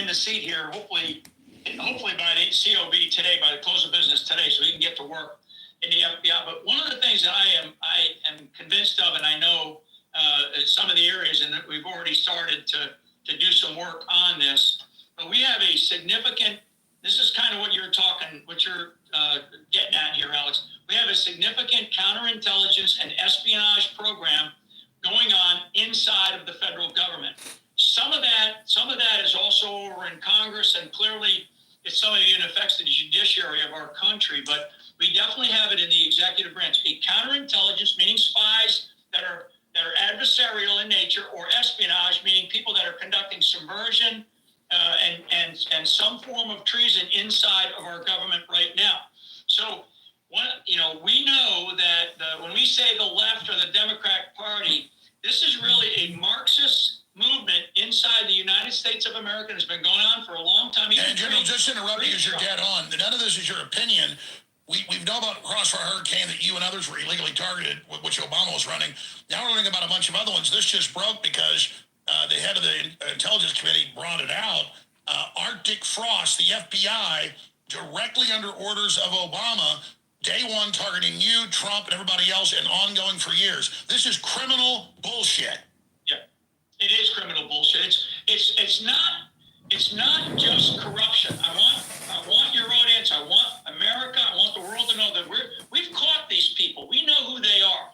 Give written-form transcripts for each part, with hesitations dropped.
the seat here, hopefully by the COB today, by the close of business today, so he can get to work in the FBI. But one of the things that I am convinced of, and I know some of the areas, and that we've already started to do some work on this, but we have a significant, this is kind of what you're getting at here, Alex. We have a significant counterintelligence and espionage program going on inside of the federal government. Some of that is also over in Congress, and clearly it's some of it affects the judiciary of our country, but we definitely have it in the executive branch. A counterintelligence, meaning spies that are adversarial in nature, or espionage, meaning people that are conducting subversion and some form of treason inside of our government right now. So, we know that when we say the left or the Democratic Party, this is really a Marxist movement inside the United States of America. Has been going on for a long time. And General, just interrupting as you're dead on. None of this is your opinion. We've known about Crossfire Hurricane that you and others were illegally targeted, which Obama was running. Now we're learning about a bunch of other ones. This just broke because the head of the Intelligence Committee brought it out. Arctic Frost, the FBI, directly under orders of Obama, day one targeting you, Trump, and everybody else, and ongoing for years. This is criminal bullshit. Yeah, it is criminal bullshit. It's not just corruption. I want your audience, I want America, I want the world to know that we've caught these people. We know who they are.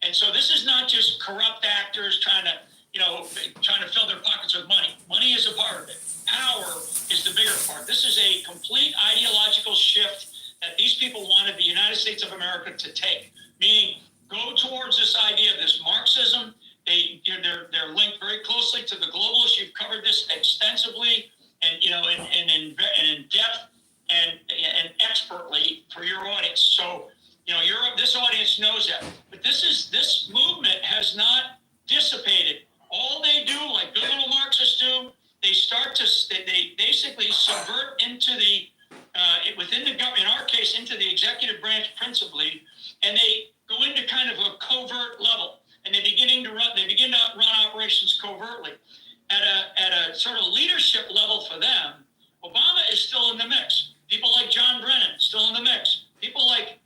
And so this is not just corrupt actors trying to fill their pockets with money. Money is a part of it. Power is the bigger part. This is a complete ideological shift that these people wanted the United States of America to take, meaning go towards this idea of this Marxism. They're linked very closely to the globalists. You've covered this extensively and in depth and expertly for your audience. So this audience knows that. But this movement has not dissipated. All they do, like good little Marxists do, they basically subvert into the within the government, in our case, into the executive branch principally, and they go into kind of a covert level, and they begin to run operations covertly. At a sort of leadership level for them, Obama is still in the mix. People like John Brennan still in the mix. People like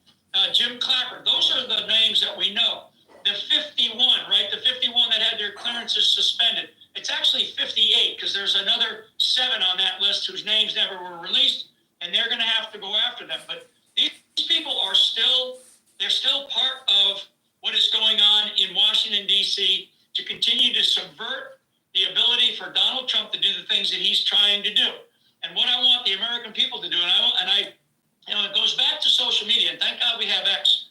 Jim Clapper. Those are the names that we know. The 51, right? The 51 that had their clearances suspended. It's actually 58 because there's another 7 on that list whose names never were released, and they're going to have to go after them. But these people are still part of what is going on in Washington, D.C. to continue to subvert the ability for Donald Trump to do the things that he's trying to do. And what I want the American people to do, it goes back to social media. And thank God we have X,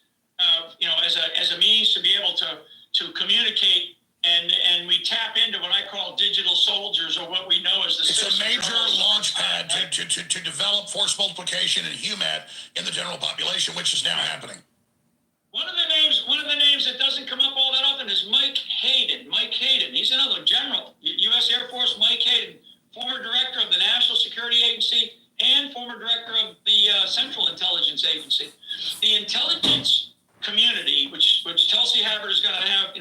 as a means to be able to communicate. And we tap into what I call digital soldiers, or what we know as the. It's a major launch pad to develop force multiplication and HUMAT in the general population, which is now happening. One of the names that doesn't come up all that often is Mike Hayden. Mike Hayden, he's another general, U.S. Air Force. Mike Hayden, former director of the National Security Agency and former director of the Central Intelligence Agency. The intelligence community, which Tulsi Gabbard is going to have,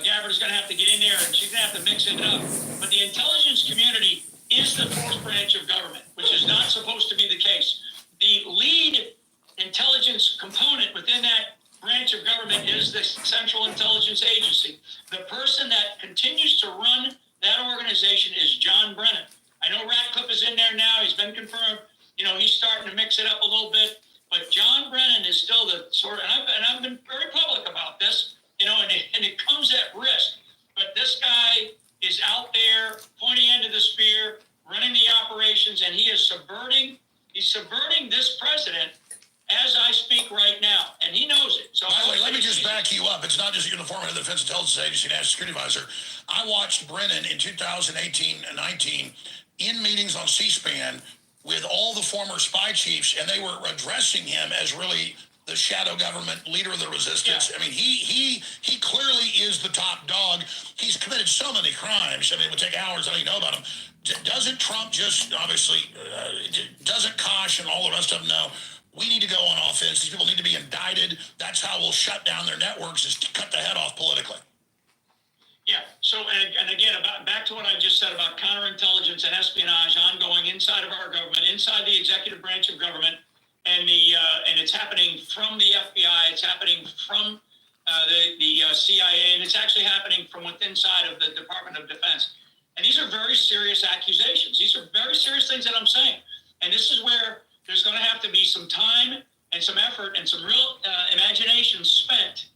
Gabbard is going to have to get in there, and she's going to have to mix it up. But the intelligence community is the fourth branch of government, which is not supposed to be the case. The lead intelligence component within that branch of government is the Central Intelligence Agency. The person that continues to run that organization is John Brennan. I know Ratcliffe is in there now. He's been confirmed. He's starting to mix it up a little bit. But John Brennan is still the sort of, and I've been very public about this, and it comes at risk. But this guy is out there pointing end of the spear, running the operations, and he's subverting this president as I speak right now, and he knows it. So, by the way, let me just back you up. It's not just you in the former head of the Defense Intelligence Agency, National Security Advisor. I watched Brennan in 2018 and 19 in meetings on C-SPAN with all the former spy chiefs, and they were addressing him as really the shadow government leader of the resistance. Yeah. I mean, he clearly is the top dog. He's committed so many crimes. I mean, it would take hours. I don't even know about him. Doesn't Trump just obviously doesn't Kosh and all the rest of them know? We need to go on offense. These people need to be indicted. That's how we'll shut down their networks, is to cut the head off politically. Yeah. So, and again, back to what I just said about counterintelligence and espionage ongoing inside of our government, inside the executive branch of government, and it's happening from the FBI. It's happening from the CIA, and it's actually happening from within inside of the Department of Defense. And these are very serious accusations. These are very serious things that I'm saying. And this is where there's going to have to be some time and some effort and some real imagination spent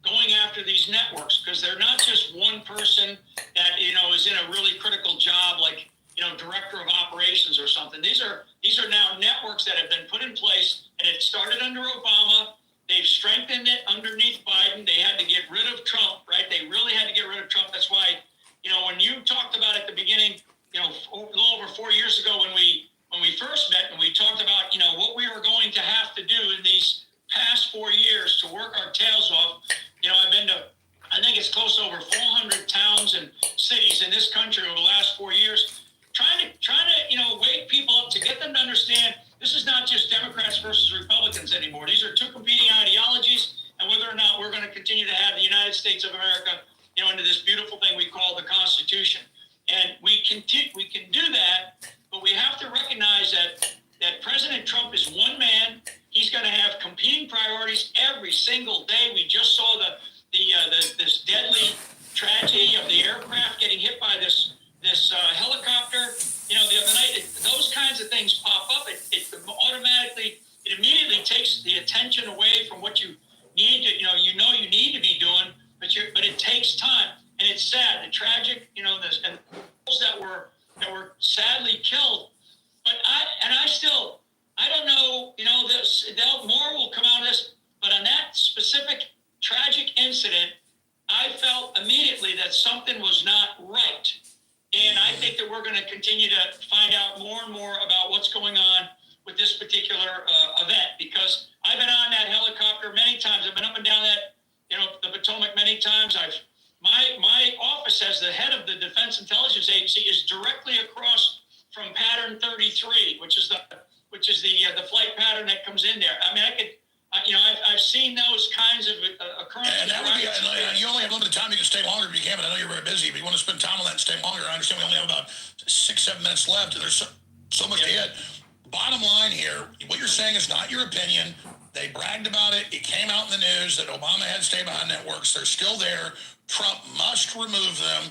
going after these networks, because they're not just one person that is in a really critical job, like director of operations or something. These are now networks that have been put in place, and it started under Obama. They've strengthened it underneath Biden. They had to get rid of Trump, right? They really had to get rid of Trump. That's why, when you talked about at the beginning, a little over 4 years ago when we first met and we talked about, what we were going to have to do in these past 4 years to work our tails off. I've been to, I think it's close to over 400 towns and cities in this country over the last 4 years, trying to wake people up to get them to understand this is not just Democrats versus Republicans anymore. These are two competing ideologies, and whether or not we're going to continue to have the United States of America, into this beautiful thing we call the Constitution. And we can do that, but we have to recognize that President Trump is one man. He's going to have competing priorities every single day. We just saw this deadly tragedy of the aircraft getting hit by this helicopter. The other night, those kinds of things pop up. It immediately takes the attention away from what you need to, you need to be doing, but it takes time, and it's sad, the tragic, and those that were sadly killed. But I don't know, more will come out of this, but on that specific tragic incident, I felt immediately that something was not right. And I think that we're going to continue to find out more and more about what's going on with this particular event, because I've been on that helicopter many times. I've been up and down that, the Potomac many times. My office as the head of the Defense Intelligence Agency is directly across from Pattern 33, which is the flight pattern that comes in there. I mean, I've seen those kinds of occurrences. And that would be, you only have limited time. You can stay longer if you can, but I know you're very busy. But you want to spend time on that and stay longer. I understand we only have about 6-7 minutes left, and there's so much to hit. Bottom line here, what you're saying is not your opinion. They bragged about it. It came out in the news that Obama had stay-behind networks. They're still there. Trump must remove them,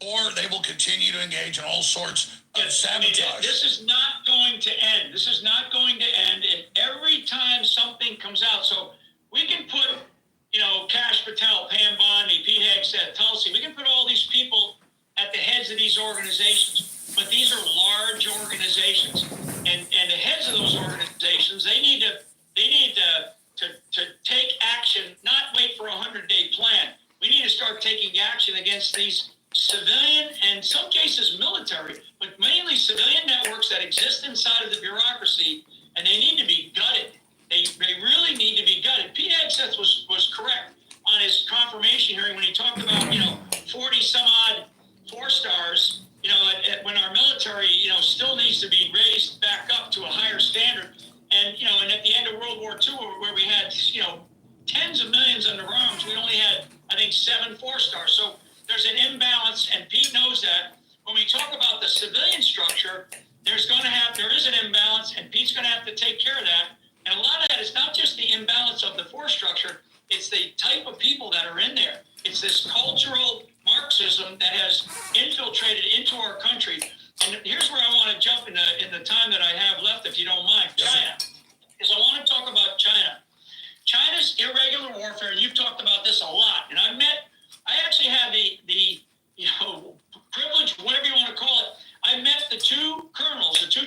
or they will continue to engage in all sorts of sabotage. This is not going to end. This is not going to end. And every time something comes out, so we can put, Kash Patel, Pam Bondi, Pete Hegseth, Tulsi, we can put all these people at the heads of these organizations, but these are large organizations, and the heads of those organizations, they need to take action, not wait for a 100-day plan. We need to start taking action against these civilian and in some cases military, but mainly civilian networks that exist inside of the bureaucracy, and they need to be gutted. They really need to be gutted. Pete Hegseth was correct on his confirmation hearing when he talked about 40 some odd 4-stars. When our military still needs to be raised back up to a higher standard, and at the end of World War II, where we had tens of millions under arms, we only had, I think, 7 4-stars. So there's an imbalance, and Pete knows that. When we talk about the civilian structure, there is an imbalance, and Pete's going to have to take care of that. And a lot of that is not just the imbalance of the force structure, it's the type of people that are in there. It's this cultural Marxism that has infiltrated into our country. And here's where I want to jump in the time that I have left, if you don't mind. China. Because I want to talk about China. China's irregular warfare, and you've talked about this a lot. And I actually had the privilege, whatever you want to call it. I met the two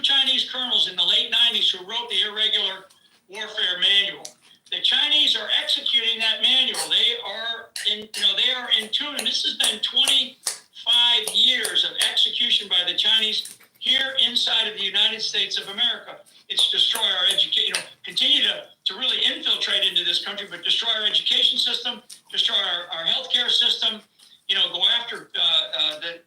Chinese colonels in the late 90s who wrote the irregular warfare manual. The Chinese are executing that manual. They are in tune, and this has been 25 years of execution by the Chinese here inside of the United States of America. It's destroy our education, continue to really infiltrate into this country, but destroy our education system, destroy our healthcare system, go after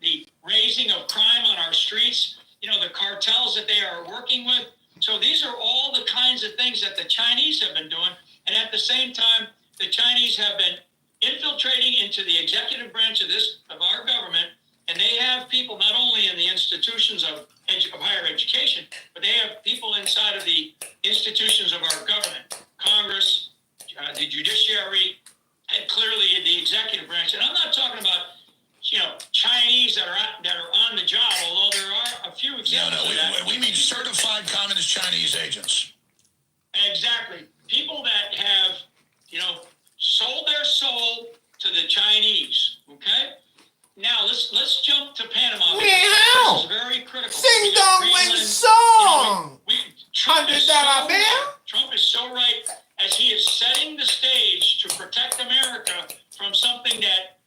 the raising of crime on our streets, the cartels that they are working with. So these are all the kinds of things that the Chinese have been doing. And at the same time, the Chinese have been infiltrating into the executive branch of our government, and they have people not only in the institutions of of higher education, but they have people inside of the institutions of our government, Congress, the judiciary, and clearly the executive branch. And I'm not talking about Chinese that are on the job, although there are a few examples. We mean certified communist Chinese agents. Exactly. People that have, sold their soul to the Chinese. Okay? Now let's jump to Panama. This is very critical. Sing dong wing song. Trump is so right as he is setting the stage to protect America from something that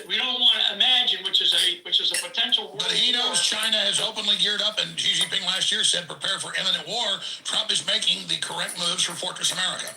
we don't want to imagine, which is a potential war. But he knows China has openly geared up, and Xi Jinping last year said, prepare for imminent war. Trump is making the correct moves for Fortress America.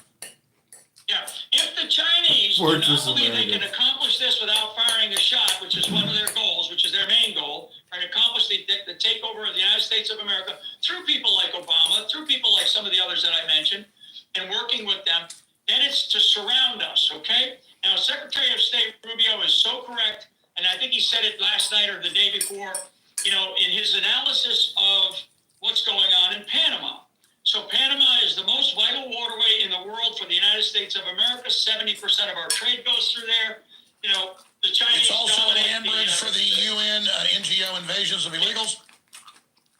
Yeah. If the Chinese do not believe they can accomplish this without firing a shot, which is one of their goals, which is their main goal, and accomplish the takeover of the United States of America through people like Obama, through people like some of the others that I mentioned, and working with them, then it's to surround us, okay? Now, Secretary of State Rubio is so correct, and I think he said it last night or the day before, in his analysis of what's going on in Panama. So Panama is the most vital waterway in the world for the United States of America. 70% of our trade goes through there. The Chinese. It's also an land bridge for the UN NGO invasions of illegals.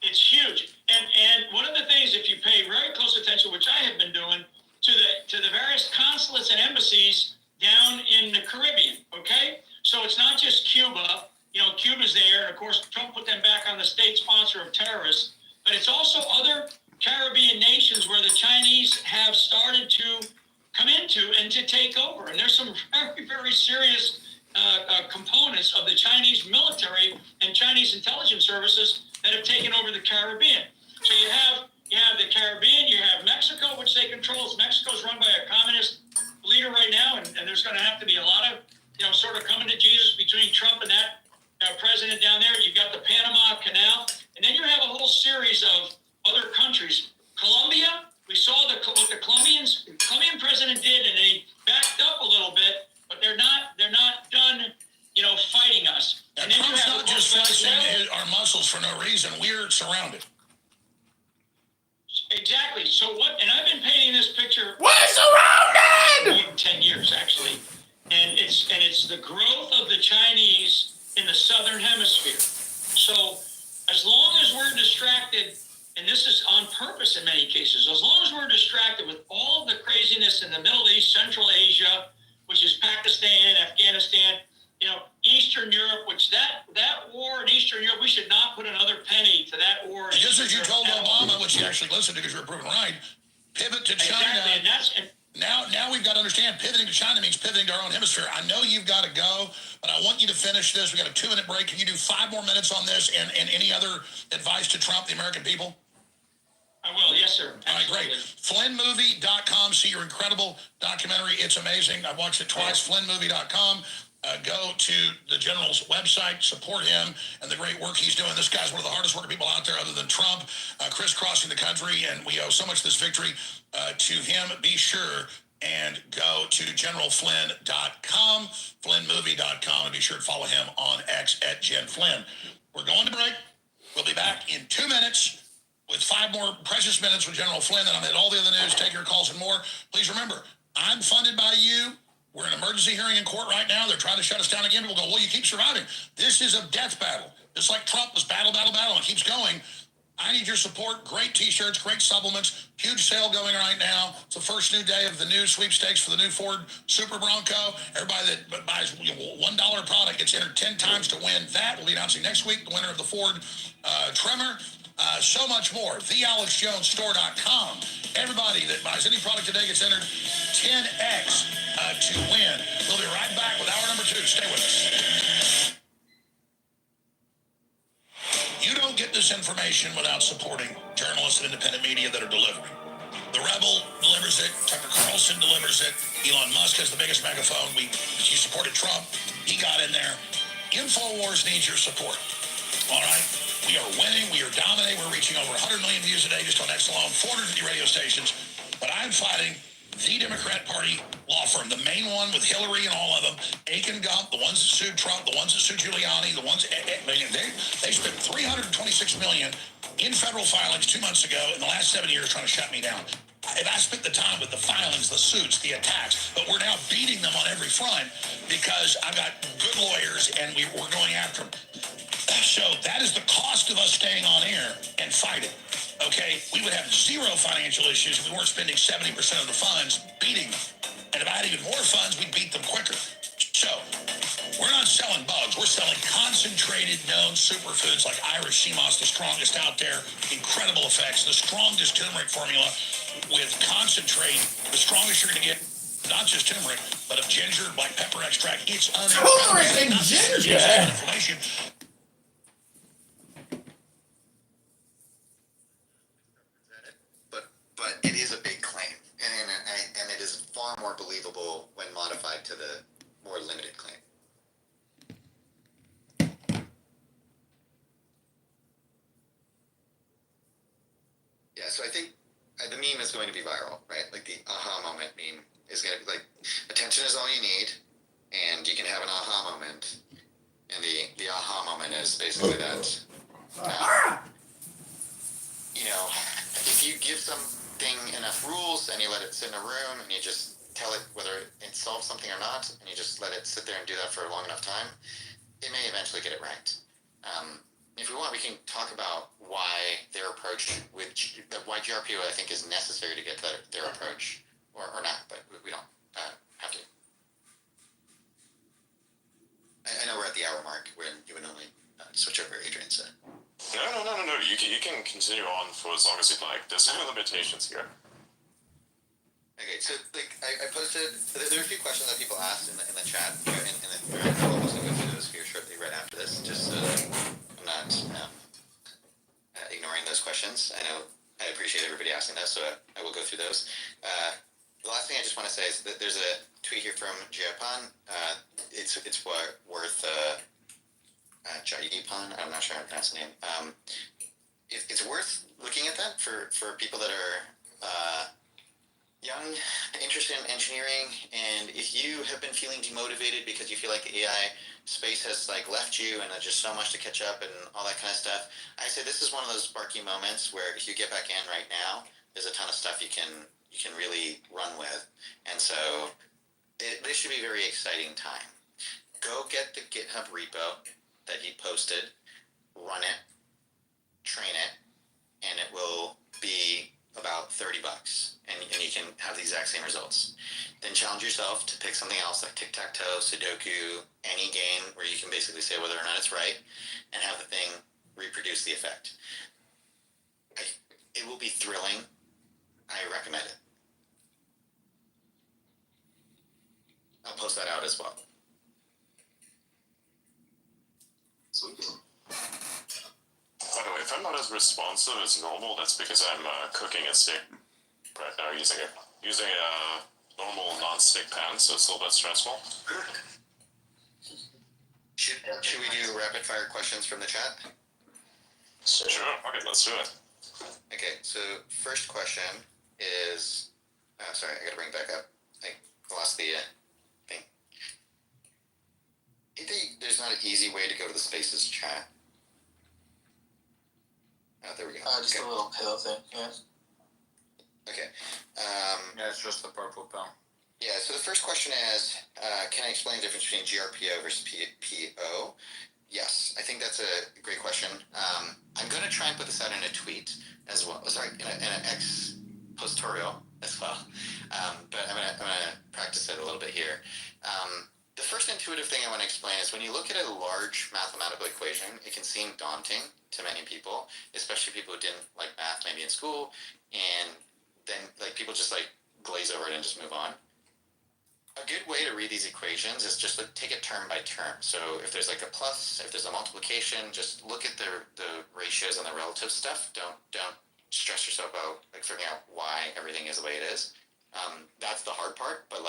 It's huge. And one of the things, if you pay very close attention, which I have been doing, to the various consulates and embassies down in the Caribbean, okay? So it's not just Cuba. Cuba's there, and of course, Trump put them back on the state sponsor of terrorists. But it's also other Caribbean nations where the Chinese have started to come into and to take over. And there's some very, very serious components of the Chinese military and Chinese intelligence services that have taken over the Caribbean. So you have the Caribbean, you have Mexico, which they control. Mexico's run by a communist leader right now, and there's going to have to be a lot of, sort of coming to Jesus between Trump and that president down there. You've got the Panama Canal, and then you have a whole series of other countries. Colombia, we saw what the Colombian president did, and they backed up a little bit, but they're not done, fighting us. And then Trump's not just flexing our muscles for no reason. We're surrounded. Exactly. So what? And I've been painting this picture. We're surrounded. More than 10 years, actually, and it's the growth of the Chinese in the southern hemisphere. So as long as we're distracted, and this is on purpose in many cases, as long as we're distracted with all of the craziness in the Middle East, Central Asia, which is Pakistan, Afghanistan, Eastern Europe, which that war in Eastern Europe, we should not put another penny to that war. And just as you told Obama, which he actually listened to because you were proven right, pivot to China. Exactly, Now we've got to understand pivoting to China means pivoting to our own hemisphere. I know you've got to go, but I want you to finish this. We got a 2-minute break. Can you do 5 more minutes on this and any other advice to Trump, the American people? I will, yes, sir. All right, great. FlynnMovie.com. See your incredible documentary. It's amazing. I've watched it twice. FlynnMovie.com. Go to the General's website, support him and the great work he's doing. This guy's one of the hardest working people out there other than Trump, crisscrossing the country, and we owe so much of this victory to him. Be sure and go to GeneralFlynn.com, FlynnMovie.com, and be sure to follow him on X at Gen Flynn. We're going to break. We'll be back in 2 minutes with 5 more precious minutes with General Flynn. Then I'm at all the other news, take your calls and more. Please remember, I'm funded by you. We're in an emergency hearing in court right now. They're trying to shut us down again. People go, well, you keep surviving. This is a death battle. Just like Trump was battle, and keeps going. I need your support. Great T-shirts, great supplements. Huge sale going right now. It's the first new day of the new sweepstakes for the new Ford Super Bronco. Everybody that buys $1 product gets entered 10 times to win that. We'll be announcing next week the winner of the Ford Tremor. So much more. TheAlexJonesStore.com. Everybody that buys any product today gets entered 10x to win. We'll be right back with hour number 2. Stay with us. You don't get this information without supporting journalists and independent media that are delivering. The Rebel delivers it. Tucker Carlson delivers it. Elon Musk has the biggest megaphone. He supported Trump. He got in there. InfoWars needs your support. All right? We are winning. We are dominating. We're reaching over 100 million views a day just on X alone. 450 radio stations. But I'm fighting the Democrat Party law firm, the main one with Hillary and all of them, Aiken Gump, the ones that sued Trump, the ones that sued Giuliani, the ones they spent $326 million in federal filings 2 months ago in the last 7 years trying to shut me down. And I spent the time with the filings, the suits, the attacks, but we're now beating them on every front because I've got good lawyers and we're going after them. So that is the cost of us staying on air and fighting. Okay, we would have zero financial issues if we weren't spending 70% of the funds beating them. And if I had even more funds, we'd beat them quicker. So we're not selling bugs. We're selling concentrated known superfoods like Irish sea moss, the strongest out there, incredible effects, the strongest turmeric formula with concentrate, the strongest you're going to get. Not just turmeric, but of ginger, black pepper extract. It's Turmeric and ginger. Inflammation. But it is a big claim, and it is far more believable when modified to the more limited claim. Yeah, so I think the meme is going to be viral, right? Like the aha moment meme is going to be like, attention is all you need, and you can have an aha moment. And the aha moment is basically that, if you give something enough rules and you let it sit in a room and you just tell it whether it solves something or not, and you just let it sit there and do that for a long enough time, it may eventually get it right. If we want, we can talk about why their approach why GRPO I think is necessary to get their approach or not, but we don't have to. I know we're at the hour mark when you would normally switch over, Adrian said. No. You can continue on for as long as you'd like. There's no limitations here. Okay, so I posted. There are a few questions that people asked in the chat, and I'll also go through those here shortly right after this, just so that I'm not ignoring those questions. I appreciate everybody asking those, so I will go through those. The last thing I just want to say is that there's a tweet here from Japan. It's worth Jayipan. I'm not sure how to pronounce the name. It's worth looking at that for people that are young, interested in engineering, and if you have been feeling demotivated because you feel like the AI space has left you and there's just so much to catch up and all that kind of stuff, I say this is one of those sparky moments where if you get back in right now, there's a ton of stuff you can really run with, and so this should be a very exciting time. Go get the GitHub repo that he posted, run it, train it, and it will be about $30, and you can have the exact same results. Then challenge yourself to pick something else like tic-tac-toe, Sudoku, any game where you can basically say whether or not it's right, and have the thing reproduce the effect. It will be thrilling. I recommend it. I'll post that out as well. Sweet. By the way, if I'm not as responsive as normal, that's because I'm cooking a steak right now using a normal non-stick pan, so it's a little bit stressful. Should we do rapid fire questions from the chat? Sure. Okay, let's do it. Okay, so first question is, sorry, I gotta bring it back up. I lost the thing. I think there's not an easy way to go to the Spaces chat. Oh, there we go. Just okay. a little pill thing, yeah. Okay. Yeah, it's just the purple pill. Yeah, so the first question is, can I explain the difference between GRPO versus PO? Yes, I think that's a great question. I'm going to try and put this out in a tweet as well. Sorry, in an ex-postorial as well. But I'm gonna practice it a little bit here. The first intuitive thing I want to explain is when you look at a large mathematical equation, it can seem daunting to many people, especially people who didn't like math maybe in school, and then people just glaze over it and just move on. A good way to read these equations is just take it term by term. So if there's a plus, if there's a multiplication, just look at the ratios and the relative stuff. Don't stress yourself out figuring out why everything is the way it is. That's the hard part, but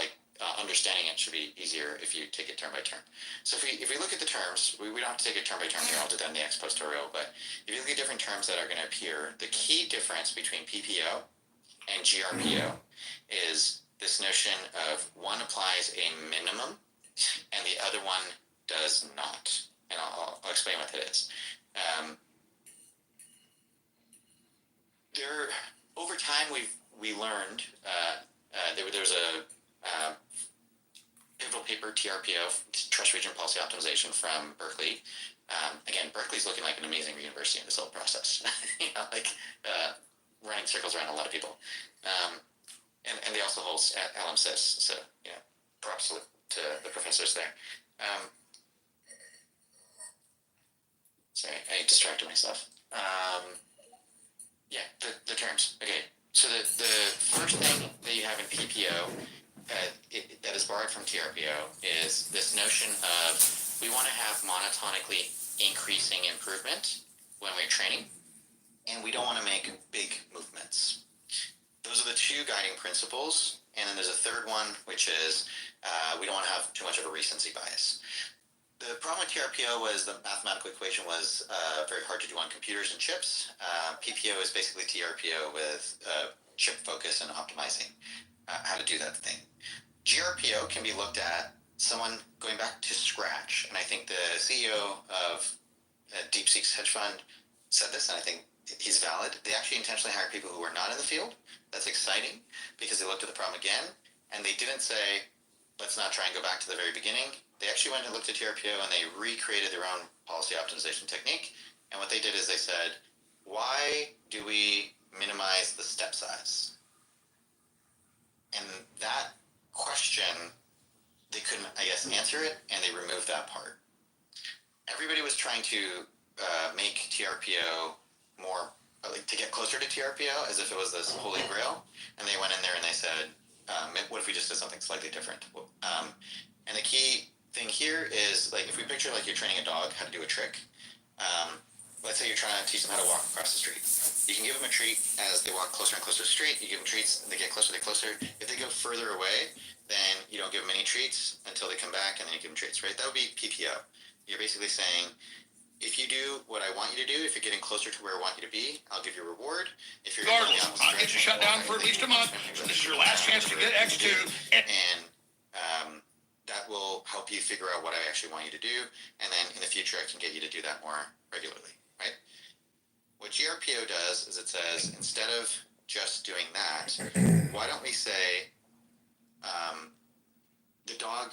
understanding it should be easier if you take it term by term. So if we look at the terms, we don't have to take it term by term here. I'll do that in the ex-postorial. But if you look at different terms that are going to appear, the key difference between PPO and GRPO is this notion of one applies a minimum and the other one does not. And I'll explain what that is. Over time, we learned there was a pivotal paper, TRPO, Trust Region Policy Optimization from Berkeley. Again, Berkeley's looking like an amazing university in this whole process. Running circles around a lot of people. And they also hold LMSIS, so props to the professors there. Sorry, I distracted myself. The terms. Okay, so the first thing that you have in PPO that is borrowed from TRPO is this notion of we want to have monotonically increasing improvement when we're training, and we don't want to make big movements. Those are the two guiding principles, and then there's a third one, which is we don't want to have too much of a recency bias. The problem with TRPO was the mathematical equation was very hard to do on computers and chips. PPO is basically TRPO with chip focus and optimizing how to do that thing. GRPO can be looked at someone going back to scratch, and I think the CEO of DeepSeek's hedge fund said this, and I think he's valid. They actually intentionally hired people who were not in the field. That's exciting because they looked at the problem again, and they didn't say, let's not try and go back to the very beginning. They actually went and looked at TRPO and they recreated their own policy optimization technique. And what they did is they said, why do we minimize the step size? And that question, they couldn't, I guess, answer it, and they removed that part. Everybody was trying to make TRPO more, to get closer to TRPO as if it was this holy grail. And they went in there and they said, what if we just did something slightly different? And the key thing here is, if we picture you're training a dog how to do a trick. Let's say you're trying to teach them how to walk across the street. You can give them a treat as they walk closer and closer to the street. You give them treats, they get closer, If they go further away, then you don't give them any treats until they come back, and then you give them treats, right? That would be PPO. You're basically saying, if you do what I want you to do, if you're getting closer to where I want you to be, I'll give you a reward. If you're Regardless, I'll get you shut down for at least a month. So this is your last chance to get X2. And that will help you figure out what I actually want you to do. And then in the future, I can get you to do that more regularly, right? What GRPO does is it says, instead of just doing that, why don't we say the dog,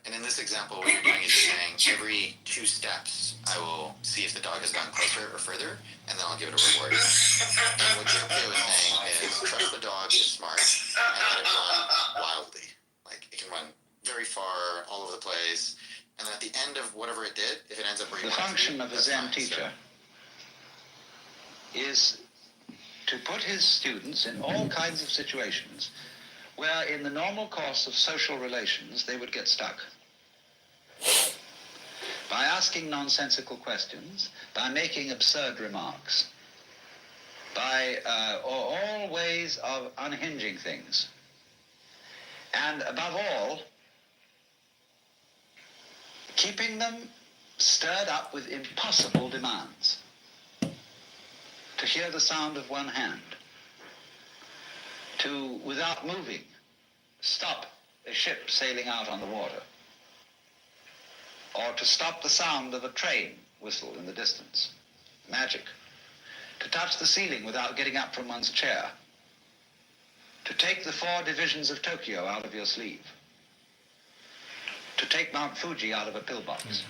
and in this example, what you're doing is you're saying every 2 steps, I will see if the dog has gotten closer or further, and then I'll give it a reward. And what GRPO is saying is trust the dog is smart and let it run wildly. It can run very far, all over the place, and then at the end of whatever it did, if it ends up where you the want it to be, function of a that's Zen fine. teacher is to put his students in all kinds of situations where in the normal course of social relations they would get stuck. By asking nonsensical questions, by making absurd remarks, by all ways of unhinging things. And above all, keeping them stirred up with impossible demands. To hear the sound of one hand. To, without moving, stop a ship sailing out on the water. Or to stop the sound of a train whistle in the distance. Magic. To touch the ceiling without getting up from one's chair. To take the 4 divisions of Tokyo out of your sleeve. To take Mount Fuji out of a pillbox.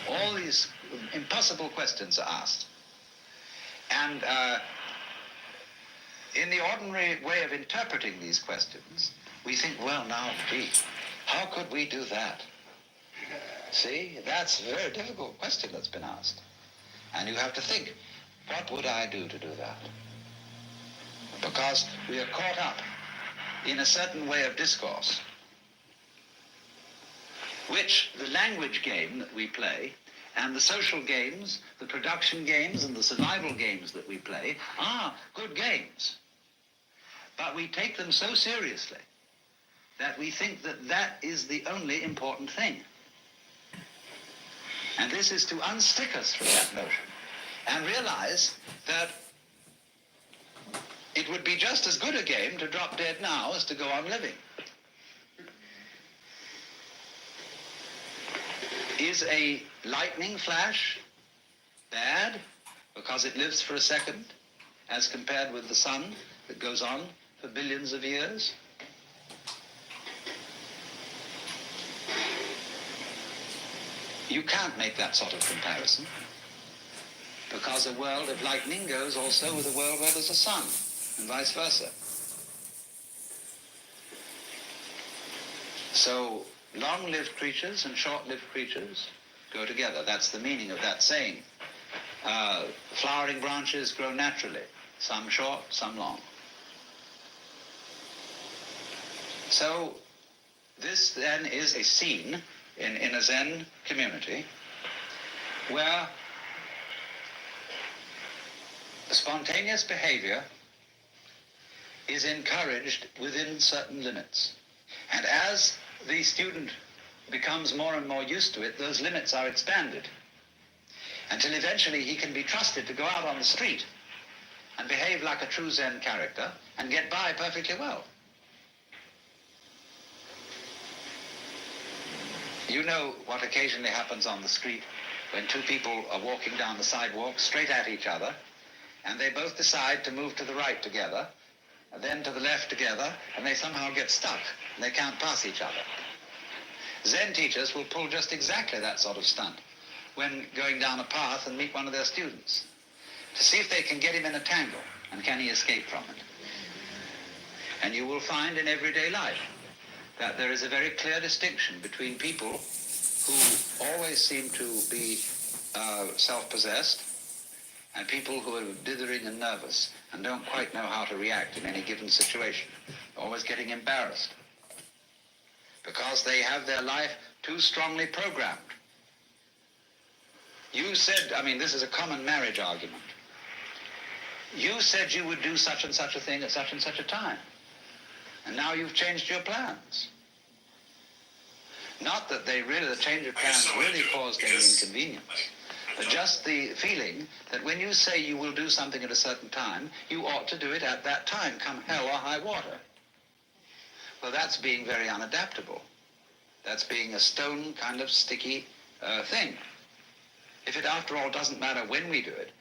All these impossible questions are asked. And in the ordinary way of interpreting these questions, we think, well, now, gee, how could we do that? See, that's a very difficult question that's been asked. And you have to think, what would I do to do that? Because we are caught up in a certain way of discourse, which the language game that we play and the social games, the production games and the survival games that we play are good games. But we take them so seriously that we think that that is the only important thing. And this is to unstick us from that notion and realize that it it would be just as good a game to drop dead now as to go on living. Is a lightning flash bad because it lives for a second as compared with the sun that goes on for billions of years? You can't make that sort of comparison, because a world of lightning goes also with a world where there's a sun, and vice versa. So long-lived creatures and short-lived creatures go together. That's the meaning of that saying. Flowering branches grow naturally, some short, some long. So this then is a scene in a Zen community where spontaneous behavior is encouraged within certain limits. And as the student becomes more and more used to it, those limits are expanded until eventually he can be trusted to go out on the street and behave like a true Zen character and get by perfectly well. You know what occasionally happens on the street when two people are walking down the sidewalk straight at each other, and they both decide to move to the right together, and then to the left together, and they somehow get stuck, and they can't pass each other. Zen teachers will pull just exactly that sort of stunt when going down a path and meet one of their students, to see if they can get him in a tangle, and can he escape from it. And you will find in everyday life that there is a very clear distinction between people who always seem to be self-possessed and people who are dithering and nervous and don't quite know how to react in any given situation, always getting embarrassed because they have their life too strongly programmed. You said, I mean, this is a common marriage argument. You said you would do such and such a thing at such and such a time. And now you've changed your plans. Not that the change of plans really caused any inconvenience, but just the feeling that when you say you will do something at a certain time, you ought to do it at that time, come hell or high water. Well, that's being very unadaptable. That's being a stone kind of sticky thing. If it, after all, doesn't matter when we do it,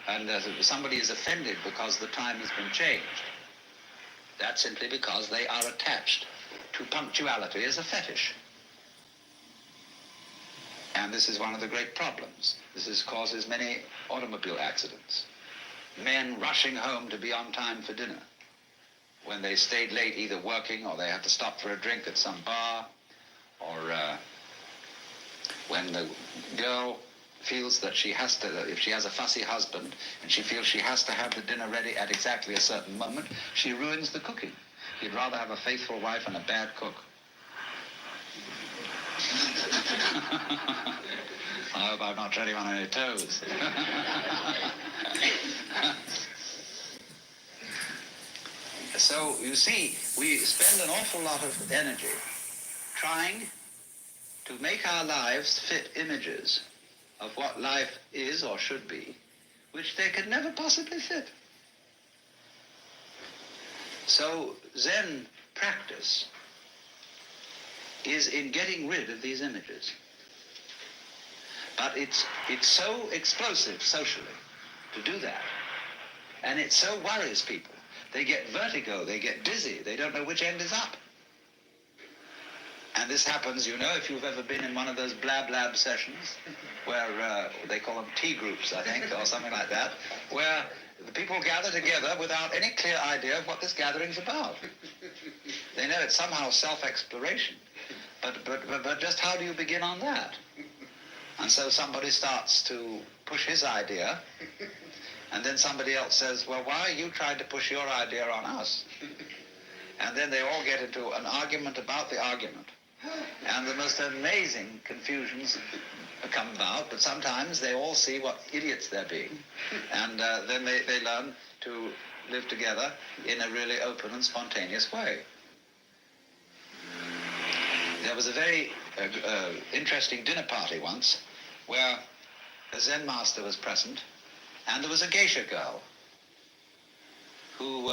and somebody is offended because the time has been changed, that's simply because they are attached to punctuality as a fetish. And this is one of the great problems. This causes many automobile accidents. Men rushing home to be on time for dinner when they stayed late either working or they had to stop for a drink at some bar, or when the girl feels that she has to, if she has a fussy husband and she feels she has to have the dinner ready at exactly a certain moment, she ruins the cooking. You'd rather have a faithful wife and a bad cook. I hope I'm not treading on any toes. So, you see, we spend an awful lot of energy trying to make our lives fit images of what life is or should be, which they could never possibly fit. So Zen practice is in getting rid of these images. But it's so explosive socially to do that. And it so worries people. They get vertigo, they get dizzy, they don't know which end is up. And this happens, you know, if you've ever been in one of those blab lab sessions, where they call them tea groups, I think, or something like that, where the people gather together without any clear idea of what this gathering's about. They know it's somehow self-exploration, but just how do you begin on that? And so somebody starts to push his idea, and then somebody else says, well, why you tried to push your idea on us? And then they all get into an argument about the argument. And the most amazing confusions come about, but sometimes they all see what idiots they're being. And then they learn to live together in a really open and spontaneous way. There was a very interesting dinner party once where a Zen master was present, and there was a geisha girl. who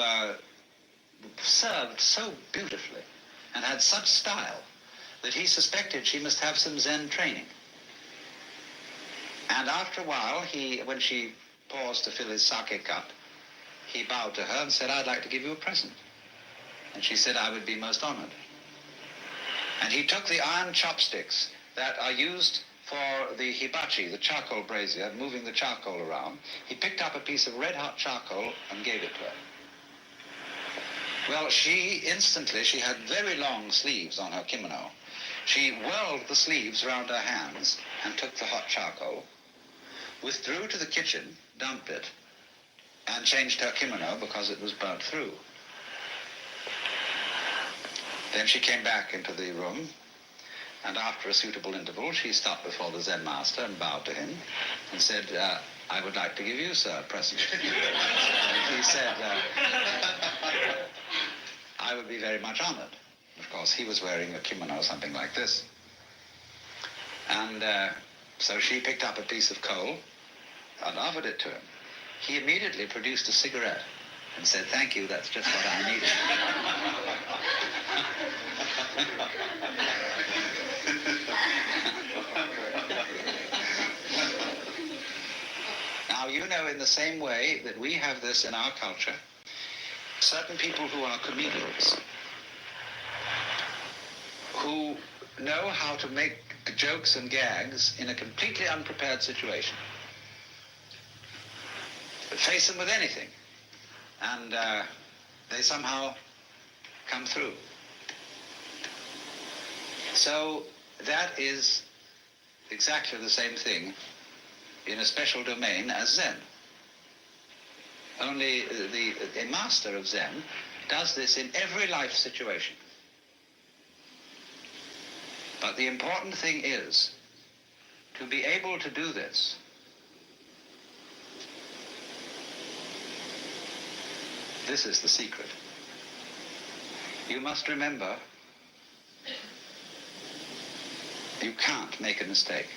served so beautifully and had such style that he suspected she must have some Zen training. And after a while, when she paused to fill his sake cup, he bowed to her and said, "I'd like to give you a present." And she said, "I would be most honored." And he took the iron chopsticks that are used for the hibachi, the charcoal brazier, moving the charcoal around. He picked up a piece of red-hot charcoal and gave it to her. Well, she had very long sleeves on her kimono. She whirled the sleeves around her hands and took the hot charcoal, withdrew to the kitchen, dumped it, and changed her kimono because it was burnt through. Then she came back into the room, and after a suitable interval, she stopped before the Zen master and bowed to him and said, "I would like to give you, sir, a present." And he said, "I would be very much honored." Of course, he was wearing a kimono, something like this. And so she picked up a piece of coal and offered it to him. He immediately produced a cigarette and said, "Thank you, that's just what I needed." Now, you know, in the same way that we have this in our culture, certain people who are comedians, who know how to make jokes and gags in a completely unprepared situation, face them with anything, and they somehow come through. So that is exactly the same thing in a special domain as Zen. Only a master of Zen does this in every life situation. But the important thing is to be able to do this This is the secret. You must remember, you can't make a mistake.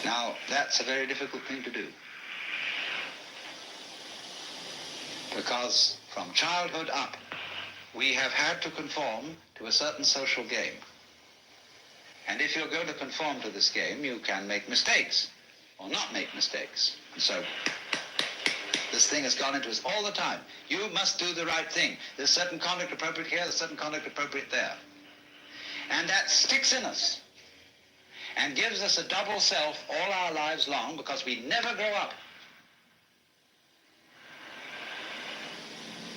Now, that's a very difficult thing to do. Because from childhood up, we have had to conform to a certain social game. And if you're going to conform to this game, you can make mistakes or not make mistakes. And so this thing has gone into us all the time. You must do the right thing. There's certain conduct appropriate here, there's certain conduct appropriate there. And that sticks in us and gives us a double self all our lives long because we never grow up.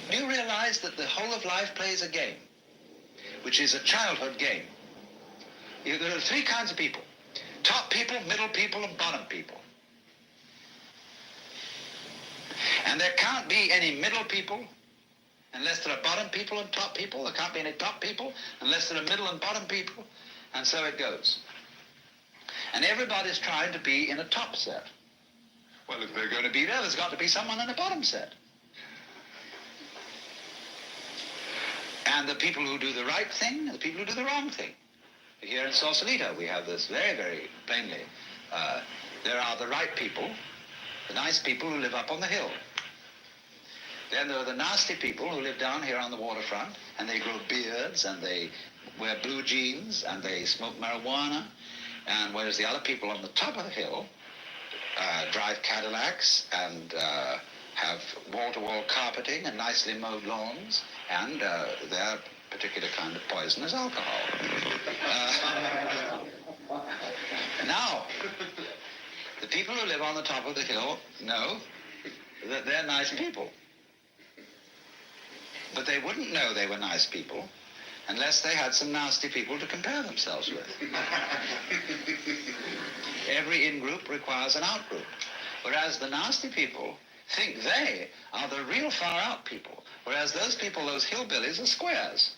Do you realize that the whole of life plays a game, which is a childhood game? There are three kinds of people: top people, middle people, and bottom people. And there can't be any middle people unless there are bottom people and top people. There can't be any top people unless there are middle and bottom people. And so it goes. And everybody's trying to be in a top set. Well, if they're going to be there, there's got to be someone in a bottom set. And the people who do the right thing and the people who do the wrong thing. Here in Sausalito, we have this very, very plainly. There are the right people, the nice people who live up on the hill. Then there are the nasty people who live down here on the waterfront, and they grow beards, and they wear blue jeans, and they smoke marijuana. And whereas the other people on the top of the hill drive Cadillacs and have wall-to-wall carpeting and nicely mowed lawns, and their particular kind of poison is alcohol. Now, the people who live on the top of the hill know that they're nice people. But they wouldn't know they were nice people unless they had some nasty people to compare themselves with. Every in-group requires an out-group, whereas the nasty people think they are the real far-out people, whereas those people, those hillbillies, are squares.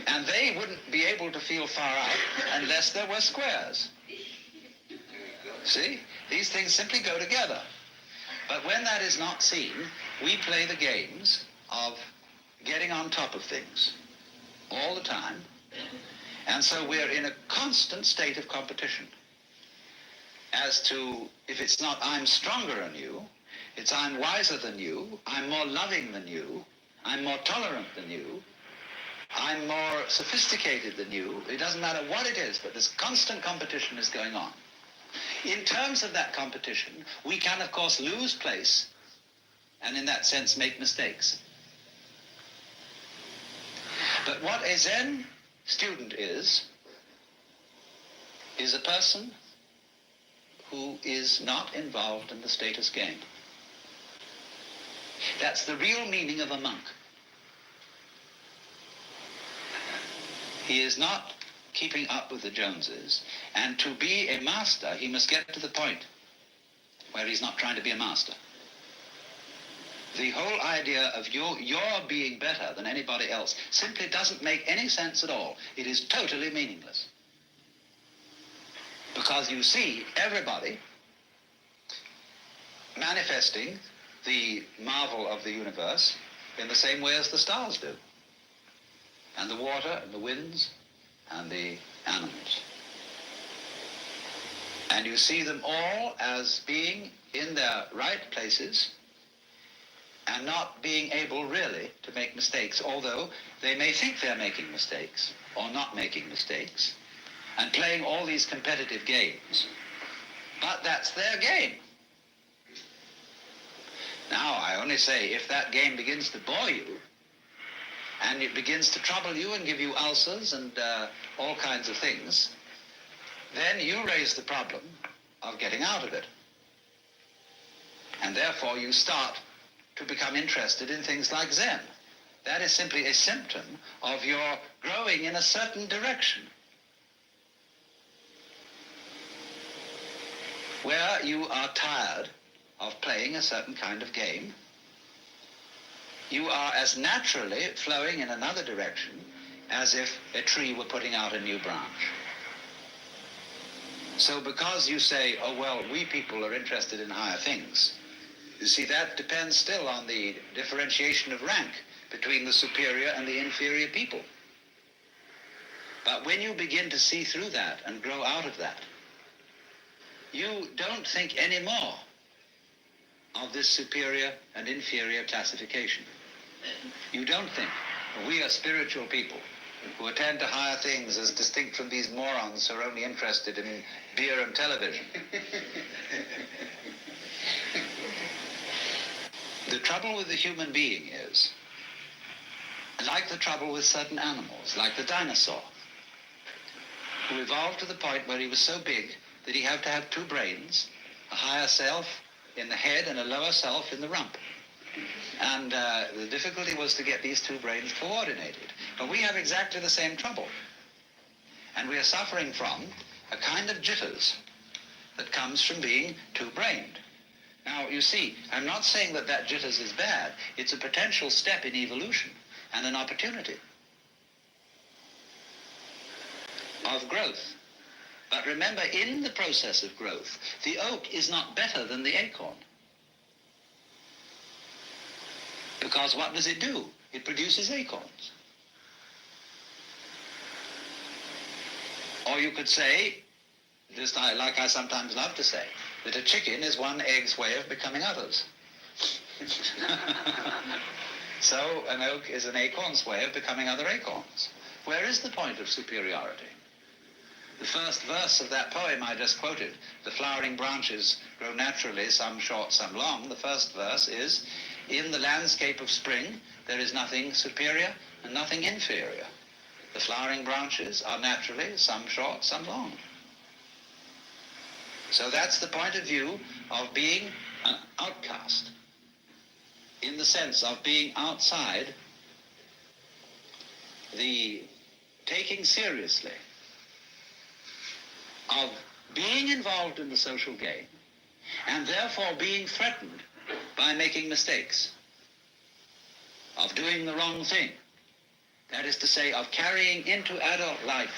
And they wouldn't be able to feel far out unless there were squares. See? These things simply go together. But when that is not seen, we play the games of getting on top of things all the time. And so we're in a constant state of competition. as to, if it's not I'm stronger than you, it's I'm wiser than you, I'm more loving than you, I'm more tolerant than you, I'm more sophisticated than you. It doesn't matter what it is, but this constant competition is going on. In terms of that competition, we can, of course, lose place and in that sense make mistakes. But what a Zen student is a person who is not involved in the status game. That's the real meaning of a monk. He is not keeping up with the Joneses, and to be a master, he must get to the point where he's not trying to be a master. The whole idea of your being better than anybody else simply doesn't make any sense at all. It is totally meaningless. Because you see everybody manifesting the marvel of the universe in the same way as the stars do, and the water, and the winds, and the animals. And you see them all as being in their right places and not being able really to make mistakes, although they may think they're making mistakes or not making mistakes, and playing all these competitive games. But that's their game. Now, I only say, if that game begins to bore you, and it begins to trouble you and give you ulcers and all kinds of things, then you raise the problem of getting out of it. And therefore you start to become interested in things like Zen. That is simply a symptom of your growing in a certain direction, where you are tired of playing a certain kind of game. You are as naturally flowing in another direction as if a tree were putting out a new branch. So because you say, oh well, we people are interested in higher things, you see, that depends still on the differentiation of rank between the superior and the inferior people. But when you begin to see through that and grow out of that, you don't think anymore of this superior and inferior classification. You don't think we are spiritual people who attend to higher things as distinct from these morons who are only interested in beer and television. The trouble with the human being is, like the trouble with certain animals, like the dinosaur, who evolved to the point where he was so big that he had to have two brains, a higher self in the head and a lower self in the rump. And the difficulty was to get these two brains coordinated. But we have exactly the same trouble. And we are suffering from a kind of jitters that comes from being two-brained. Now, you see, I'm not saying that that jitters is bad. It's a potential step in evolution and an opportunity of growth. But remember, in the process of growth, the oak is not better than the acorn. Because what does it do? It produces acorns. Or you could say, just like I sometimes love to say, that a chicken is one egg's way of becoming others. So an oak is an acorn's way of becoming other acorns. Where is the point of superiority? The first verse of that poem I just quoted, the flowering branches grow naturally, some short, some long. The first verse is, in the landscape of spring, there is nothing superior and nothing inferior. The flowering branches are naturally, some short, some long. So that's the point of view of being an outcast, in the sense of being outside the taking seriously of being involved in the social game, and therefore being threatened by making mistakes, of doing the wrong thing. That is to say, of carrying into adult life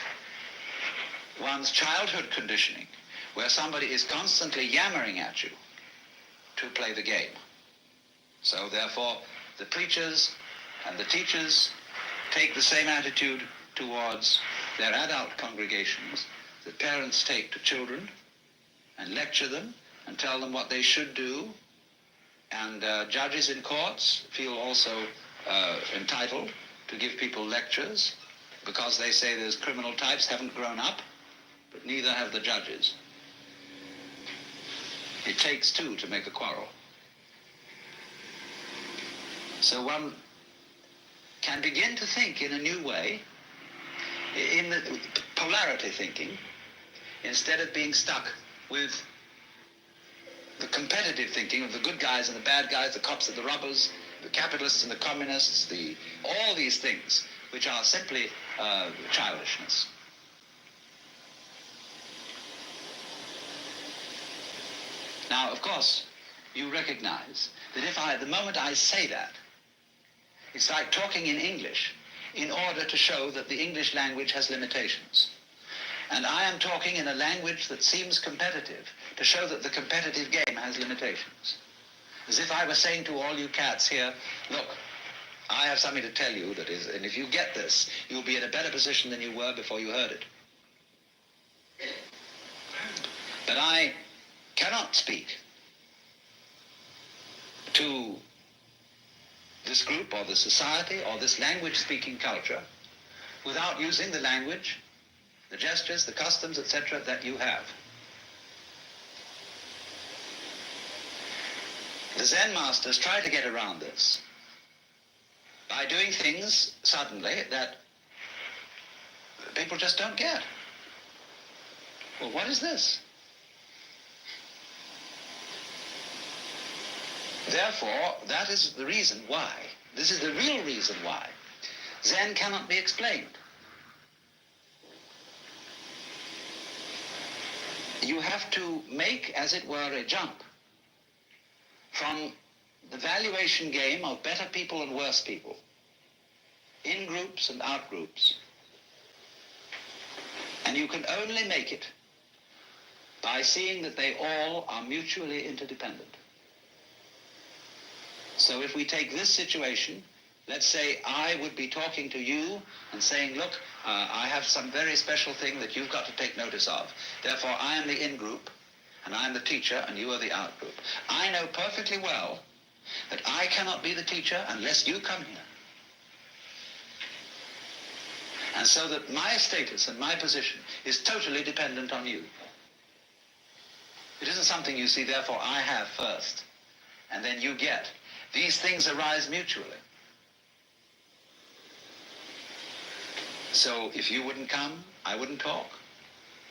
one's childhood conditioning, where somebody is constantly yammering at you to play the game. So therefore, the preachers and the teachers take the same attitude towards their adult congregations that parents take to children, and lecture them and tell them what they should do. And judges in courts feel also entitled to give people lectures because they say those criminal types haven't grown up, but neither have the judges. It takes two to make a quarrel. So one can begin to think in a new way, in the polarity thinking, instead of being stuck with the competitive thinking of the good guys and the bad guys, the cops and the robbers, the capitalists and the communists, all these things, which are simply childishness. Now, of course, you recognize that if the moment I say that, it's like talking in English in order to show that the English language has limitations. And I am talking in a language that seems competitive to show that the competitive game has limitations. As if I were saying to all you cats here, look, I have something to tell you that is, and if you get this, you'll be in a better position than you were before you heard it. But I cannot speak to this group or the society or this language-speaking culture without using the language, the gestures, the customs, etc. that you have. The Zen masters try to get around this by doing things suddenly that people just don't get. Well, what is this? Therefore, that is the reason why, this is the real reason why, Zen cannot be explained. You have to make, as it were, a jump from the valuation game of better people and worse people, in groups and out groups. And you can only make it by seeing that they all are mutually interdependent. So if we take this situation, let's say I would be talking to you and saying, look, I have some very special thing that you've got to take notice of. Therefore, I am the in-group, and I am the teacher, and you are the out-group. I know perfectly well that I cannot be the teacher unless you come here. And so that my status and my position is totally dependent on you. It isn't something you see, therefore, I have first, and then you get. These things arise mutually. So if you wouldn't come, I wouldn't talk.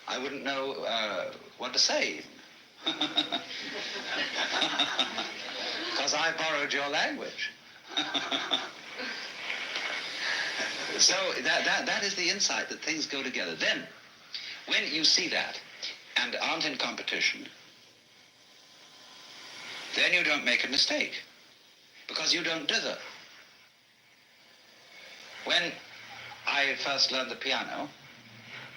I wouldn't know what to say even. Because I borrowed your language. So that is the insight that things go together. Then, when you see that and aren't in competition, then you don't make a mistake. Because you don't dither. When I first learned the piano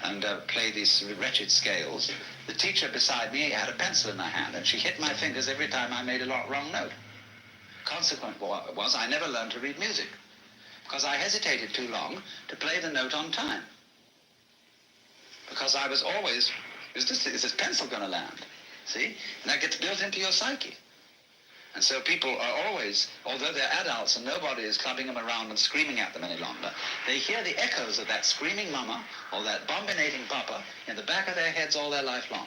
and played these wretched scales, the teacher beside me had a pencil in her hand and she hit my fingers every time I made a wrong note. Consequent was I never learned to read music because I hesitated too long to play the note on time. Because I was always, is this pencil going to land? See? And that gets built into your psyche. And so people are always, although they're adults and nobody is clubbing them around and screaming at them any longer, they hear the echoes of that screaming mama or that bombinating papa in the back of their heads all their life long.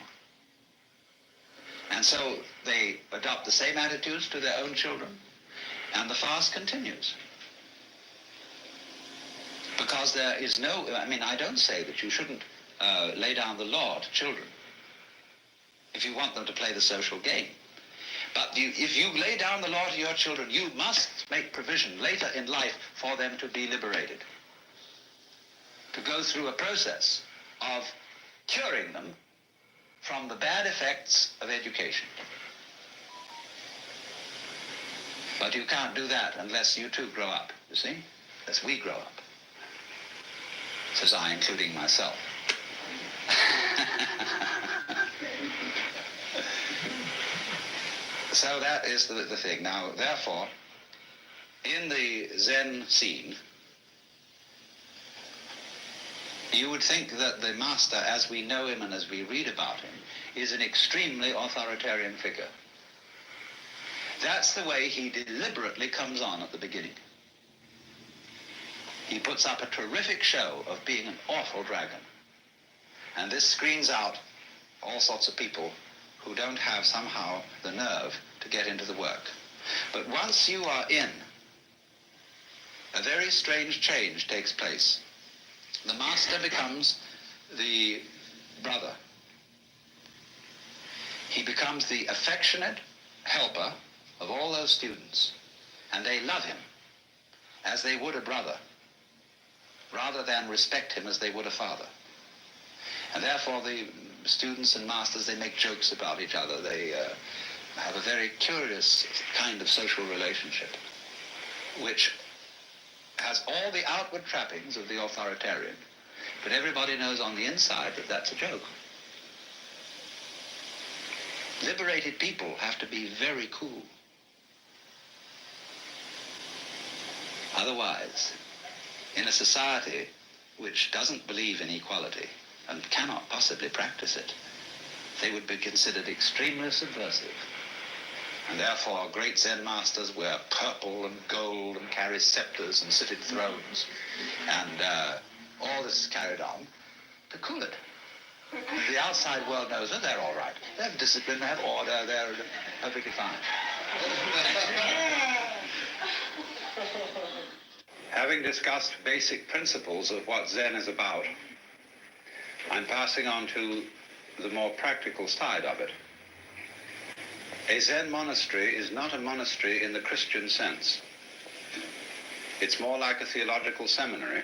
And so they adopt the same attitudes to their own children, and the fast continues. Because there is no, I don't say that you shouldn't lay down the law to children if you want them to play the social game. But if you lay down the law to your children, you must make provision later in life for them to be liberated, to go through a process of curing them from the bad effects of education. But you can't do that unless you too grow up, you see? Unless we grow up. Says I, including myself. So that is the thing. Now, therefore, in the Zen scene, You would think that the master, as we know him and as we read about him, is an extremely authoritarian figure. That's the way he deliberately comes on at the beginning. He puts up a terrific show of being an awful dragon. And this screens out all sorts of people who don't have somehow the nerve to get into the work. But once you are in, a very strange change takes place. The master becomes the brother. He becomes the affectionate helper of all those students, and they love him as they would a brother, rather than respect him as they would a father. And therefore the students and masters, they make jokes about each other. They have a very curious kind of social relationship, which has all the outward trappings of the authoritarian, but everybody knows on the inside that that's a joke. Liberated people have to be very cool. Otherwise, in a society which doesn't believe in equality and cannot possibly practice it, they would be considered extremely subversive. And therefore, great Zen masters wear purple and gold and carry scepters and sit in thrones. And all this is carried on to cool it. The outside world knows that they're all right. They have discipline, they have order, they're perfectly fine. Having discussed basic principles of what Zen is about, I'm passing on to the more practical side of it. A Zen monastery is not a monastery in the Christian sense. It's more like a theological seminary,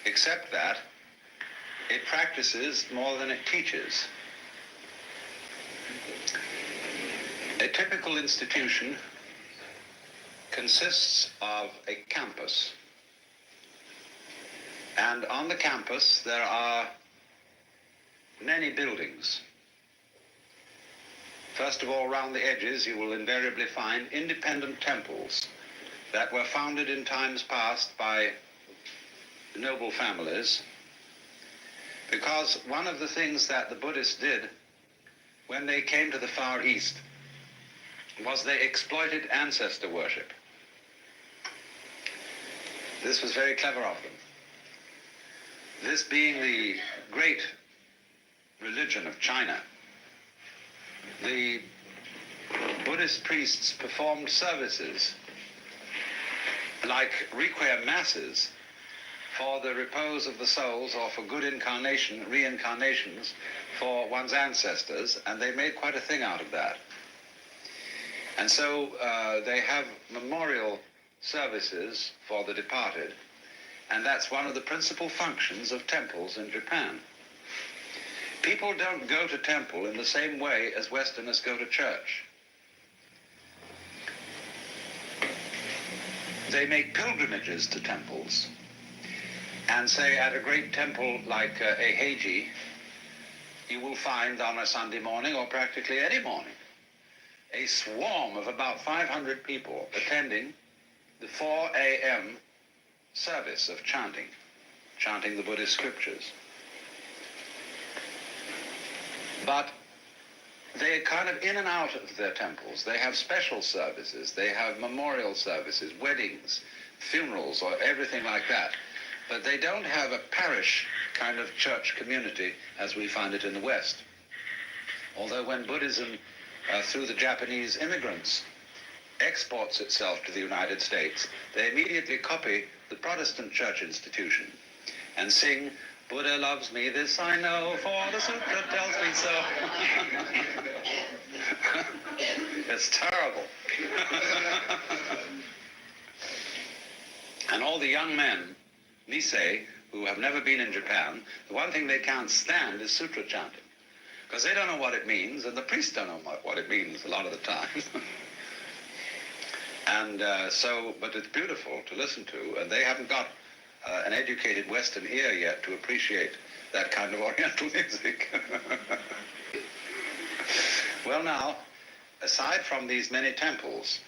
except that it practices more than it teaches. A typical institution consists of a campus. And on the campus there are many buildings. First of all, round the edges you will invariably find independent temples that were founded in times past by noble families, because one of the things that the Buddhists did when they came to the Far East was they exploited ancestor worship. This was very clever of them. This being the great religion of China, the Buddhist priests performed services like requiem masses for the repose of the souls or for good reincarnations for one's ancestors, and they made quite a thing out of that. And so they have memorial services for the departed, and that's one of the principal functions of temples in Japan. People don't go to temple in the same way as Westerners go to church. They make pilgrimages to temples, and say at a great temple like Eiheiji, you will find on a Sunday morning, or practically any morning, a swarm of about 500 people attending the 4 a.m. service of chanting the Buddhist scriptures. But they're kind of in and out of their temples. They have special services, they have memorial services, weddings, funerals, or everything like that. But they don't have a parish kind of church community as we find it in the West. Although when Buddhism, through the Japanese immigrants, exports itself to the United States, they immediately copy the Protestant church institution and sing, "Buddha loves me, this I know, for the sutra tells me so." It's terrible. And all the young men, Nisei, who have never been in Japan, the one thing they can't stand is sutra chanting, because they don't know what it means, and the priests don't know what it means a lot of the time. And but it's beautiful to listen to, and they haven't got an educated Western ear yet to appreciate that kind of Oriental music. Well now, aside from these many temples,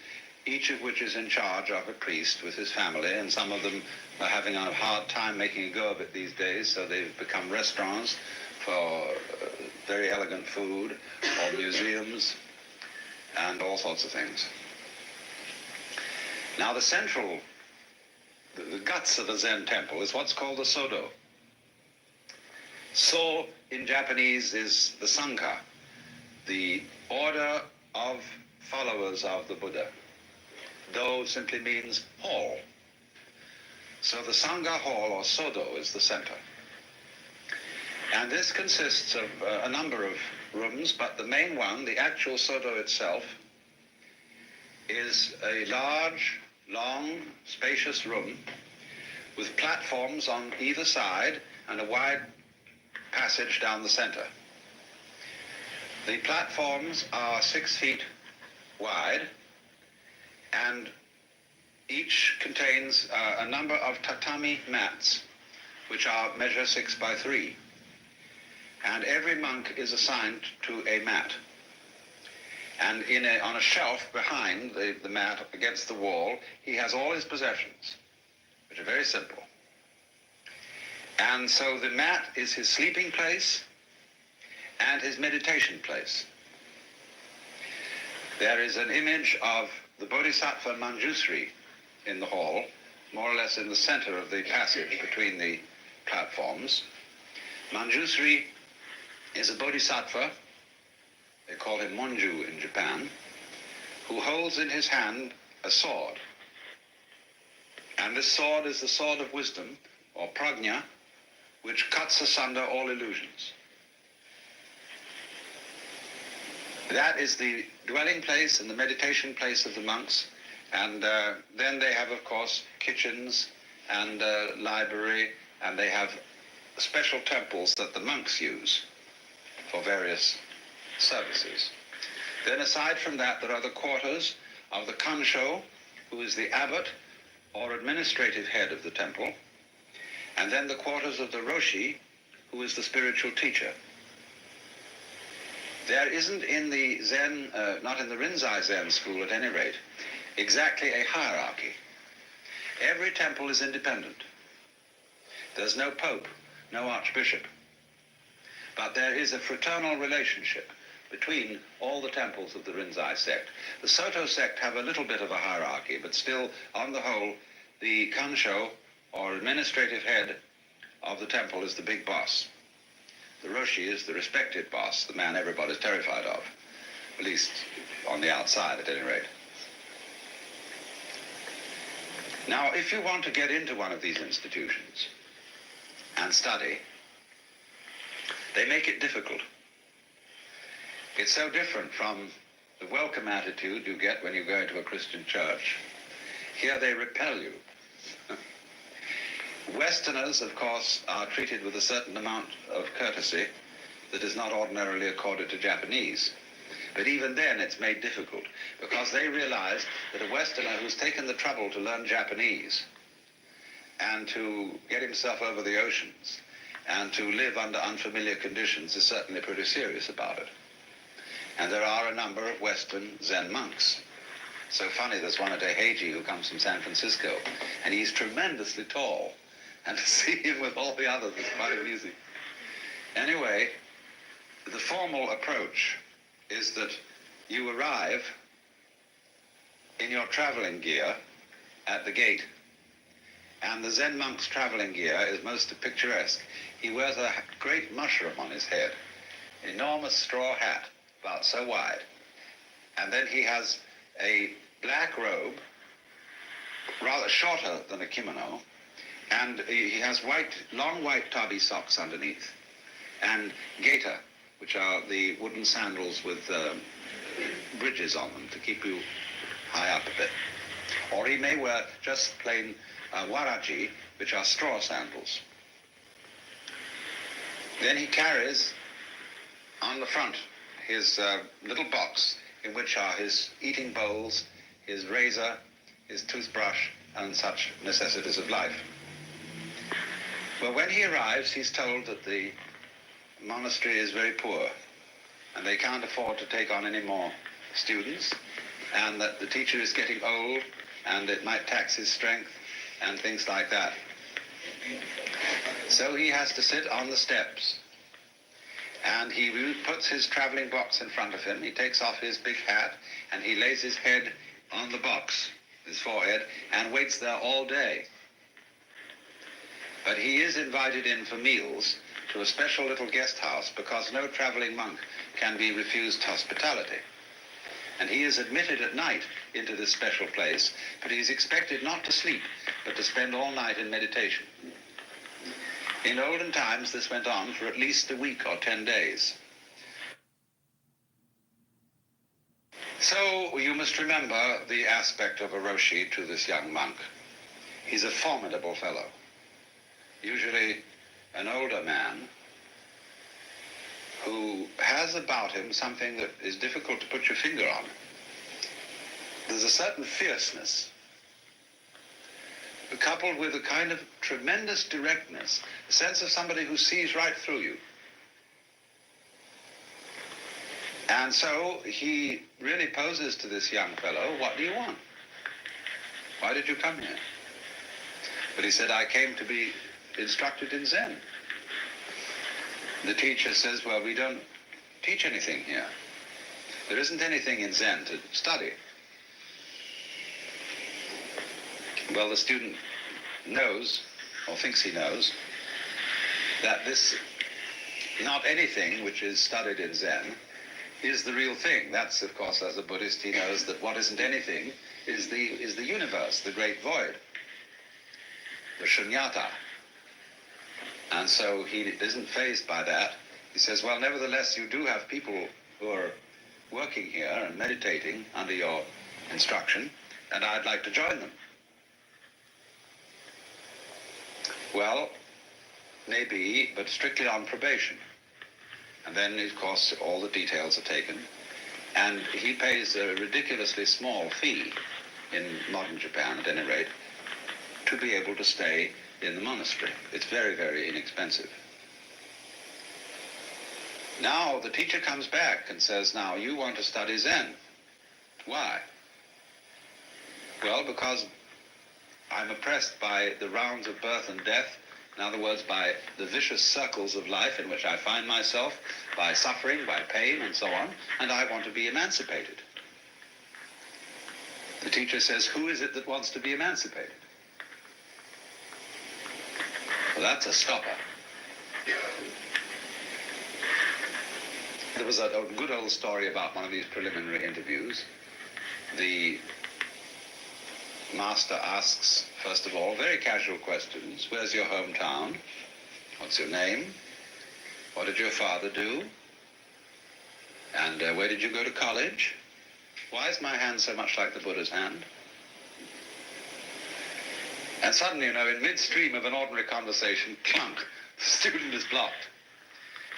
each of which is in charge of a priest with his family, and some of them are having a hard time making a go of it these days, so they've become restaurants for very elegant food, or museums, and all sorts of things. Now the guts of a Zen temple is what's called the Sodo. So in Japanese is the Sangha, the order of followers of the Buddha. Do simply means hall. So the Sangha hall, or Sodo, is the center. And this consists of a number of rooms, but the main one, the actual Sodo itself, is a large, long, spacious room with platforms on either side and a wide passage down the center. The platforms are 6 feet wide, and each contains a number of tatami mats, which measure 6 by 3. And every monk is assigned to a mat. And on a shelf behind the mat against the wall, he has all his possessions, which are very simple. And so the mat is his sleeping place and his meditation place. There is an image of the Bodhisattva Manjusri in the hall, more or less in the center of the passage between the platforms. Manjusri is a bodhisattva, they call him Monju in Japan, who holds in his hand a sword. And this sword is the sword of wisdom, or prajna, which cuts asunder all illusions. That is the dwelling place and the meditation place of the monks. And then they have, of course, kitchens and library, and they have special temples that the monks use for various services. Then aside from that, there are the quarters of the kansho, who is the abbot or administrative head of the temple, and then the quarters of the roshi, who is the spiritual teacher. There isn't in the Zen, not in the Rinzai Zen school at any rate, exactly a hierarchy. Every temple is independent. There's no pope, no archbishop. But there is a fraternal relationship between all the temples of the Rinzai sect. The Soto sect have a little bit of a hierarchy, but still, on the whole, the kansho, or administrative head of the temple, is the big boss. The roshi is the respected boss, the man everybody's terrified of, at least on the outside at any rate. Now, if you want to get into one of these institutions and study, they make it difficult. It's so different from the welcome attitude you get when you go into a Christian church. Here they repel you. Westerners, of course, are treated with a certain amount of courtesy that is not ordinarily accorded to Japanese. But even then, it's made difficult, because they realize that a Westerner who's taken the trouble to learn Japanese and to get himself over the oceans and to live under unfamiliar conditions is certainly pretty serious about it. And there are a number of Western Zen monks. So funny, there's one at Eheiji who comes from San Francisco, and he's tremendously tall. And to see him with all the others is quite amusing. Anyway, the formal approach is that you arrive in your traveling gear at the gate. And the Zen monk's traveling gear is most picturesque. He wears a great mushroom on his head, enormous straw hat, about so wide. And then he has a black robe, rather shorter than a kimono, and he has long white tabi socks underneath, and gaita, which are the wooden sandals with bridges on them to keep you high up a bit. Or he may wear just plain waraji, which are straw sandals. Then he carries on the front his little box in which are his eating bowls, his razor, his toothbrush, and such necessities of life. Well, when he arrives, he's told that the monastery is very poor, and they can't afford to take on any more students, and that the teacher is getting old and it might tax his strength and things like that. So he has to sit on the steps, and he puts his traveling box in front of him. He takes off his big hat and he lays his head on the box, his forehead, and waits there all day. But he is invited in for meals to a special little guest house because no traveling monk can be refused hospitality. And he is admitted at night into this special place, but he is expected not to sleep, but to spend all night in meditation. In olden times, this went on for at least a week or 10 days. So you must remember the aspect of a Roshi to this young monk. He's a formidable fellow, usually an older man who has about him something that is difficult to put your finger on. There's a certain fierceness, coupled with a kind of tremendous directness, a sense of somebody who sees right through you. And so he really poses to this young fellow, "What do you want? Why did you come here?" But he said, "I came to be instructed in Zen." The teacher says, "Well, we don't teach anything here. There isn't anything in Zen to study." Well, the student knows, or thinks he knows, that this not anything which is studied in Zen is the real thing. That's, of course, as a Buddhist, he knows that what isn't anything is the universe, the great void, the shunyata. And so he isn't fazed by that. He says, "Well, nevertheless, you do have people who are working here and meditating under your instruction, and I'd like to join them." Well, maybe, but strictly on probation. And then, of course, all the details are taken. And he pays a ridiculously small fee, in modern Japan at any rate, to be able to stay in the monastery. It's very, very inexpensive. Now the teacher comes back and says, "Now you want to study Zen. Why?" "Well, because I'm oppressed by the rounds of birth and death, in other words, by the vicious circles of life in which I find myself, by suffering, by pain, and so on, and I want to be emancipated." The teacher says, "Who is it that wants to be emancipated?" Well, that's a stopper. There was a good old story about one of these preliminary interviews. The master asks, first of all, very casual questions. "Where's your hometown? What's your name? What did your father do? And where did you go to college? Why is my hand so much like the Buddha's hand?" And suddenly, in midstream of an ordinary conversation, clunk, the student is blocked.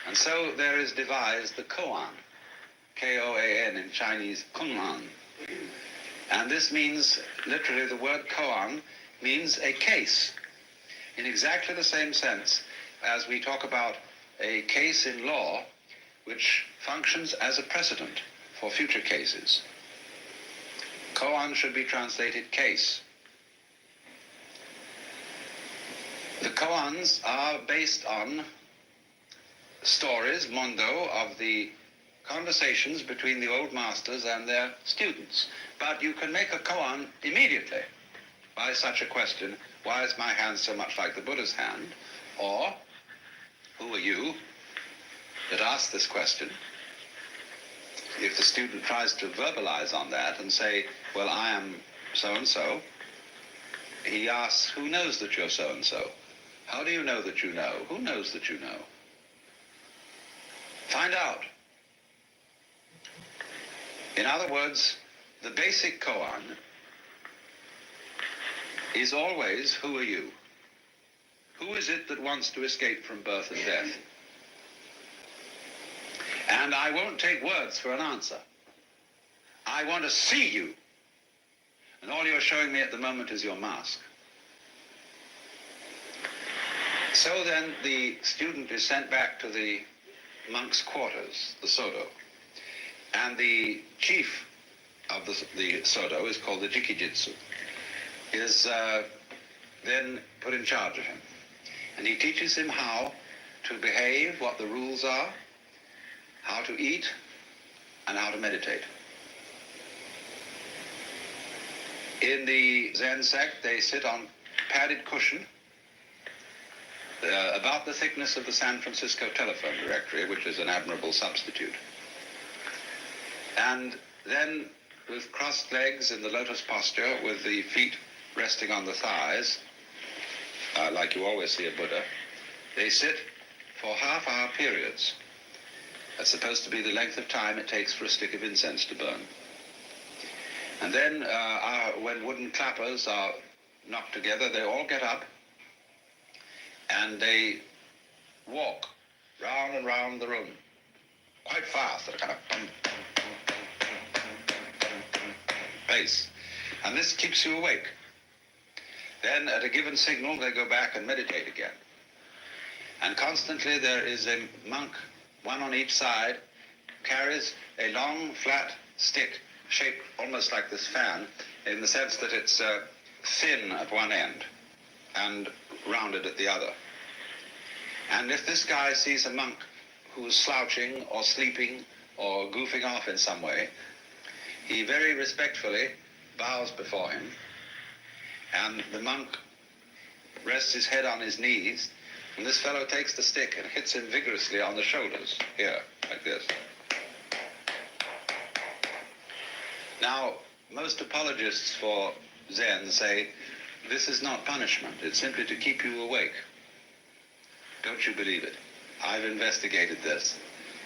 And so there is devised the koan, K-O-A-N in Chinese, kunlan. And this means, literally, the word koan means a case, in exactly the same sense as we talk about a case in law which functions as a precedent for future cases. Koan should be translated case. The koans are based on stories, mondo, of the conversations between the old masters and their students. But you can make a koan immediately by such a question: "Why is my hand so much like the Buddha's hand?" Or, "Who are you that asked this question?" If the student tries to verbalize on that and say, "Well, I am so-and-so," he asks, "Who knows that you're so-and-so? How do you know that you know? Who knows that you know? Find out." In other words, the basic koan is always, "Who are you? Who is it that wants to escape from birth and death?" And I won't take words for an answer. I want to see you. And all you're showing me at the moment is your mask. So then the student is sent back to the monk's quarters, the Sodo. And the chief of the Soto is called the Jikijitsu, is then put in charge of him. And he teaches him how to behave, what the rules are, how to eat, and how to meditate. In the Zen sect, they sit on padded cushion about the thickness of the San Francisco telephone directory, which is an admirable substitute. And then, with crossed legs in the lotus posture, with the feet resting on the thighs, like you always see a Buddha, they sit for half-hour periods. That's supposed to be the length of time it takes for a stick of incense to burn. And then, when wooden clappers are knocked together, they all get up and they walk round and round the room, quite fast, at a kind of pace. And this keeps you awake. Then, at a given signal, they go back and meditate again. And constantly there is a monk, one on each side, carries a long, flat stick, shaped almost like this fan, in the sense that it's thin at one end and rounded at the other. And if this guy sees a monk who's slouching or sleeping or goofing off in some way, he very respectfully bows before him, and the monk rests his head on his knees, and this fellow takes the stick and hits him vigorously on the shoulders, here, like this. Now, most apologists for Zen say, this is not punishment, it's simply to keep you awake. Don't you believe it? I've investigated this.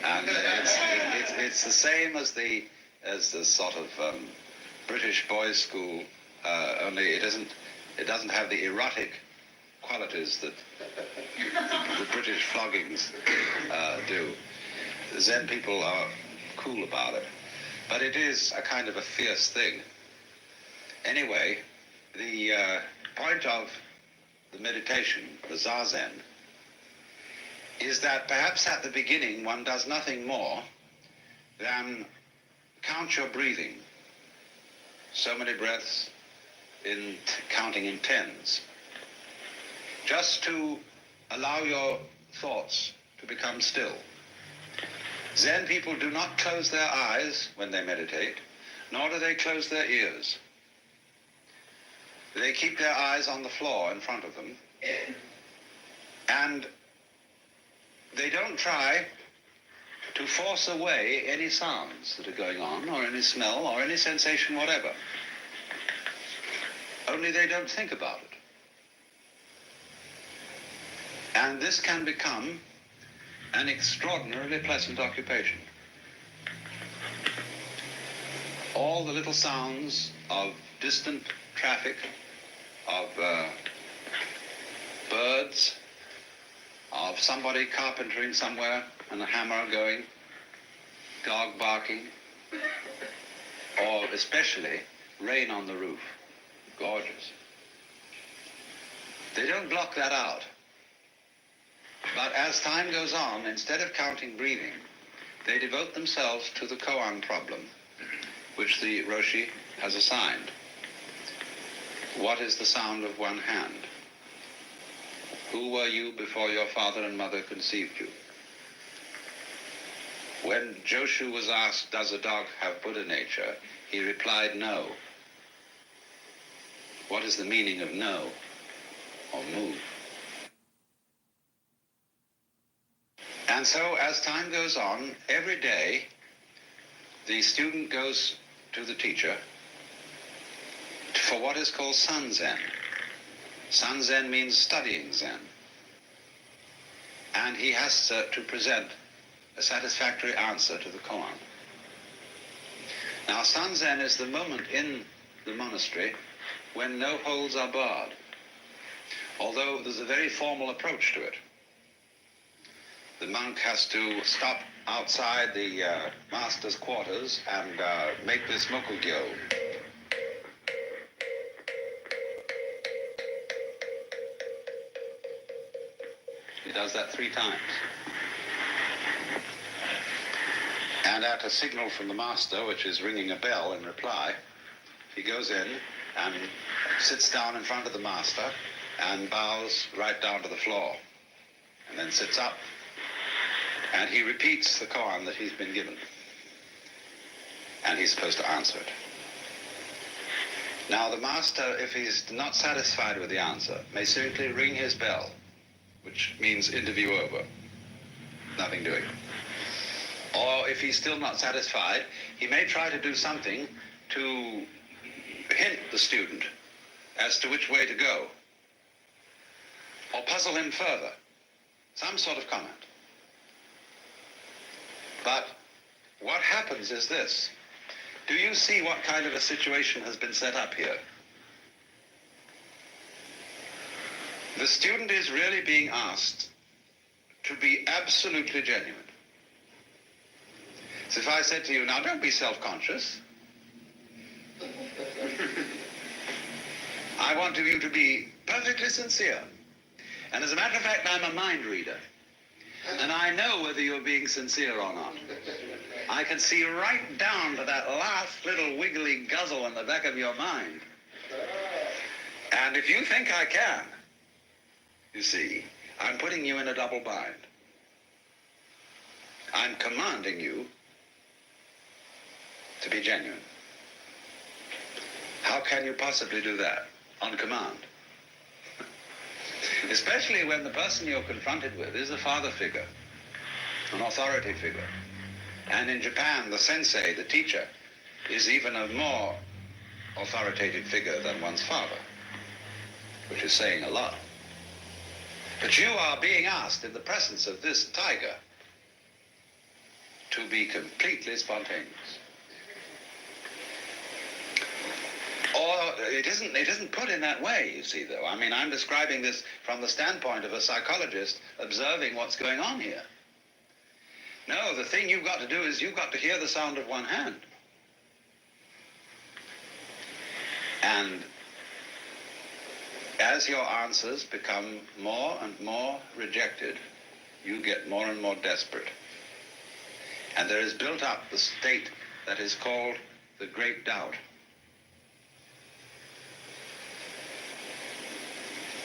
And it's the same as the sort of British boys' school, only it doesn't have the erotic qualities that the British floggings do. The Zen people are cool about it. But it is a kind of a fierce thing. Anyway, the point of the meditation, the Zazen, is that perhaps at the beginning one does nothing more than count your breathing. So many breaths, counting in tens. Just to allow your thoughts to become still. Zen people do not close their eyes when they meditate, nor do they close their ears. They keep their eyes on the floor in front of them, and they don't try to force away any sounds that are going on, or any smell, or any sensation whatever. Only they don't think about it. And this can become an extraordinarily pleasant occupation. All the little sounds of distant traffic, of birds, of somebody carpentering somewhere and a hammer going, dog barking, or especially rain on the roof. Gorgeous. They don't block that out. But as time goes on, instead of counting breathing, they devote themselves to the koan problem, which the Roshi has assigned. What is the sound of one hand? Who were you before your father and mother conceived you? When Joshu was asked, does a dog have Buddha nature? He replied, no. What is the meaning of no, or mu? And so, as time goes on, every day, the student goes to the teacher for what is called Sanzen. Sanzen means studying Zen. And he has to present a satisfactory answer to the koan. Now, Sanzen is the moment in the monastery when no holds are barred, although there's a very formal approach to it. The monk has to stop outside the master's quarters and make this mokugyo. He does that 3 times. And at a signal from the master, which is ringing a bell in reply, he goes in and sits down in front of the master and bows right down to the floor, and then sits up, and he repeats the koan that he's been given, and he's supposed to answer it. Now the master, if he's not satisfied with the answer, may simply ring his bell, which means interview over, nothing doing. Or if he's still not satisfied, he may try to do something to hint the student as to which way to go, or puzzle him further, some sort of comment. But what happens is this. Do you see what kind of a situation has been set up here? The student is really being asked to be absolutely genuine. So if I said to you, now don't be self-conscious. I want you to be perfectly sincere. And as a matter of fact, I'm a mind reader. And I know whether you're being sincere or not. I can see right down to that last little wiggly guzzle in the back of your mind. And if you think I can, you see, I'm putting you in a double bind. I'm commanding you to be genuine. How can you possibly do that on command? Especially when the person you're confronted with is a father figure, an authority figure. And in Japan, the sensei, the teacher, is even a more authoritative figure than one's father, which is saying a lot. But you are being asked in the presence of this tiger to be completely spontaneous. Or it isn't put in that way, you see, though. I mean, I'm describing this from the standpoint of a psychologist observing what's going on here. No, the thing you've got to do is you've got to hear the sound of one hand. And as your answers become more and more rejected, you get more and more desperate. And there is built up the state that is called the great doubt.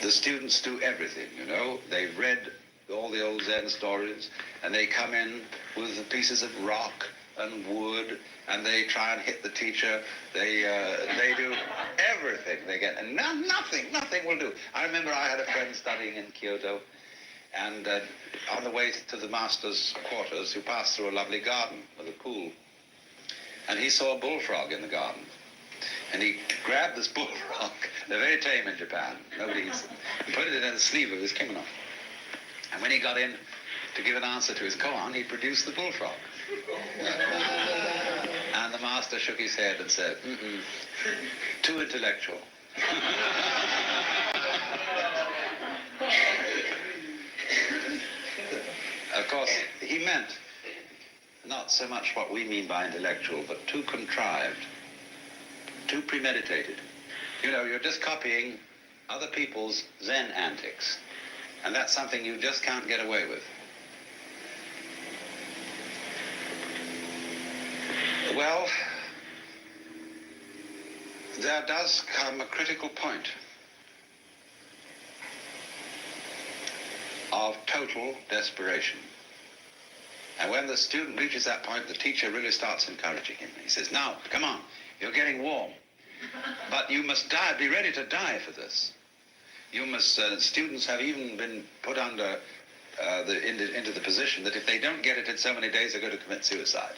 The students do everything, you know. They've read all the old Zen stories, and they come in with pieces of rock and wood, and they try and hit the teacher. They do everything they get, and nothing will do. I remember I had a friend studying in Kyoto, and on the way to the master's quarters, you passed through a lovely garden with a pool, and he saw a bullfrog in the garden. And he grabbed this bullfrog. They're very tame in Japan. Nobody eats them. He put it in the sleeve of his kimono. And when he got in to give an answer to his koan, he produced the bullfrog. And the master shook his head and said, too intellectual. Of course, he meant not so much what we mean by intellectual, but too contrived. Too premeditated. You know, you're just copying other people's Zen antics. And that's something you just can't get away with. Well, there does come a critical point of total desperation. And when the student reaches that point, the teacher really starts encouraging him. He says, now, come on. You're getting warm, but you must die, be ready to die for this. You must, students have even been put under, into the position that if they don't get it in so many days, they're going to commit suicide.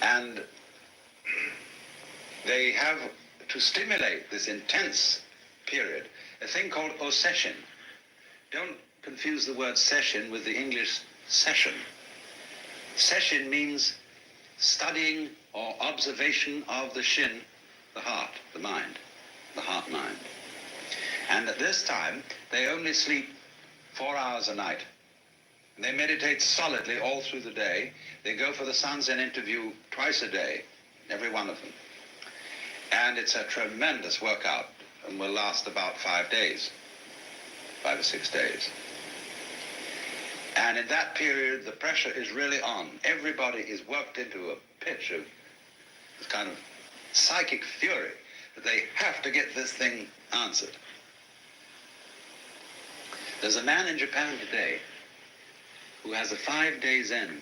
And they have to stimulate this intense period, a thing called osession. Don't confuse the word session with the English session. Session means studying or observation of the shin, the heart, the mind, the heart-mind. And at this time, they only sleep 4 hours a night. And they meditate solidly all through the day. They go for the Sanzen interview twice a day, every one of them. And it's a tremendous workout and will last about 5 days, 5 or 6 days. And in that period, the pressure is really on. Everybody is worked into a pitch of this kind of psychic fury that they have to get this thing answered. There's a man in Japan today who has a 5-day Zen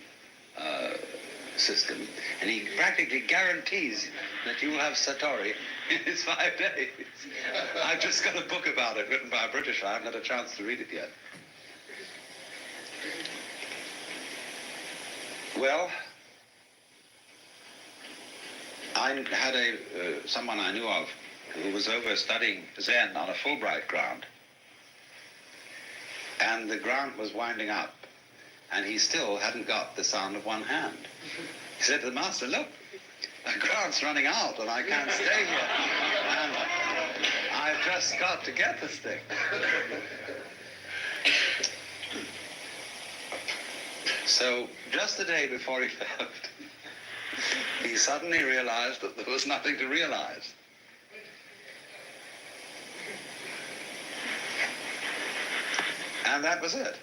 system, and he practically guarantees that you will have Satori in his 5 days. I've just got a book about it written by a British. I haven't had a chance to read it yet. Well, I had someone I knew of who was over studying Zen on a Fulbright grant, and the grant was winding up, and he still hadn't got the sound of one hand. He said to the master, look, the grant's running out and I can't stay here. And I've just got to get this thing. So just the day before he left, he suddenly realized that there was nothing to realize. And that was it.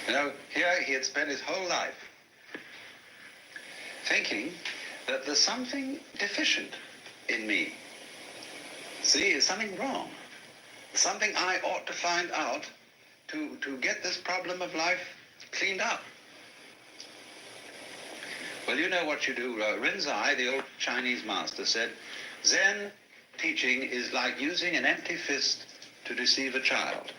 You know, here he had spent his whole life thinking that there's something deficient in me. See, there's something wrong. Something I ought to find out to get this problem of life cleaned up. Well, you know what you do. Rinzai, the old Chinese master, said, Zen teaching is like using an empty fist to deceive a child.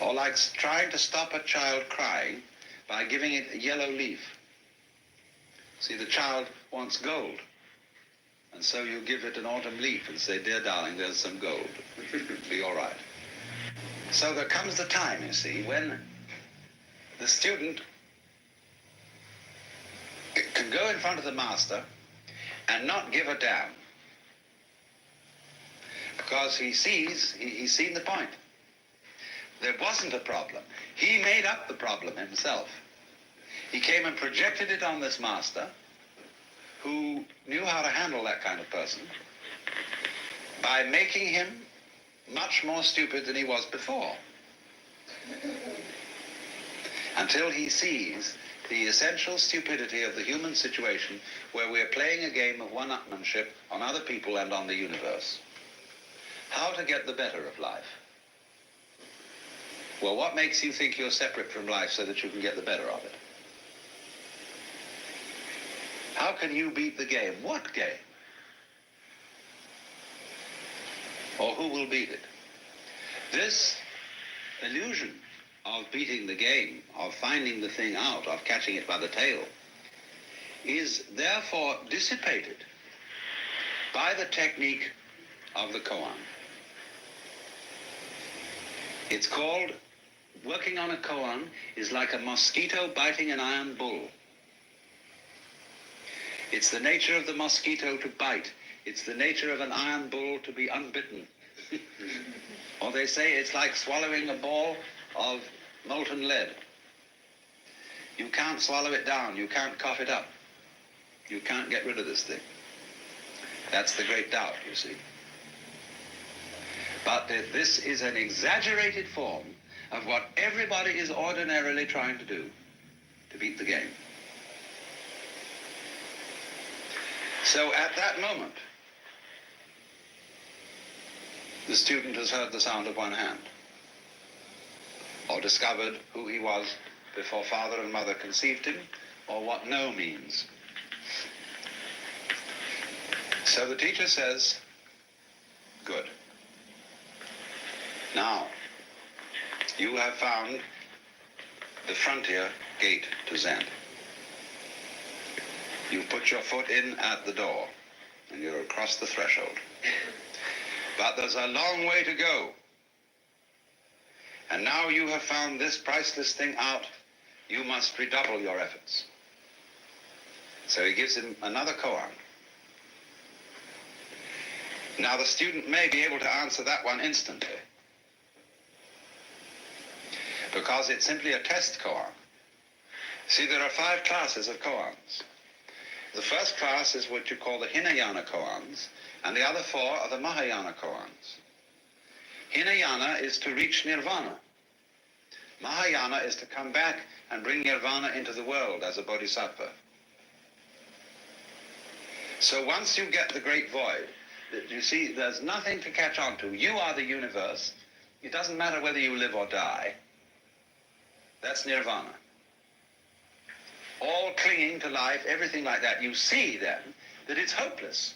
Or like trying to stop a child crying by giving it a yellow leaf. See, the child wants gold. And so you give it an autumn leaf and say, dear darling, there's some gold. Be all right. So there comes the time, you see, when the student can go in front of the master and not give a damn. Because he's seen the point. There wasn't a problem. He made up the problem himself. He came and projected it on this master who knew how to handle that kind of person by making him much more stupid than he was before. Until he sees the essential stupidity of the human situation where we're playing a game of one-upmanship on other people and on the universe. How to get the better of life. Well, what makes you think you're separate from life so that you can get the better of it? How can you beat the game? What game? Or who will beat it? This illusion of beating the game, of finding the thing out, of catching it by the tail, is therefore dissipated by the technique of the koan. It's called, working on a koan is like a mosquito biting an iron bull. It's the nature of the mosquito to bite. It's the nature of an iron bull to be unbitten. Or they say it's like swallowing a ball of molten lead. You can't swallow it down. You can't cough it up. You can't get rid of this thing. That's the great doubt, you see. But this is an exaggerated form of what everybody is ordinarily trying to do to beat the game. So at that moment, the student has heard the sound of one hand, or discovered who he was before father and mother conceived him, or what no means. So the teacher says, good. Now, you have found the frontier gate to Zen. You put your foot in at the door, and you're across the threshold. But there's a long way to go. And now you have found this priceless thing out, you must redouble your efforts. So he gives him another koan. Now the student may be able to answer that one instantly, because it's simply a test koan. See, there are 5 classes of koans. The first class is what you call the Hinayana koans, and the other 4 are the Mahayana koans. Hinayana is to reach nirvana. Mahayana is to come back and bring nirvana into the world as a bodhisattva. So once you get the great void, you see, there's nothing to catch on to. You are the universe. It doesn't matter whether you live or die. That's nirvana. All clinging to life, everything like that, you see then that it's hopeless.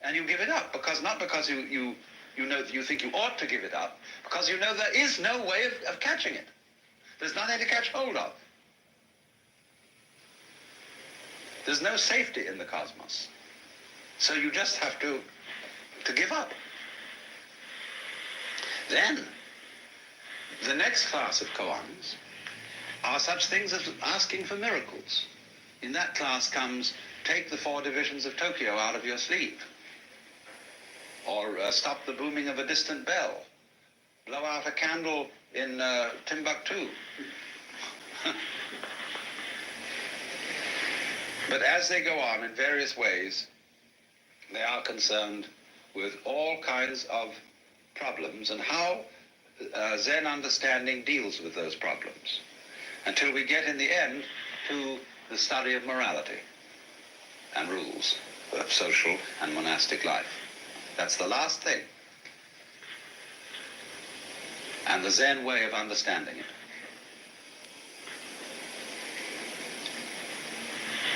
And you give it up, not because you know you think you ought to give it up, because you know there is no way of catching it. There's nothing to catch hold of. There's no safety in the cosmos. So you just have to give up. Then, the next class of koans are such things as asking for miracles. In that class comes, take the 4 divisions of Tokyo out of your sleeve, or stop the booming of a distant bell, blow out a candle in Timbuktu. But as they go on in various ways, they are concerned with all kinds of problems and how Zen understanding deals with those problems, until we get in the end to the study of morality and rules of social and monastic life. That's the last thing, and the Zen way of understanding it.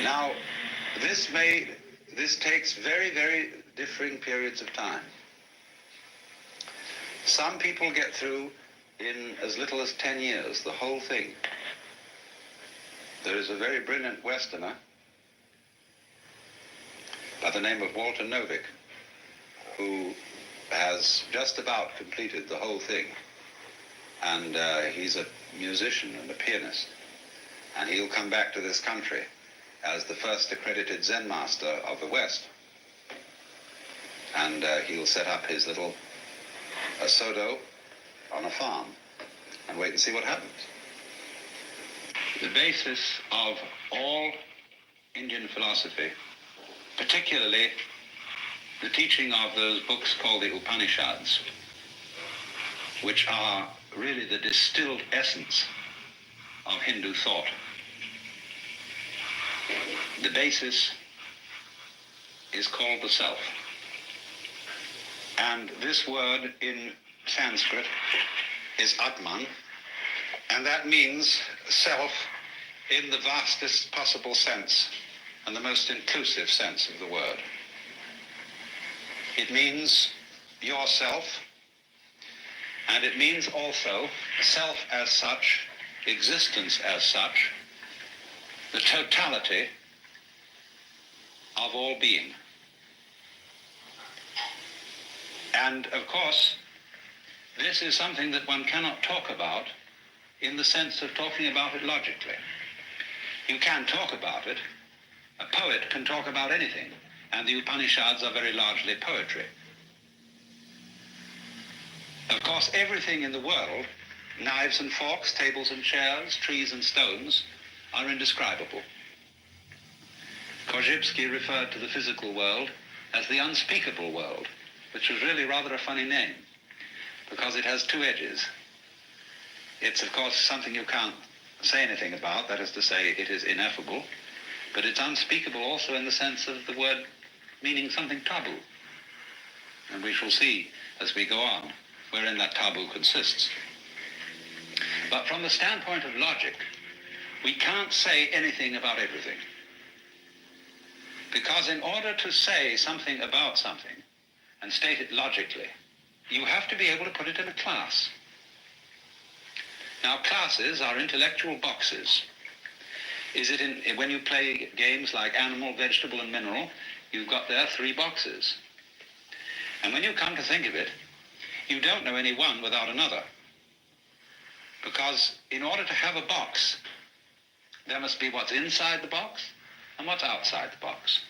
Now, this takes very, very differing periods of time. Some people get through in as little as 10 years, the whole thing. There is a very brilliant Westerner by the name of Walter Novick, who has just about completed the whole thing. And he's a musician and a pianist. And he'll come back to this country as the first accredited Zen master of the West. And he'll set up his little sodo on a farm and wait and see what happens. The basis of all Indian philosophy, particularly the teaching of those books called the Upanishads, which are really the distilled essence of Hindu thought. The basis is called the self. And this word in Sanskrit is Atman, and that means self in the vastest possible sense and the most inclusive sense of the word. It means yourself, and it means also self as such, existence as such, the totality of all being. And of course, this is something that one cannot talk about in the sense of talking about it logically. You can talk about it. A poet can talk about anything, and the Upanishads are very largely poetry. Of course, everything in the world, knives and forks, tables and chairs, trees and stones, are indescribable. Korzybski referred to the physical world as the unspeakable world, which was really rather a funny name, because it has 2 edges. It's, of course, something you can't say anything about, that is to say, it is ineffable, but it's unspeakable also in the sense of the word meaning something taboo. And we shall see as we go on wherein that taboo consists. But from the standpoint of logic, we can't say anything about everything. Because in order to say something about something and state it logically, you have to be able to put it in a class. Now, classes are intellectual boxes. When you play games like animal, vegetable, and mineral, you've got there 3 boxes. And when you come to think of it, you don't know any one without another. Because in order to have a box, there must be what's inside the box and what's outside the box.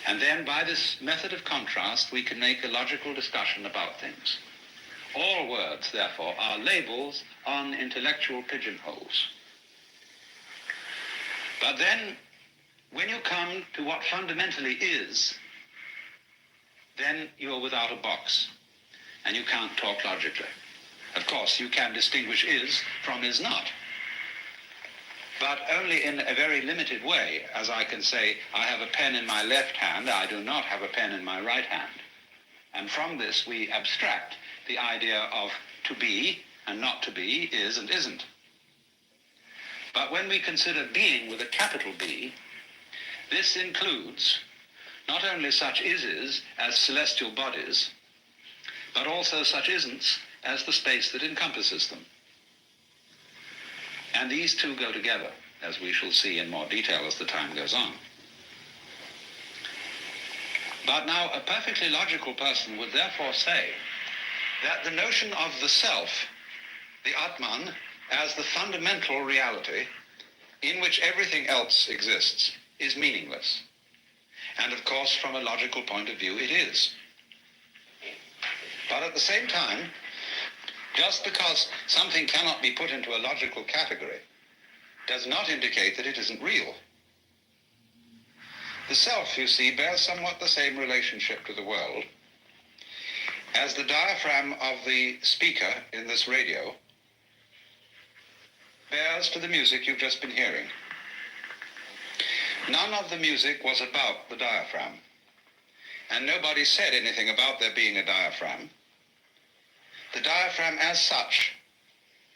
And then by this method of contrast, we can make a logical discussion about things. All words, therefore, are labels on intellectual pigeonholes. But then, when you come to what fundamentally is, then you're without a box. and you can't talk logically. Of course, you can distinguish is from is not, but only in a very limited way, as I can say, I have a pen in my left hand, I do not have a pen in my right hand. And from this, we abstract the idea of to be and not to be, is and isn't. But when we consider being with a capital B, this includes not only such ises as celestial bodies, but also such isn'ts as the space that encompasses them. And these two go together, as we shall see in more detail as the time goes on. But now, a perfectly logical person would therefore say that the notion of the self, the Atman, as the fundamental reality in which everything else exists, is meaningless. And of course, from a logical point of view, it is. But at the same time, just because something cannot be put into a logical category does not indicate that it isn't real. The self, you see, bears somewhat the same relationship to the world as the diaphragm of the speaker in this radio bears to the music you've just been hearing. None of the music was about the diaphragm, and nobody said anything about there being a diaphragm. The diaphragm as such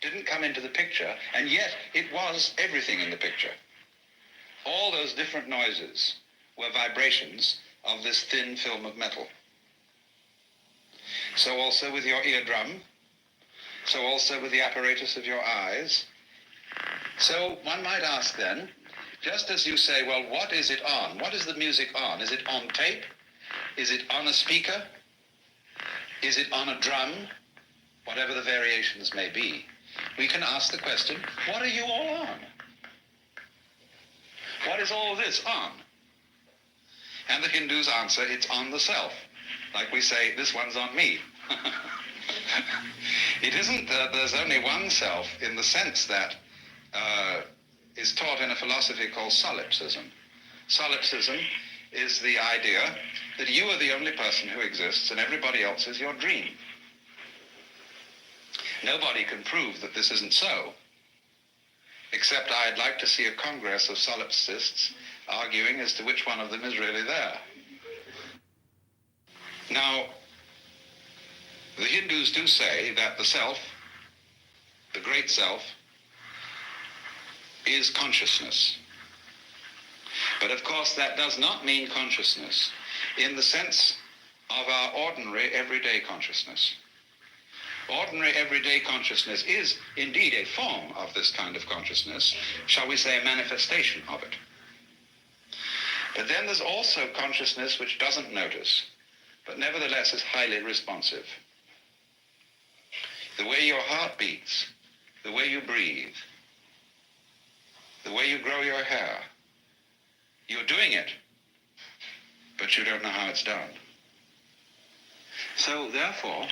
didn't come into the picture, and yet it was everything in the picture. All those different noises were vibrations of this thin film of metal. So also with your eardrum, so also with the apparatus of your eyes. So one might ask then, just as you say, well, what is it on? What is the music on? Is it on tape? Is it on a speaker? Is it on a drum? Whatever the variations may be, we can ask the question, what are you all on? What is all this on? And the Hindus answer, it's on the self. Like we say, this one's on me. It isn't that there's only one self in the sense that is taught in a philosophy called solipsism. Solipsism is the idea that you are the only person who exists and everybody else is your dream. Nobody can prove that this isn't so, except I'd like to see a congress of solipsists arguing as to which one of them is really there. Now, the Hindus do say that the self, the great self, is consciousness. But of course that does not mean consciousness in the sense of our ordinary everyday consciousness. Ordinary everyday consciousness is indeed a form of this kind of consciousness, shall we say a manifestation of it. But then there's also consciousness which doesn't notice, but nevertheless is highly responsive. The way your heart beats, the way you breathe, the way you grow your hair, you're doing it, but you don't know how it's done. So therefore,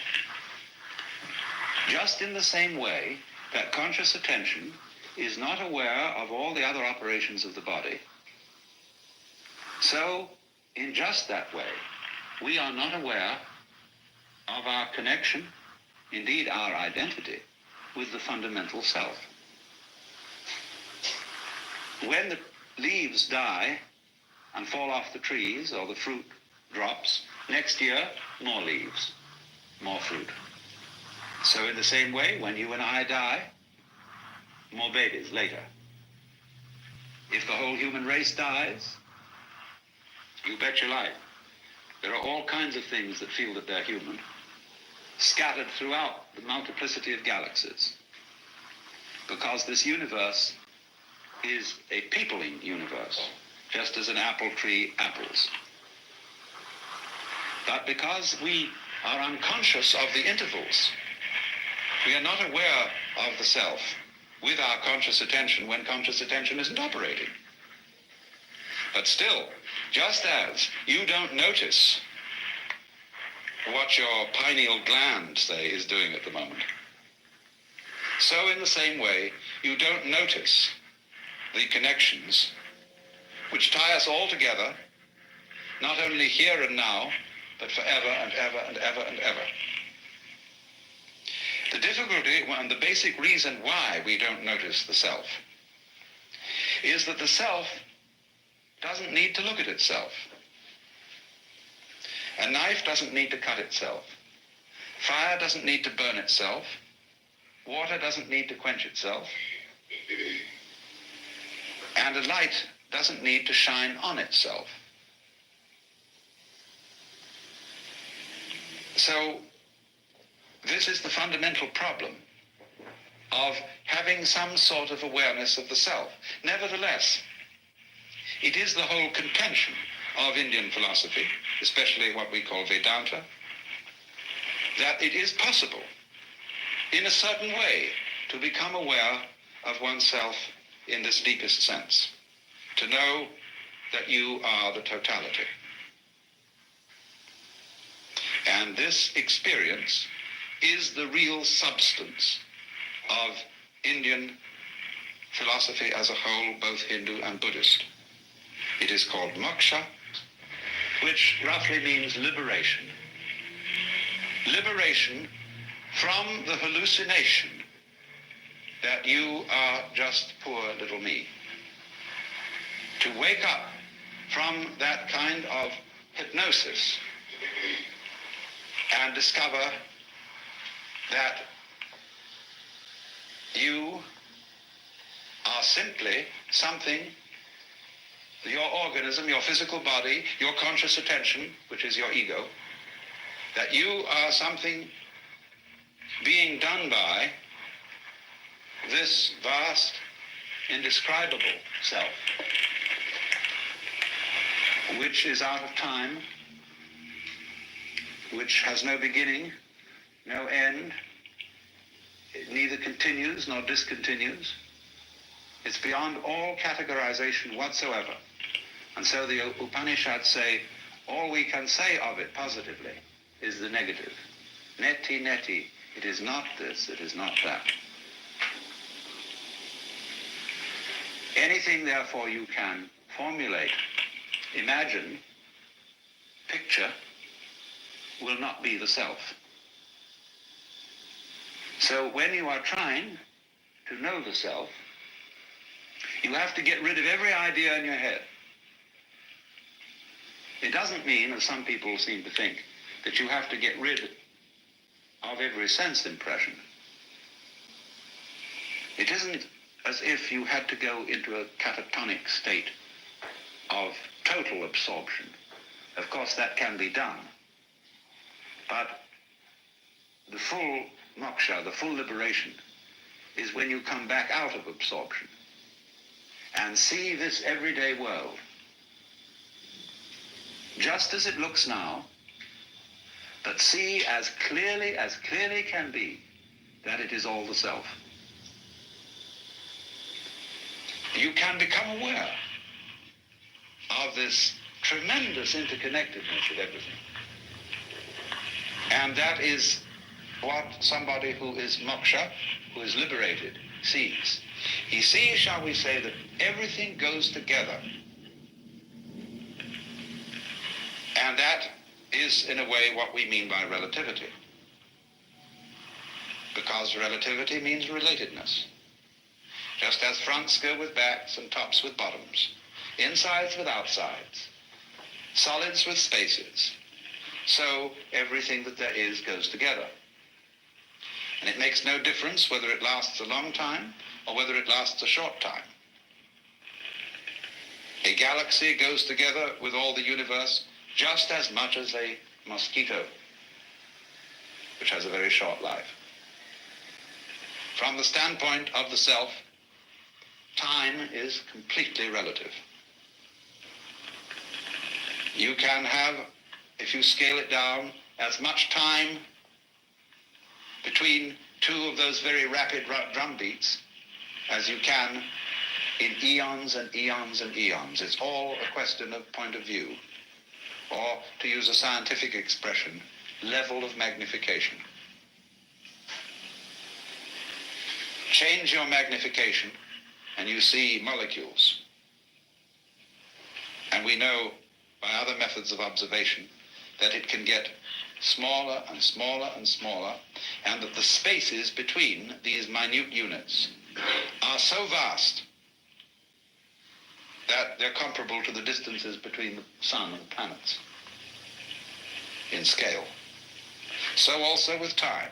just in the same way that conscious attention is not aware of all the other operations of the body, so in just that way, we are not aware of our connection, indeed our identity, with the fundamental self. When the leaves die and fall off the trees or the fruit drops, next year, more leaves, more fruit. So in the same way, when you and I die, more babies later. If the whole human race dies, you bet your life. There are all kinds of things that feel that they're human, scattered throughout the multiplicity of galaxies. Because this universe is a peopling universe, just as an apple tree apples. But because we are unconscious of the intervals, we are not aware of the self with our conscious attention when conscious attention isn't operating. But still, just as you don't notice what your pineal gland, say, is doing at the moment, so in the same way, you don't notice the connections which tie us all together, not only here and now, but forever and ever and ever and ever. The difficulty, and the basic reason why we don't notice the self, is that the self doesn't need to look at itself. A knife doesn't need to cut itself. Fire doesn't need to burn itself. Water doesn't need to quench itself. And a light doesn't need to shine on itself. So, this is the fundamental problem of having some sort of awareness of the self. Nevertheless, it is the whole contention of Indian philosophy, especially what we call Vedanta, that it is possible, in a certain way, to become aware of oneself in this deepest sense, to know that you are the totality. And this experience is the real substance of Indian philosophy as a whole, both Hindu and Buddhist. It is called moksha, which roughly means liberation. Liberation from the hallucination that you are just poor little me. To wake up from that kind of hypnosis and discover that you are simply something, your organism, your physical body, your conscious attention, which is your ego, that you are something being done by this vast, indescribable self, which is out of time, which has no beginning, no end. It neither continues nor discontinues. It's beyond all categorization whatsoever. And so the Upanishads say, all we can say of it positively is the negative. Neti, neti, it is not this, it is not that. Anything, therefore, you can formulate, imagine, picture, will not be the self. So when you are trying to know the self, you have to get rid of every idea in your head. It doesn't mean, as some people seem to think, that you have to get rid of every sense impression. It isn't as if you had to go into a catatonic state of total absorption. Of course, that can be done. But the full moksha, the full liberation, is when you come back out of absorption and see this everyday world just as it looks now, but see as clearly can be that it is all the self. You can become aware of this tremendous interconnectedness of everything. And that is what somebody who is moksha, who is liberated, sees. He sees, shall we say, that everything goes together. And that is, in a way, what we mean by relativity. Because relativity means relatedness. Just as fronts go with backs and tops with bottoms, insides with outsides, solids with spaces, so everything that there is goes together. And it makes no difference whether it lasts a long time or whether it lasts a short time. A galaxy goes together with all the universe just as much as a mosquito, which has a very short life. From the standpoint of the self, time is completely relative. You can have, if you scale it down, as much time between two of those very rapid drum beats as you can in eons and eons and eons. It's all a question of point of view, or, to use a scientific expression, level of magnification. Change your magnification and you see molecules. And we know by other methods of observation that it can get smaller and smaller and smaller, and that the spaces between these minute units are so vast that they're comparable to the distances between the sun and planets in scale. So also with time.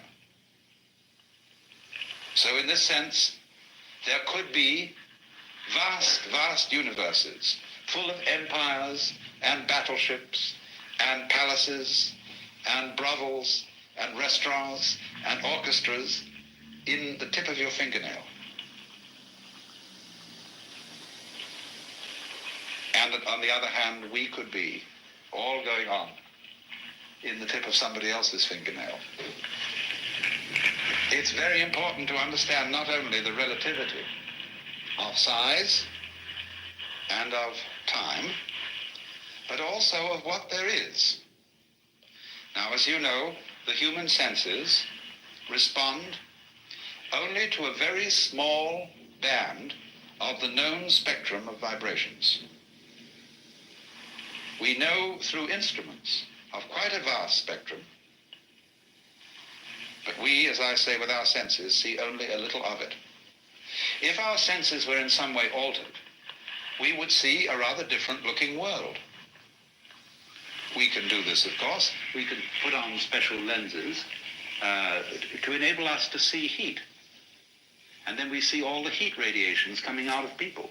So in this sense, there could be vast, vast universes full of empires and battleships and palaces and brothels and restaurants and orchestras in the tip of your fingernail. And on the other hand, we could be all going on in the tip of somebody else's fingernail. It's very important to understand not only the relativity of size and of time, but also of what there is. Now, as you know, the human senses respond only to a very small band of the known spectrum of vibrations. We know through instruments of quite a vast spectrum, but we, as I say, with our senses, see only a little of it. If our senses were in some way altered, we would see a rather different looking world. We can do this, of course. We can put on special lenses to enable us to see heat. And then we see all the heat radiations coming out of people.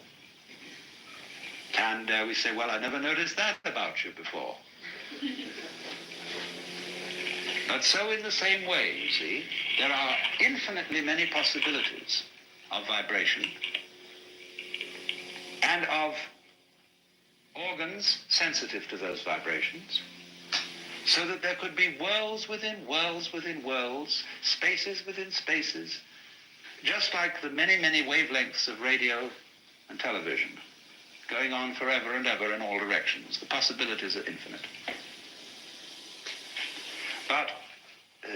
And we say, well, I never noticed that about you before. But so in the same way, you see, there are infinitely many possibilities of vibration and of organs sensitive to those vibrations, so that there could be worlds within worlds within worlds, spaces within spaces, just like the many, many wavelengths of radio and television, going on forever and ever in all directions. The possibilities are infinite. But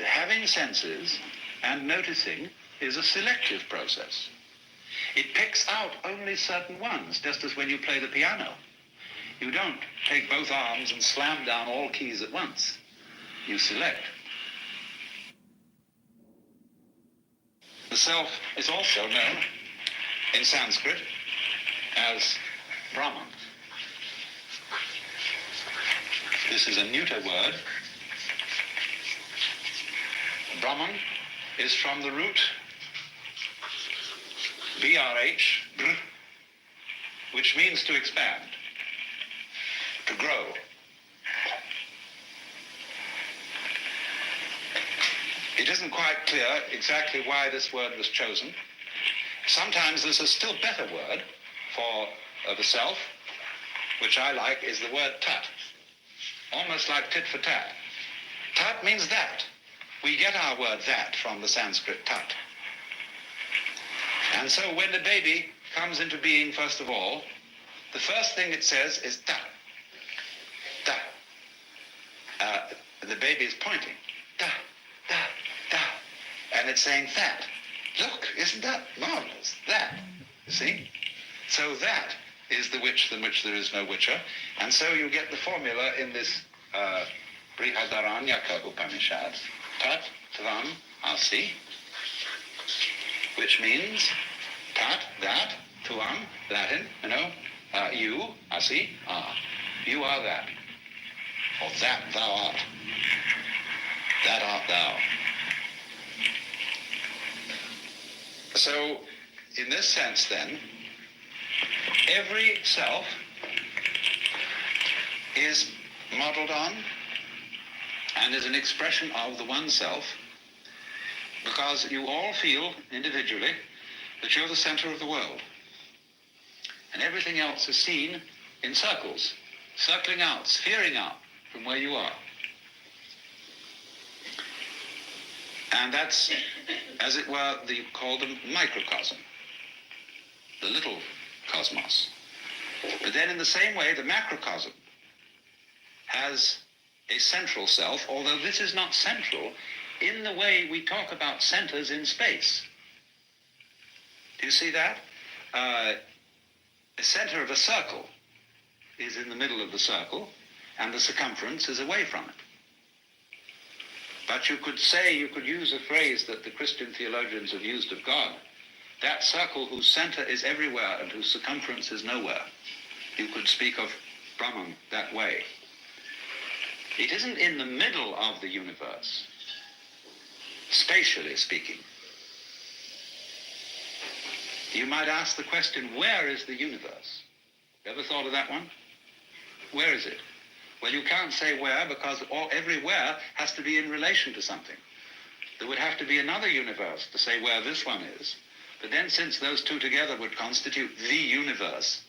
having senses and noticing is a selective process. It picks out only certain ones, just as when you play the piano. You don't take both arms and slam down all keys at once. You select. The self is also known in Sanskrit as Brahman. This is a neuter word. Brahman is from the root BRH, br, which means to expand, to grow. It isn't quite clear exactly why this word was chosen. Sometimes there's a still better word for the self, which I like, is the word tat, almost like tit for tat. Tat means that. We get our word that from the Sanskrit tat. And so when the baby comes into being, first of all, the first thing it says is da, da. The baby is pointing, da, da, da. And it's saying that. Look, isn't that marvelous? That, you see? So that is the which than which there is no whicher. And so you get the formula in this Brihadaranyaka Upanishad, tat, tvam, asi, which means tat, that, tvam, Latin, you, asi, are. You are that. Or that thou art. That art thou. So, in this sense then, every self is modeled on and is an expression of the one self, because you all feel individually that you're the center of the world. And everything else is seen in circles, circling out, sphering out from where you are. And that's, as it were, called the microcosm, the little cosmos. But then in the same way, the macrocosm has a central self, although this is not central in the way we talk about centers in space. Do you see that? The center of a circle is in the middle of the circle, and the circumference is away from it. But you could use a phrase that the Christian theologians have used of God, that circle whose center is everywhere and whose circumference is nowhere. You could speak of Brahman that way. It isn't in the middle of the universe, spatially speaking. You might ask the question, where is the universe? Ever thought of that one? Where is it? Well, you can't say where because everywhere has to be in relation to something. There would have to be another universe to say where this one is. But then since those two together would constitute the universe,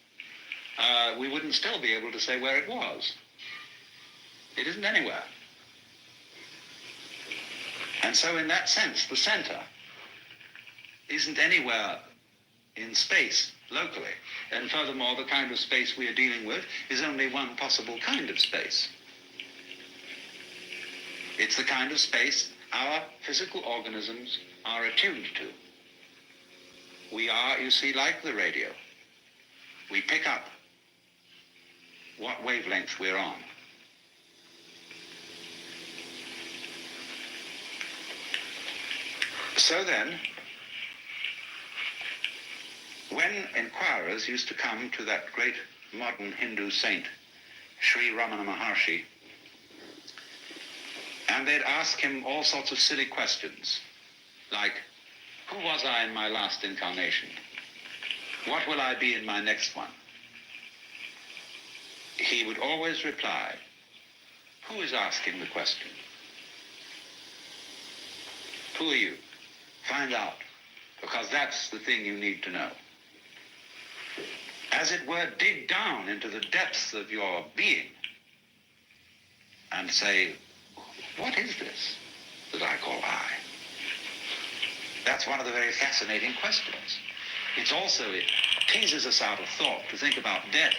we wouldn't still be able to say where it was. It isn't anywhere. And so in that sense, the center isn't anywhere in space, locally. And furthermore, the kind of space we are dealing with is only one possible kind of space. It's the kind of space our physical organisms are attuned to. We are, you see, like the radio. We pick up what wavelength we're on. So then, when inquirers used to come to that great modern Hindu saint, Sri Ramana Maharshi, and they'd ask him all sorts of silly questions, like, who was I in my last incarnation? What will I be in my next one? He would always reply, who is asking the question? Who are you? Find out, because that's the thing you need to know. As it were, dig down into the depths of your being and say, what is this that I call I? That's one of the very fascinating questions. It teases us out of thought to think about death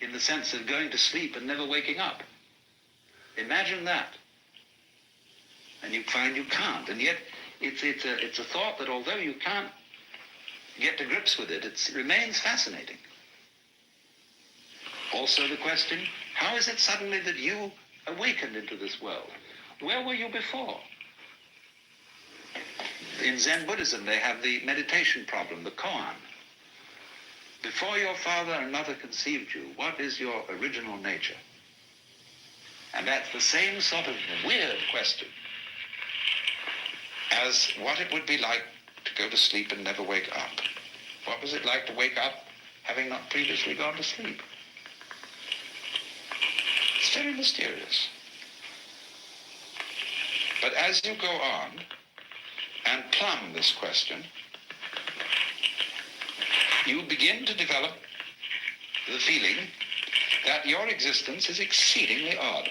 in the sense of going to sleep and never waking up. Imagine that. And you find you can't. And yet it's a thought that although you can't get to grips with it, it remains fascinating. Also the question, how is it suddenly that you awakened into this world? Where were you before? In Zen Buddhism, they have the meditation problem, the koan. Before your father and mother conceived you, what is your original nature? And that's the same sort of weird question as what it would be like to go to sleep and never wake up. What was it like to wake up having not previously gone to sleep? It's very mysterious. But as you go on and plumb this question, you begin to develop the feeling that your existence is exceedingly odd.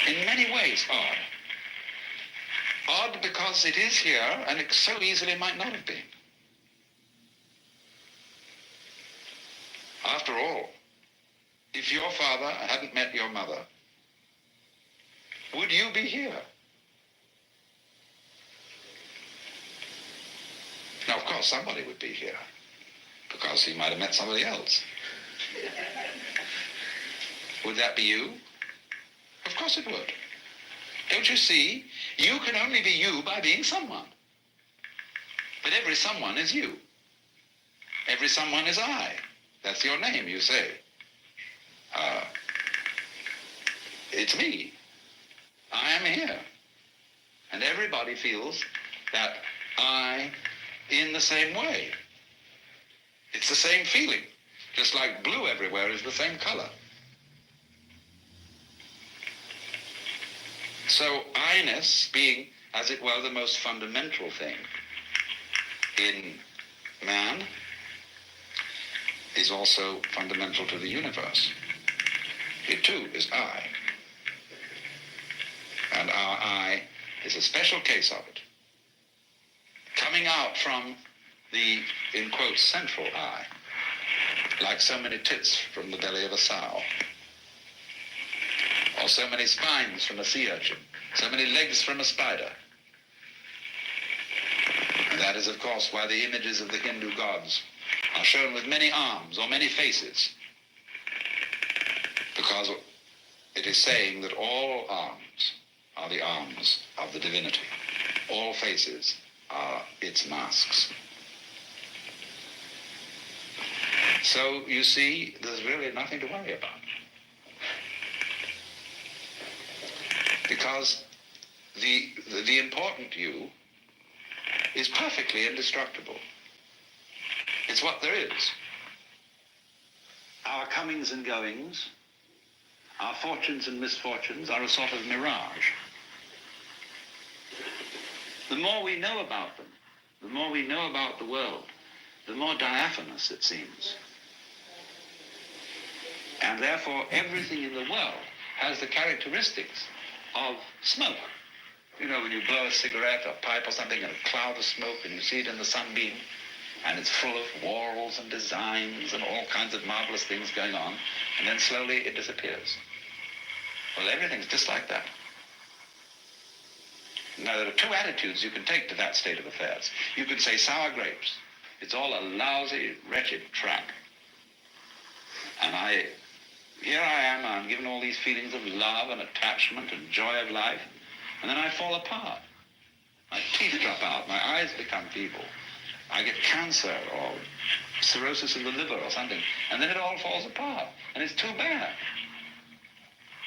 In many ways odd. Odd because it is here and it so easily might not have been. After all, if your father hadn't met your mother, would you be here? Now, of course, somebody would be here, because he might have met somebody else. Would that be you? Of course it would. Don't you see? You can only be you by being someone. But every someone is you. Every someone is I. That's your name, you say. It's me. I am here. And everybody feels that I in the same way. It's the same feeling. Just like blue everywhere is the same color. So I-ness being, as it were, the most fundamental thing in man is also fundamental to the universe. It too is I. And our I is a special case of it. Coming out from the, in quotes, central I, like so many tits from the belly of a sow, or so many spines from a sea urchin, so many legs from a spider. And that is, of course, why the images of the Hindu gods are shown with many arms or many faces, because it is saying that all arms are the arms of the divinity. All faces are its masks. So you see, there's really nothing to worry about. Because the important you is perfectly indestructible. It's what there is. Our comings and goings, our fortunes and misfortunes are a sort of mirage. The more we know about them, the more we know about the world, the more diaphanous it seems. And therefore, everything in the world has the characteristics of smoke. You know, when you blow a cigarette or pipe or something and a cloud of smoke and you see it in the sunbeam, and it's full of whorls and designs and all kinds of marvelous things going on, and then slowly it disappears. Well, everything's just like that. Now, there are two attitudes you can take to that state of affairs. You can say sour grapes. It's all a lousy, wretched trap. And here I am, I'm given all these feelings of love and attachment and joy of life, and then I fall apart. My teeth drop out, my eyes become feeble. I get cancer or cirrhosis of the liver or something, and then it all falls apart, and it's too bad.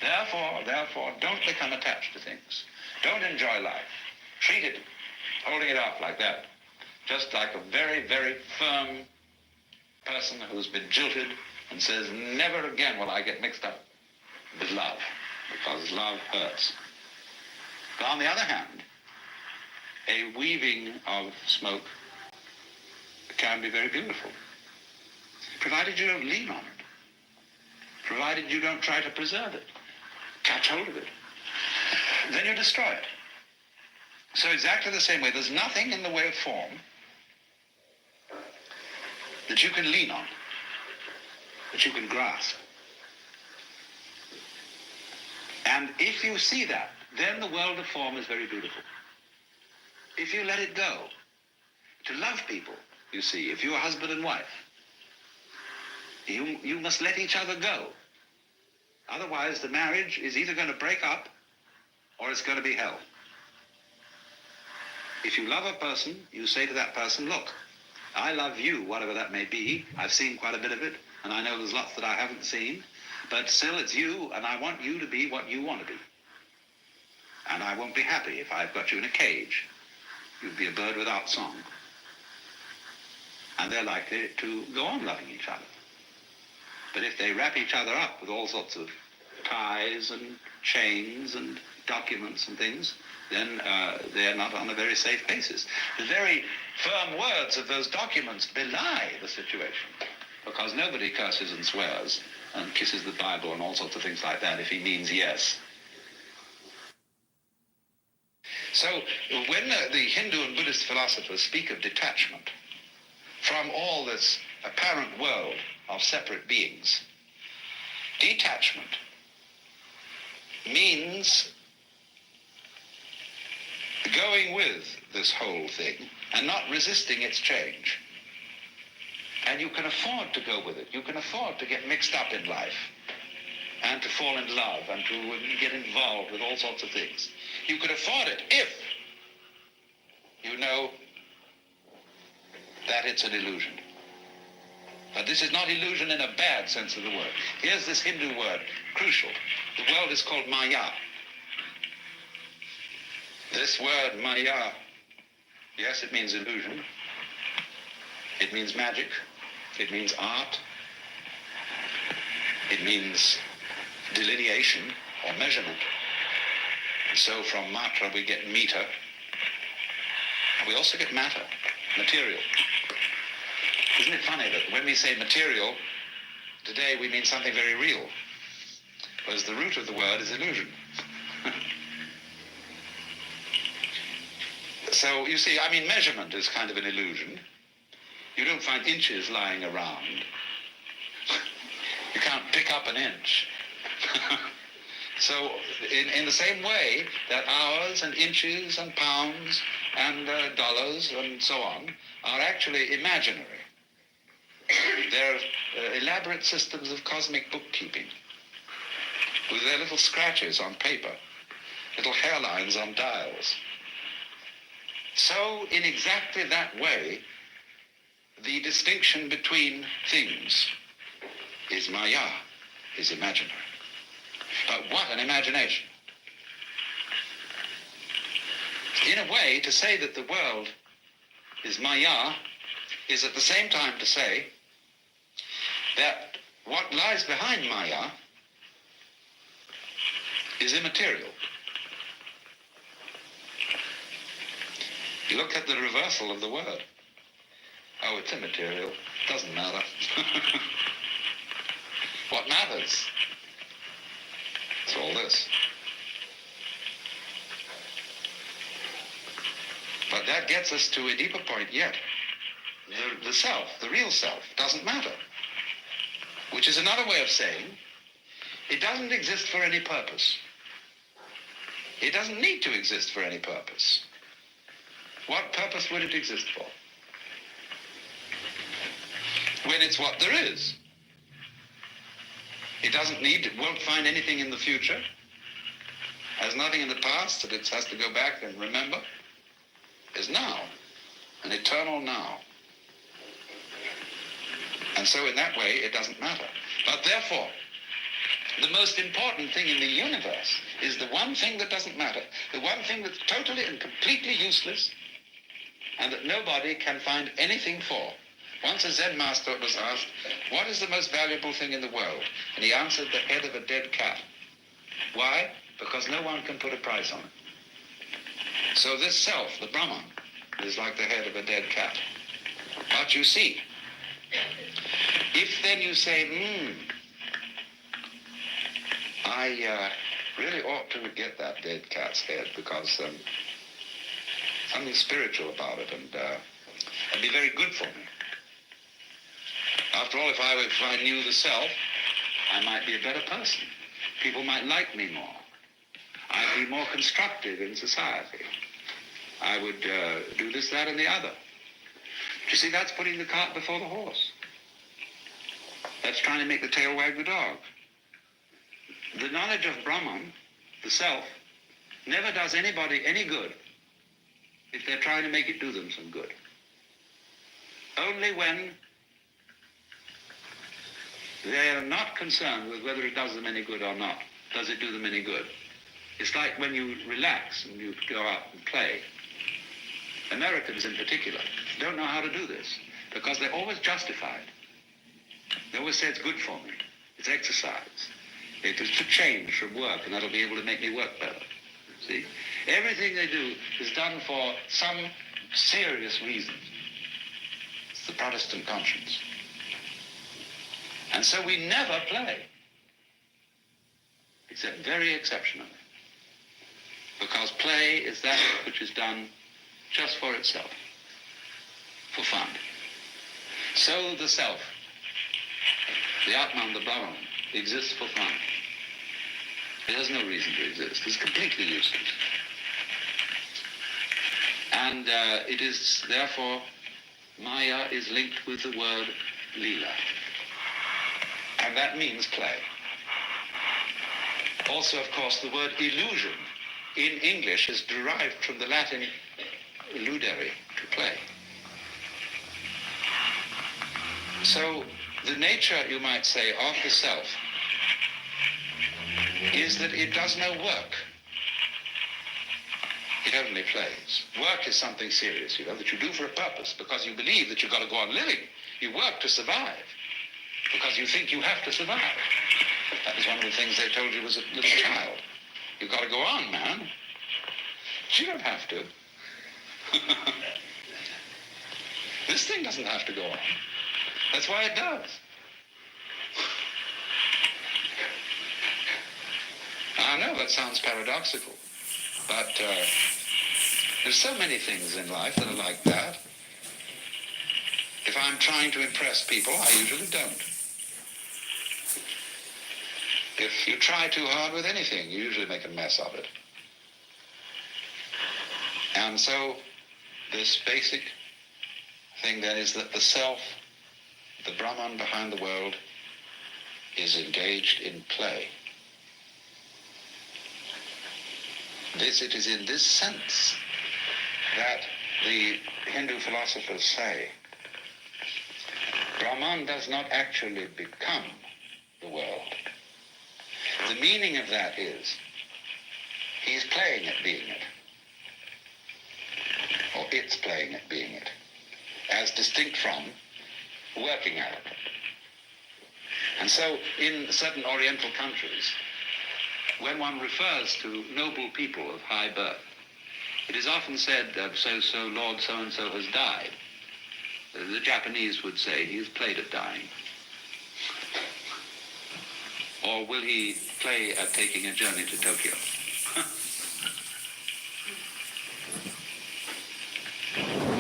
Therefore, don't become attached to things. Don't enjoy life. Treat it, holding it up like that, just like a very, very firm person who's been jilted and says, never again will I get mixed up with love, because love hurts. But on the other hand, a weaving of smoke can be very beautiful, provided you don't lean on it, provided you don't try to preserve it, catch hold of it. Then you destroy it. So exactly the same way, there's nothing in the way of form that you can lean on, that you can grasp. And if you see that, then the world of form is very beautiful. If you let it go, to love people, you see, if you're husband and wife, you must let each other go. Otherwise, the marriage is either going to break up or it's going to be hell. If you love a person, you say to that person, look, I love you, whatever that may be. I've seen quite a bit of it, and I know there's lots that I haven't seen, but still it's you, and I want you to be what you want to be. And I won't be happy if I've got you in a cage. You'd be a bird without song. And they're likely to go on loving each other. But if they wrap each other up with all sorts of ties and chains and documents and things, then they're not on a very safe basis. The very firm words of those documents belie the situation, because nobody curses and swears and kisses the Bible and all sorts of things like that if he means yes. So when the Hindu and Buddhist philosophers speak of detachment from all this apparent world of separate beings, detachment means going with this whole thing and not resisting its change. And you can afford to go with it. You can afford to get mixed up in life and to fall in love and to get involved with all sorts of things. You can afford it if you know that it's an illusion. But this is not illusion in a bad sense of the word. Here's this Hindu word, crucial. The world is called Maya. This word, Maya, yes, it means illusion. It means magic. It means art. It means delineation or measurement. And so from matra we get meter. We also get matter, material. Isn't it funny that when we say material, today we mean something very real, whereas the root of the word is illusion. So you see, I mean, measurement is kind of an illusion. You don't find inches lying around. You can't pick up an inch. So in the same way that hours and inches and pounds and dollars and so on are actually imaginary. They're elaborate systems of cosmic bookkeeping. with their little scratches on paper, little hairlines on dials. So in exactly that way, the distinction between things is maya, is imaginary. But what an imagination! In a way, to say that the world is maya is at the same time to say that what lies behind maya is immaterial. You look at the reversal of the word. Oh, it's immaterial. Doesn't matter. What matters? It's all this. But that gets us to a deeper point yet. The self, the real self, doesn't matter. Which is another way of saying it doesn't exist for any purpose. It doesn't need to exist for any purpose. What purpose would it exist for? When it's what there is. It doesn't need, it won't find anything in the future, has nothing in the past that it has to go back and remember. Is now, an eternal now. And so in that way, it doesn't matter. But therefore, the most important thing in the universe is the one thing that doesn't matter, the one thing that's totally and completely useless, and that nobody can find anything for. Once a Zen master was asked, what is the most valuable thing in the world? And he answered, the head of a dead cat. Why? Because no one can put a price on it. So this self, the Brahman, is like the head of a dead cat. But you see, if then you say, I really ought to get that dead cat's head because something spiritual about it and it'd be very good for me. After all, if I knew the self, I might be a better person. People might like me more. I'd be more constructive in society. I would do this, that, and the other. You see, that's putting the cart before the horse. That's trying to make the tail wag the dog. The knowledge of Brahman, the self, never does anybody any good if they're trying to make it do them some good. Only when they are not concerned with whether it does them any good or not. Does it do them any good? It's like when you relax and you go out and play. Americans in particular don't know how to do this because they're always justified. They always say it's good for me. It's exercise. It is to change from work and that'll be able to make me work better. See? Everything they do is done for some serious reason. It's the Protestant conscience. And so we never play, except very exceptionally, because play is that which is done just for itself, for fun. So the self, the Atman, the Brahman, exists for fun. It has no reason to exist. It's completely useless. And it is, therefore, Maya is linked with the word Lila. And that means play. Also, of course, the word illusion in English is derived from the Latin illudere, to play. So the nature, you might say, of the self is that it does no work. It only plays. Work is something serious, that you do for a purpose because you believe that you've got to go on living. You work to survive. Because you think you have to survive. That was one of the things they told you as a little child. You've got to go on, man. But you don't have to. This thing doesn't have to go on. That's why it does. I know that sounds paradoxical, but there's so many things in life that are like that. If I'm trying to impress people, I usually don't. If you try too hard with anything, you usually make a mess of it. And so this basic thing then is that the self, the Brahman behind the world, is engaged in play. It is in this sense that the Hindu philosophers say Brahman does not actually become the world. The meaning of that is he's playing at being it, or it's playing at being it, as distinct from working at it. And so in certain Oriental countries, when one refers to noble people of high birth, it is often said, so Lord so-and-so has died. The Japanese would say he has played at dying. Or will he play at taking a journey to Tokyo?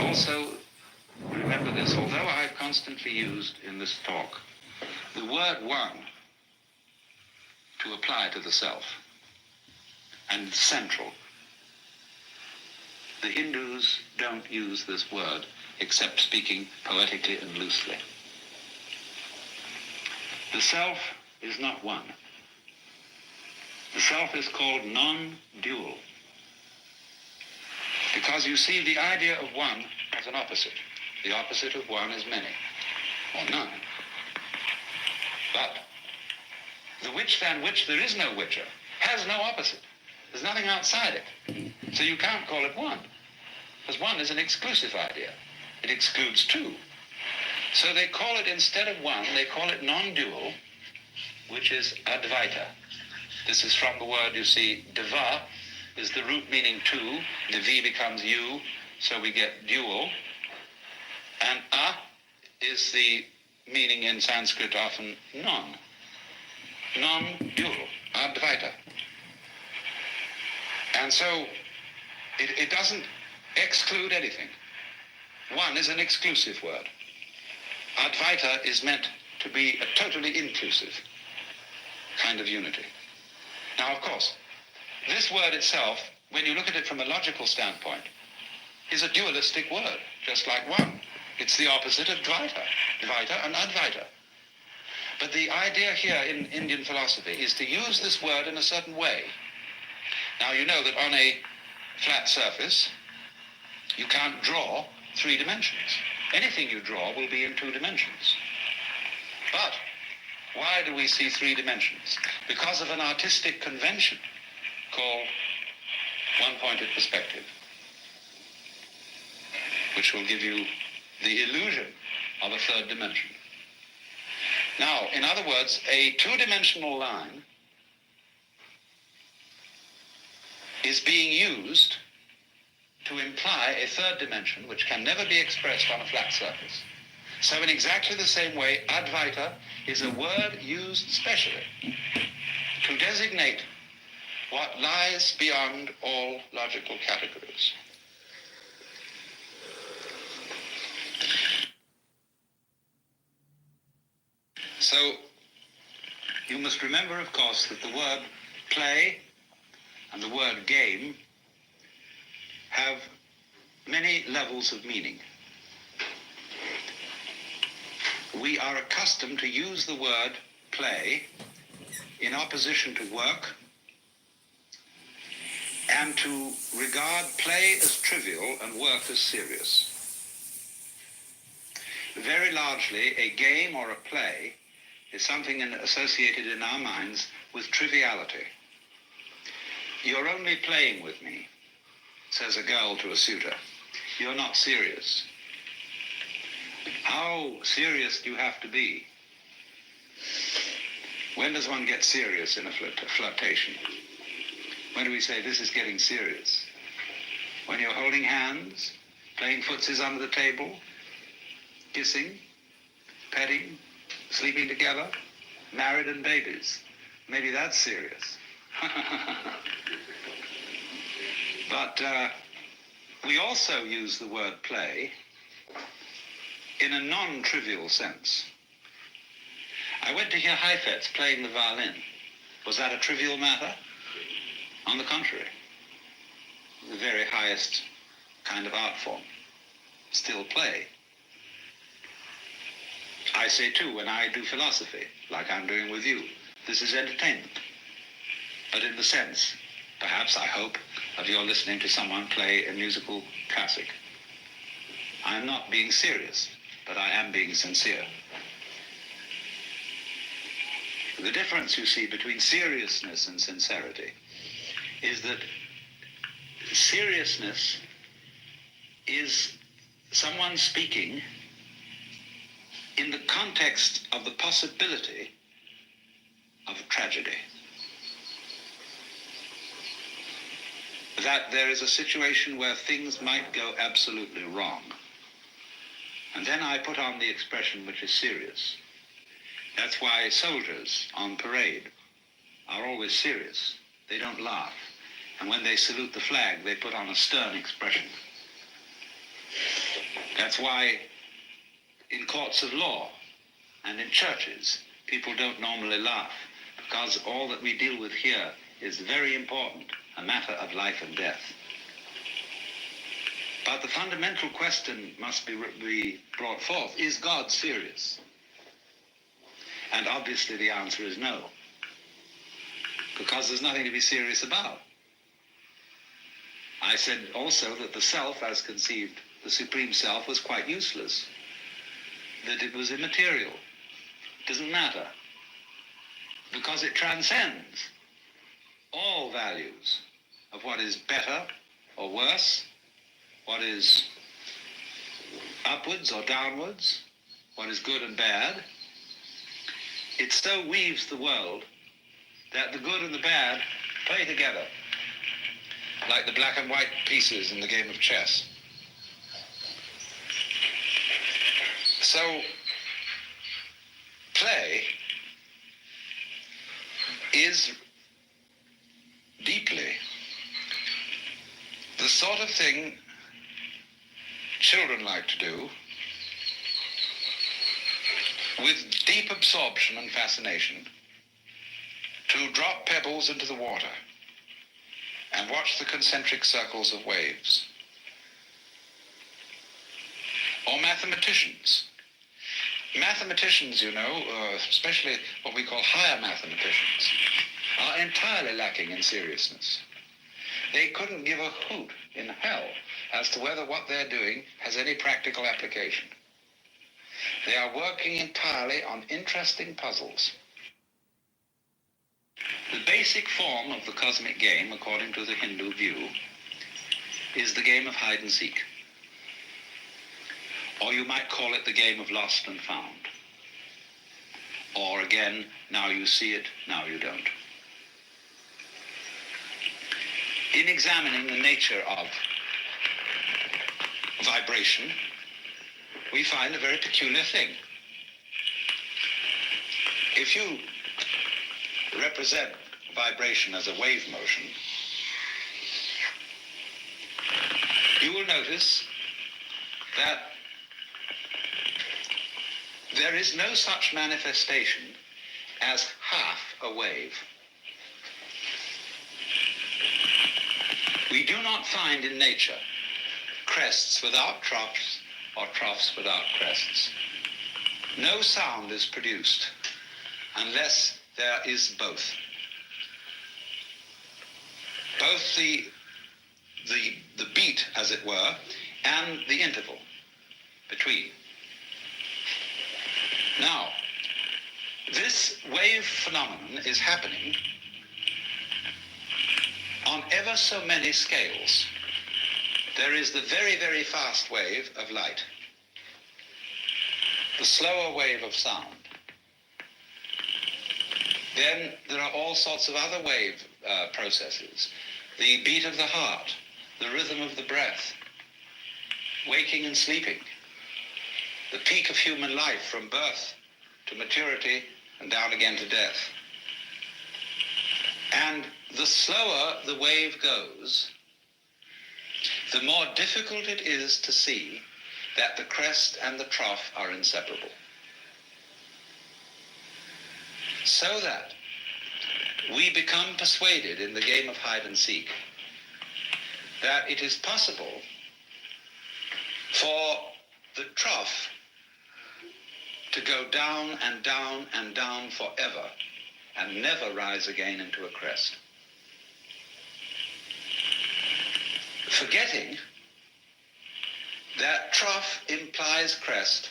Also, remember this, although I've constantly used in this talk the word one to apply to the self and central, the Hindus don't use this word except speaking poetically and loosely. The self is not one. The self is called non-dual. Because you see, the idea of one has an opposite. The opposite of one is many, or none. But the which than which there is no whicher has no opposite. There's nothing outside it. So you can't call it one, because one is an exclusive idea. It excludes two. So they call it, instead of one, they call it non-dual, which is Advaita. This is from the word, you see, Deva is the root meaning two. The V becomes U, so we get dual. And A is the meaning in Sanskrit often non. Non-dual, Advaita. And so it doesn't exclude anything. One is an exclusive word. Advaita is meant to be a totally inclusive kind of unity. Now, of course, this word itself, when you look at it from a logical standpoint, is a dualistic word, just like one. It's the opposite of Dvaita, Dvaita and Advaita. But the idea here in Indian philosophy is to use this word in a certain way. Now, you know that on a flat surface, you can't draw 3 dimensions. Anything you draw will be in 2 dimensions. But why do we see 3 dimensions? Because of an artistic convention called one-pointed perspective, which will give you the illusion of a 3rd dimension. Now, in other words, a 2-dimensional line is being used to imply a 3rd dimension which can never be expressed on a flat surface. So in exactly the same way, Advaita is a word used specially to designate what lies beyond all logical categories. So you must remember, of course, that the word play and the word game have many levels of meaning. We are accustomed to use the word play in opposition to work and to regard play as trivial and work as serious. Very largely, a game or a play is something associated in our minds with triviality. You're only playing with me, says a girl to a suitor. You're not serious. How serious do you have to be? When does one get serious in a flirtation? When do we say this is getting serious? When you're holding hands, playing footsies under the table, kissing, petting, sleeping together, married and babies. Maybe that's serious. But we also use the word play in a non-trivial sense. I went to hear Heifetz playing the violin. Was that a trivial matter? On the contrary, the very highest kind of art form. Still play. I say too, when I do philosophy, like I'm doing with you, this is entertainment, but in the sense perhaps, I hope, of your listening to someone play a musical classic. I'm not being serious, but I am being sincere. The difference, you see, between seriousness and sincerity is that seriousness is someone speaking in the context of the possibility of a tragedy. That there is a situation where things might go absolutely wrong. And then I put on the expression which is serious. That's why soldiers on parade are always serious. They don't laugh. And when they salute the flag, they put on a stern expression. That's why in courts of law and in churches, people don't normally laugh, because all that we deal with here is very important, a matter of life and death. But the fundamental question must be brought forth: is God serious? And obviously the answer is no, because there's nothing to be serious about. I said also that the self, as conceived, the supreme self, was quite useless, that it was immaterial. It doesn't matter, because it transcends all values of what is better or worse, what is upwards or downwards, what is good and bad. It so weaves the world that the good and the bad play together, like the black and white pieces in the game of chess. So, play is deeply the sort of thing children like to do with deep absorption and fascination, to drop pebbles into the water and watch the concentric circles of waves. Or mathematicians. Mathematicians, you know, especially what we call higher mathematicians, are entirely lacking in seriousness. They couldn't give a hoot in hell as to whether what they're doing has any practical application. They are working entirely on interesting puzzles. The basic form of the cosmic game, according to the Hindu view, is the game of hide and seek. Or you might call it the game of lost and found. Or again, now you see it, now you don't. In examining the nature of vibration, we find a very peculiar thing. If you represent vibration as a wave motion, you will notice that there is no such manifestation as half a wave. We do not find in nature crests without troughs or troughs without crests. No sound is produced unless there is both. Both the beat, as it were, and the interval between. Now, this wave phenomenon is happening on ever so many scales. There is the very, very fast wave of light, the slower wave of sound. Then there are all sorts of other wave processes. The beat of the heart, the rhythm of the breath, waking and sleeping, the peak of human life from birth to maturity and down again to death. And the slower the wave goes, the more difficult it is to see that the crest and the trough are inseparable. So that we become persuaded in the game of hide and seek that it is possible for the trough to go down and down and down forever and never rise again into a crest. forgetting that trough implies crest,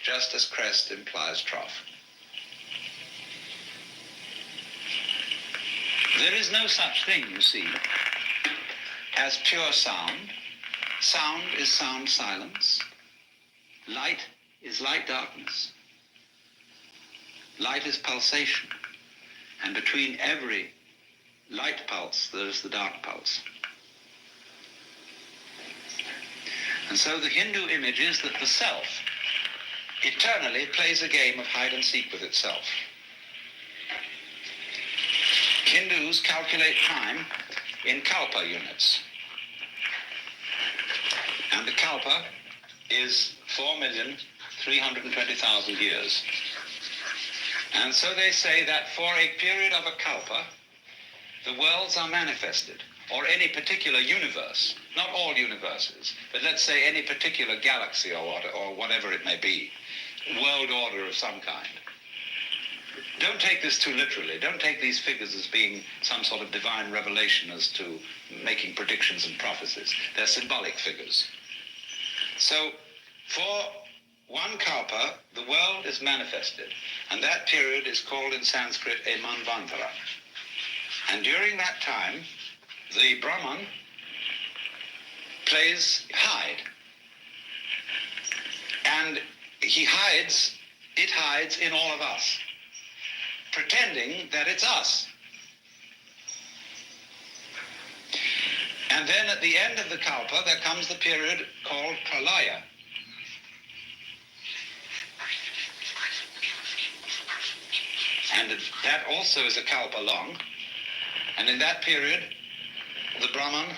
just as crest implies trough. There is no such thing, you see, as pure sound. Sound is sound silence. Light is light darkness. Light is pulsation. And between every light pulse, there is the dark pulse. And so the Hindu image is that the self eternally plays a game of hide and seek with itself. Hindus calculate time in kalpa units. And the kalpa is 4,320,000 years. And so they say that for a period of a kalpa, the worlds are manifested, or any particular universe, not all universes, but let's say any particular galaxy or whatever it may be, world order of some kind. Don't take this too literally. Don't take these figures as being some sort of divine revelation as to making predictions and prophecies. They're symbolic figures. So, for one kalpa, the world is manifested, and that period is called in Sanskrit a manvantara. And during that time, the Brahman plays hide. And it hides in all of us, pretending that it's us. And then at the end of the kalpa, there comes the period called pralaya. And that also is a kalpa long. And in that period, the Brahman,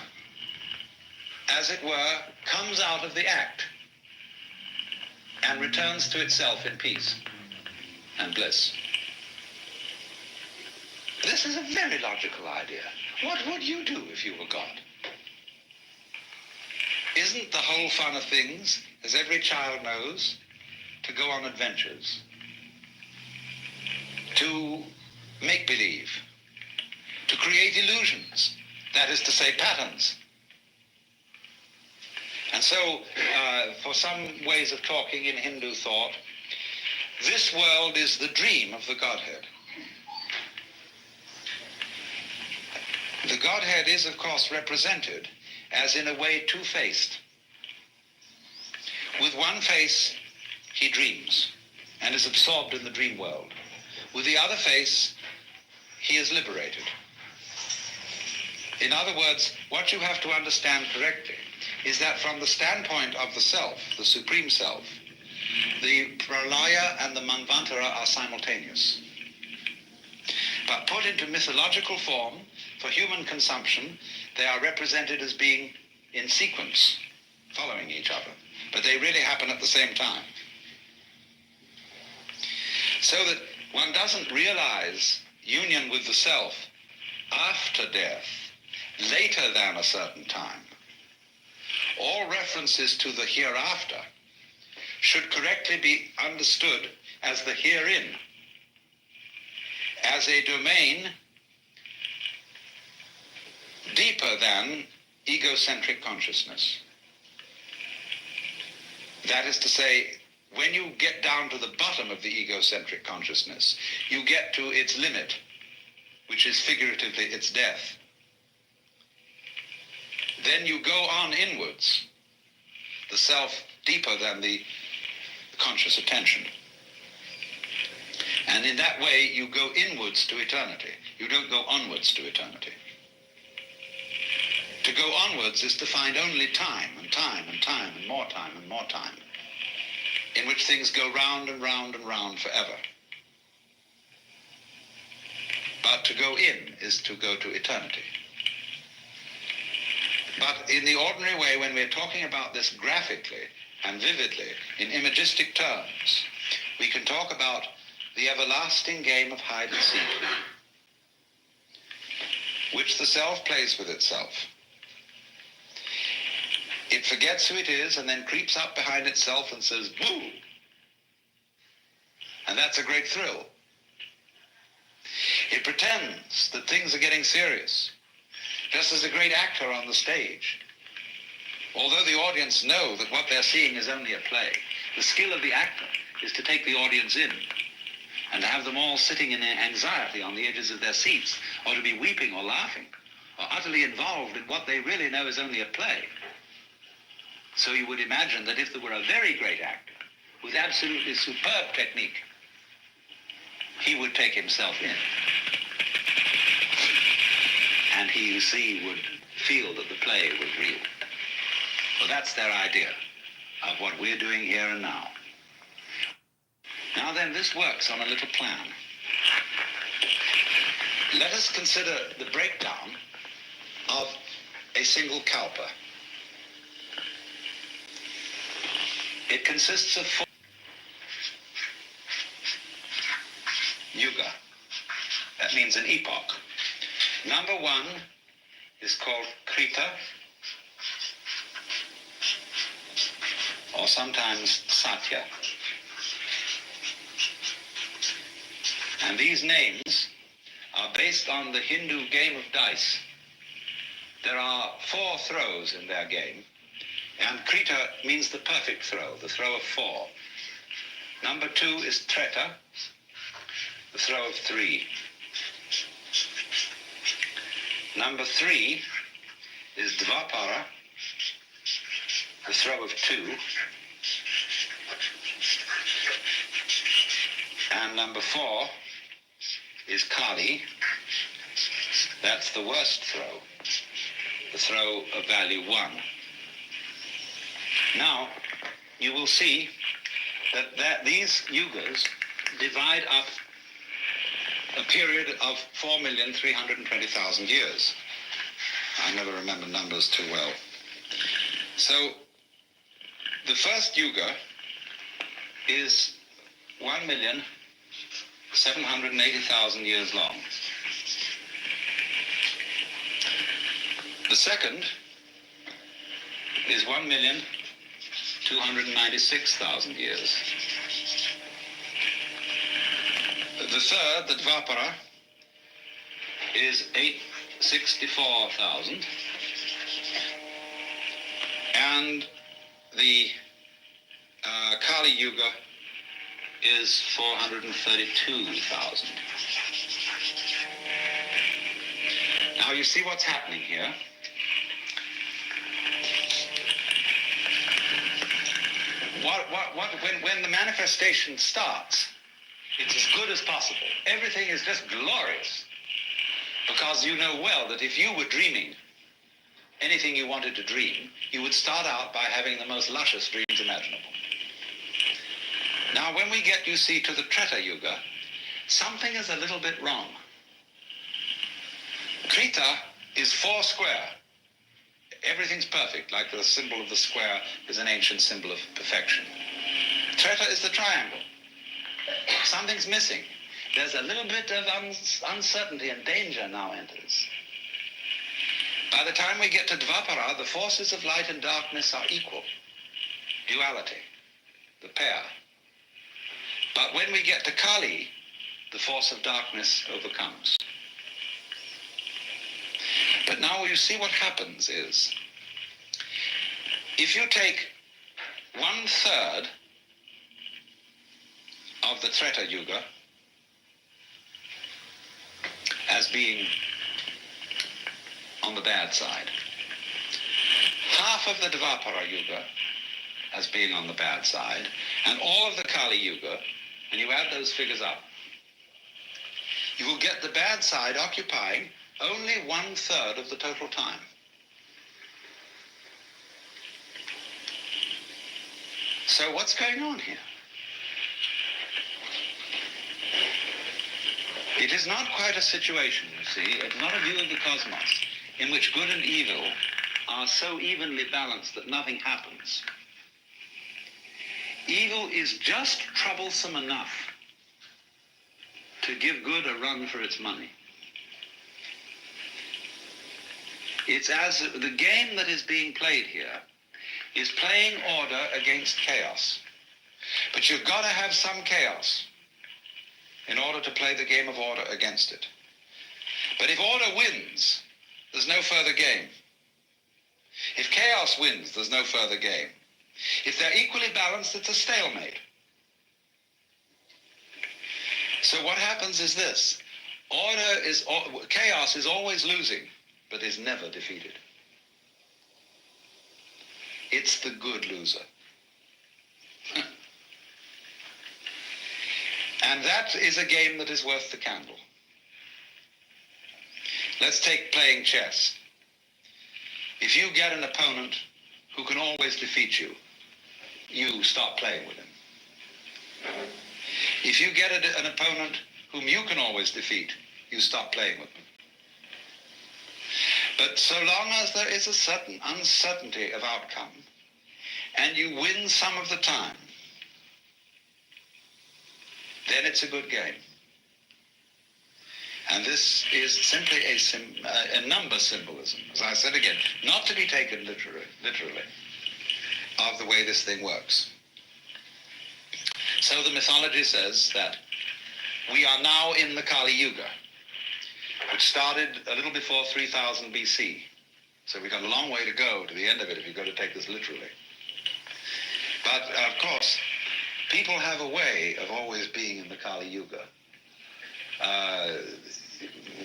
as it were, comes out of the act and returns to itself in peace and bliss. This is a very logical idea. What would you do if you were God? Isn't the whole fun of things, as every child knows, to go on adventures, to make believe, to create illusions, that is to say patterns. And so, for some ways of talking in Hindu thought, this world is the dream of the Godhead. The Godhead is, of course, represented as in a way two-faced. With one face, he dreams and is absorbed in the dream world. With the other face, he is liberated. In other words, what you have to understand correctly is that from the standpoint of the self, the supreme self, the pralaya and the manvantara are simultaneous. But put into mythological form, for human consumption, they are represented as being in sequence, following each other. But they really happen at the same time. So that one doesn't realize union with the self after death, later than a certain time. All references to the hereafter should correctly be understood as the herein, as a domain deeper than egocentric consciousness. That is to say, when you get down to the bottom of the egocentric consciousness, you get to its limit, which is figuratively its death. Then you go on inwards, the self deeper than the conscious attention. And in that way, you go inwards to eternity. You don't go onwards to eternity. To go onwards is to find only time and time and time and more time and more time, in which things go round and round and round forever. But to go in is to go to eternity. But in the ordinary way, when we're talking about this graphically and vividly, in imagistic terms, we can talk about the everlasting game of hide and seek, which the self plays with itself. It forgets who it is and then creeps up behind itself and says, boo! And that's a great thrill. It pretends that things are getting serious, just as a great actor on the stage Although the audience know that what they're seeing is only a play, the skill of the actor is to take the audience in and to have them all sitting in anxiety on the edges of their seats, or to be weeping or laughing, or utterly involved in what they really know is only a play. So you would imagine that if there were a very great actor with absolutely superb technique, he would take himself in. And he, you see, would feel that the play was real. Well, that's their idea of what we're doing here and now. Now then, this works on a little plan. Let us consider the breakdown of a single kalpa. It consists of 4 yuga. That means an epoch. Number 1 is called Krita, or sometimes Satya. And these names are based on the Hindu game of dice. There are 4 throws in their game, and Krita means the perfect throw, the throw of 4. Number 2 is Treta, the throw of 3. Number 3 is Dvapara, the throw of 2. And number 4 is Kali. That's the worst throw, the throw of value 1. Now, you will see that these yugas divide up a period of 4,320,000 years. I never remember numbers too well. So, the first yuga is 1,780,000 years long. The second is 1,296,000 years. The third, the Dvapara, is 864,000. And the Kali Yuga is 432,000. Now you see what's happening here. When the manifestation starts, it's as good as possible. Everything is just glorious. Because you know well that if you were dreaming anything you wanted to dream, you would start out by having the most luscious dreams imaginable. Now, when we get, you see, to the Treta Yuga, something is a little bit wrong. Krita is 4 square. Everything's perfect, like the symbol of the square is an ancient symbol of perfection. Treta is the triangle. Something's missing. There's a little bit of uncertainty, and danger now enters. By the time we get to Dvapara, the forces of light and darkness are equal. Duality, the pair. But when we get to Kali, the force of darkness overcomes. But now you see what happens is, if you take 1/3 of the Treta Yuga as being on the bad side, half of the Dvapara Yuga as being on the bad side, and all of the Kali Yuga, and you add those figures up, you will get the bad side occupying only 1/3 of the total time. So what's going on here? It is not quite a situation, you see. It's not a view of the cosmos in which good and evil are so evenly balanced that nothing happens. Evil is just troublesome enough to give good a run for its money. It's as the game that is being played here is playing order against chaos. But you've got to have some chaos in order to play the game of order against it. But if order wins, there's no further game. If chaos wins, there's no further game. If they're equally balanced, it's a stalemate. So what happens is this. Chaos is always losing, but is never defeated. It's the good loser. And that is a game that is worth the candle. Let's take playing chess. If you get an opponent who can always defeat you, you stop playing with him. If you get an opponent whom you can always defeat, you stop playing with them. But so long as there is a certain uncertainty of outcome, and you win some of the time, then it's a good game. And this is simply a number symbolism, as I said again, not to be taken literally, of the way this thing works. So the mythology says that we are now in the Kali Yuga, which started a little before 3000 BC. So we've got a long way to go to the end of it if you're going to take this literally. But of course, people have a way of always being in the Kali Yuga.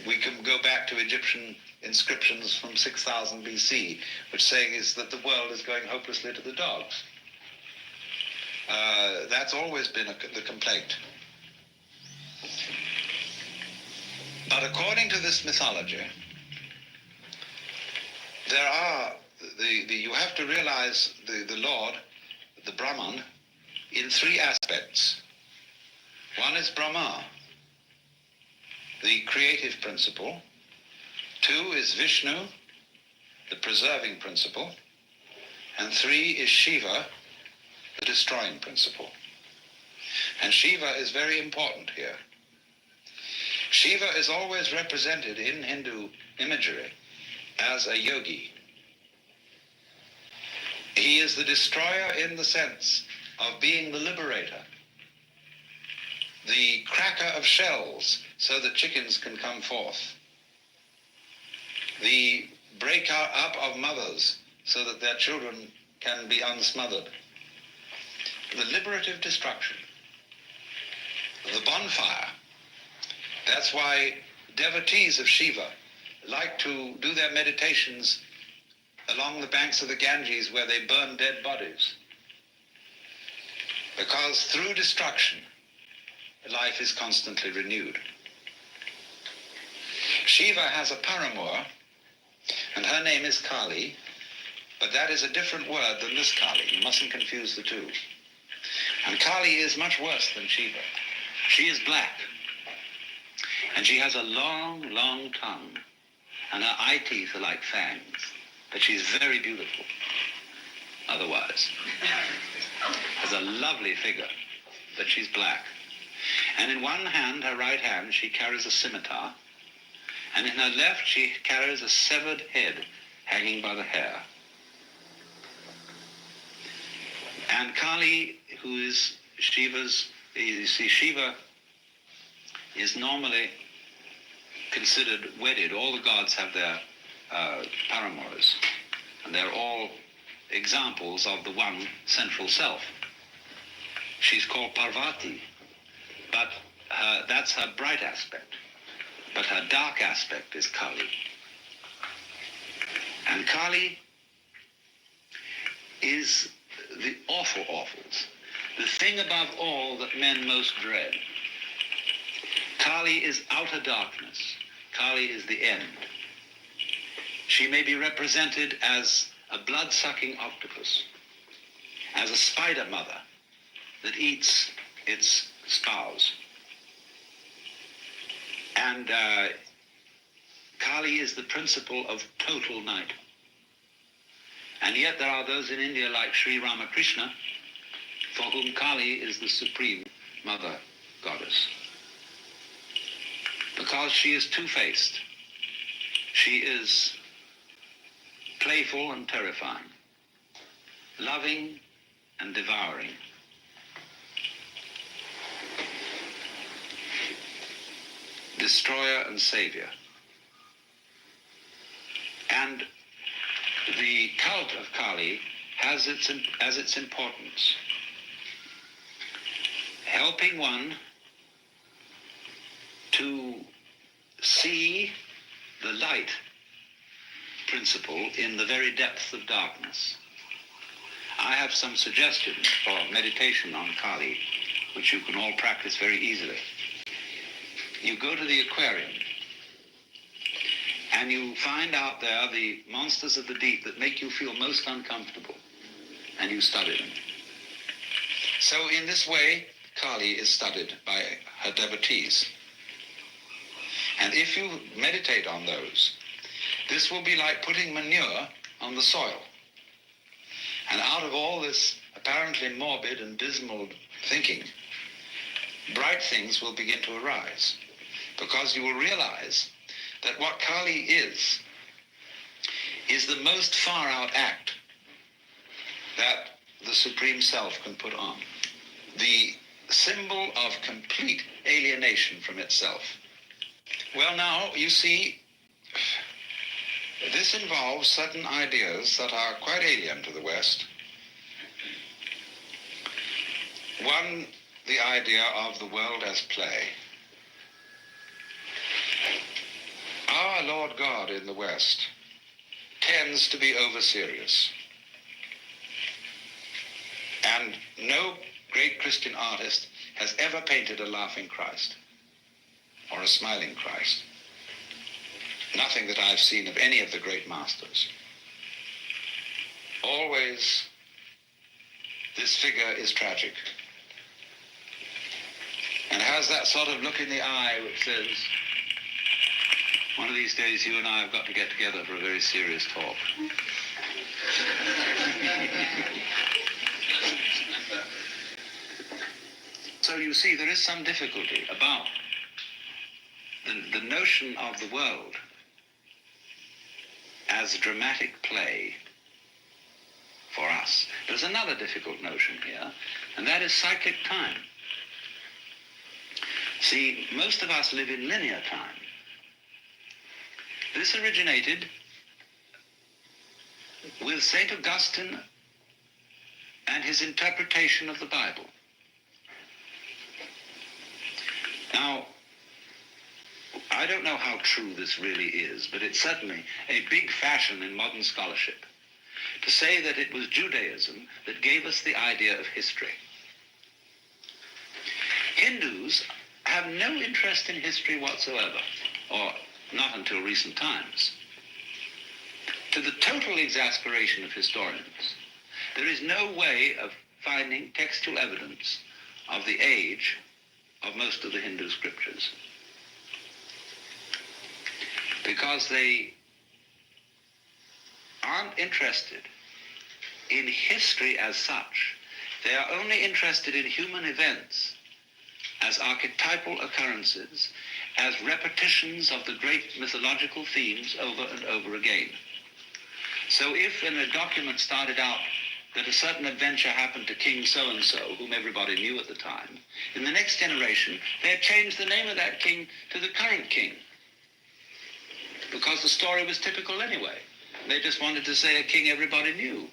We can go back to Egyptian inscriptions from 6000 BC, which saying is that the world is going hopelessly to the dogs. That's always been the complaint. But according to this mythology, there are you have to realize the Lord, the Brahman, in three aspects. One is Brahma, the creative principle. Two is Vishnu, the preserving principle. And three is Shiva, the destroying principle. And Shiva is very important here. Shiva is always represented in Hindu imagery as a yogi. He is the destroyer in the sense of being the liberator, the cracker of shells so that chickens can come forth, the breaker up of mothers so that their children can be unsmothered, the liberative destruction, the bonfire. That's why devotees of Shiva like to do their meditations along the banks of the Ganges where they burn dead bodies. Because through destruction, life is constantly renewed. Shiva has a paramour, and her name is Kali, but that is a different word than this Kali. You mustn't confuse the two. And Kali is much worse than Shiva. She is black, and she has a long, long tongue, and her eye teeth are like fangs, but she's very beautiful otherwise. Has a lovely figure, but she's black. And in one hand, her right hand, she carries a scimitar, and in her left, she carries a severed head hanging by the hair. And Kali, who is Shiva's, you see, Shiva is normally considered wedded. All the gods have their paramours, and they're all examples of the one central self. She's called Parvati, but that's her bright aspect. But her dark aspect is Kali. And Kali is the awful awfuls, the thing above all that men most dread. Kali is outer darkness. Kali is the end. She may be represented as a blood-sucking octopus, as a spider mother that eats its spouse. And Kali is the principle of total night. And yet there are those in India like Sri Ramakrishna, for whom Kali is the supreme mother goddess. Because she is two-faced. She is playful and terrifying, loving and devouring. Destroyer and savior. And the cult of Kali has as its importance helping one to see the light principle in the very depths of darkness. I have some suggestions for meditation on Kali, which you can all practice very easily. You go to the aquarium, and you find out there the monsters of the deep that make you feel most uncomfortable, and you study them. So in this way, Kali is studied by her devotees. And if you meditate on those, this will be like putting manure on the soil. And out of all this apparently morbid and dismal thinking, bright things will begin to arise, because you will realize that what Kali is the most far-out act that the Supreme Self can put on. The symbol of complete alienation from itself. Well, now, you see, this involves certain ideas that are quite alien to the West. One, the idea of the world as play. Our Lord God in the West tends to be over-serious. And no great Christian artist has ever painted a laughing Christ or a smiling Christ. Nothing that I've seen of any of the great masters. Always, this figure is tragic and has that sort of look in the eye which says, one of these days you and I have got to get together for a very serious talk. So you see, there is some difficulty about the notion of the world as a dramatic play for us. There's another difficult notion here, and that is cyclic time. See, most of us live in linear time. This originated with St. Augustine and his interpretation of the Bible. Now, I don't know how true this really is, but it's certainly a big fashion in modern scholarship to say that it was Judaism that gave us the idea of history. Hindus have no interest in history whatsoever, or not until recent times. To the total exasperation of historians, there is no way of finding textual evidence of the age of most of the Hindu scriptures, because they aren't interested in history as such. They are only interested in human events as archetypal occurrences, as repetitions of the great mythological themes over and over again. So if in a document started out that a certain adventure happened to King so-and-so, whom everybody knew at the time, in the next generation, they had changed the name of that king to the current king, because the story was typical anyway. They just wanted to say a king everybody knew.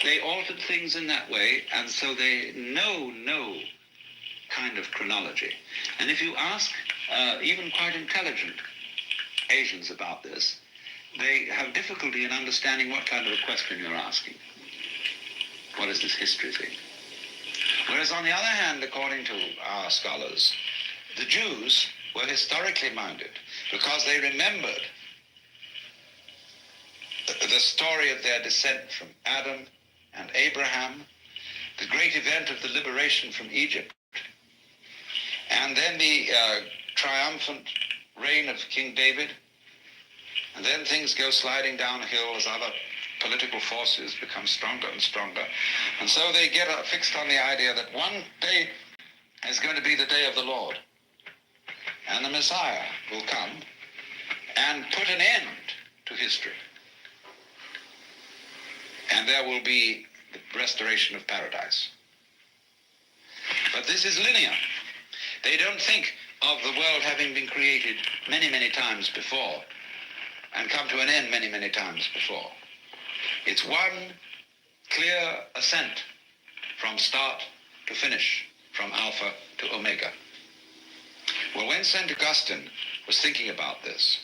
They altered things in that way, and so they know no kind of chronology. And if you ask even quite intelligent Asians about this, they have difficulty in understanding what kind of a question you're asking. What is this history thing? Whereas on the other hand, according to our scholars, the Jews were historically minded because they remembered the story of their descent from Adam and Abraham, the great event of the liberation from Egypt, and then the triumphant reign of King David, and then things go sliding downhill as other political forces become stronger and stronger. And so they get fixed on the idea that one day is going to be the day of the Lord, and the Messiah will come and put an end to history. And there will be the restoration of paradise. But this is linear. They don't think of the world having been created many, many times before, and come to an end many, many times before. It's one clear ascent from start to finish, from alpha to omega. Well, when St. Augustine was thinking about this,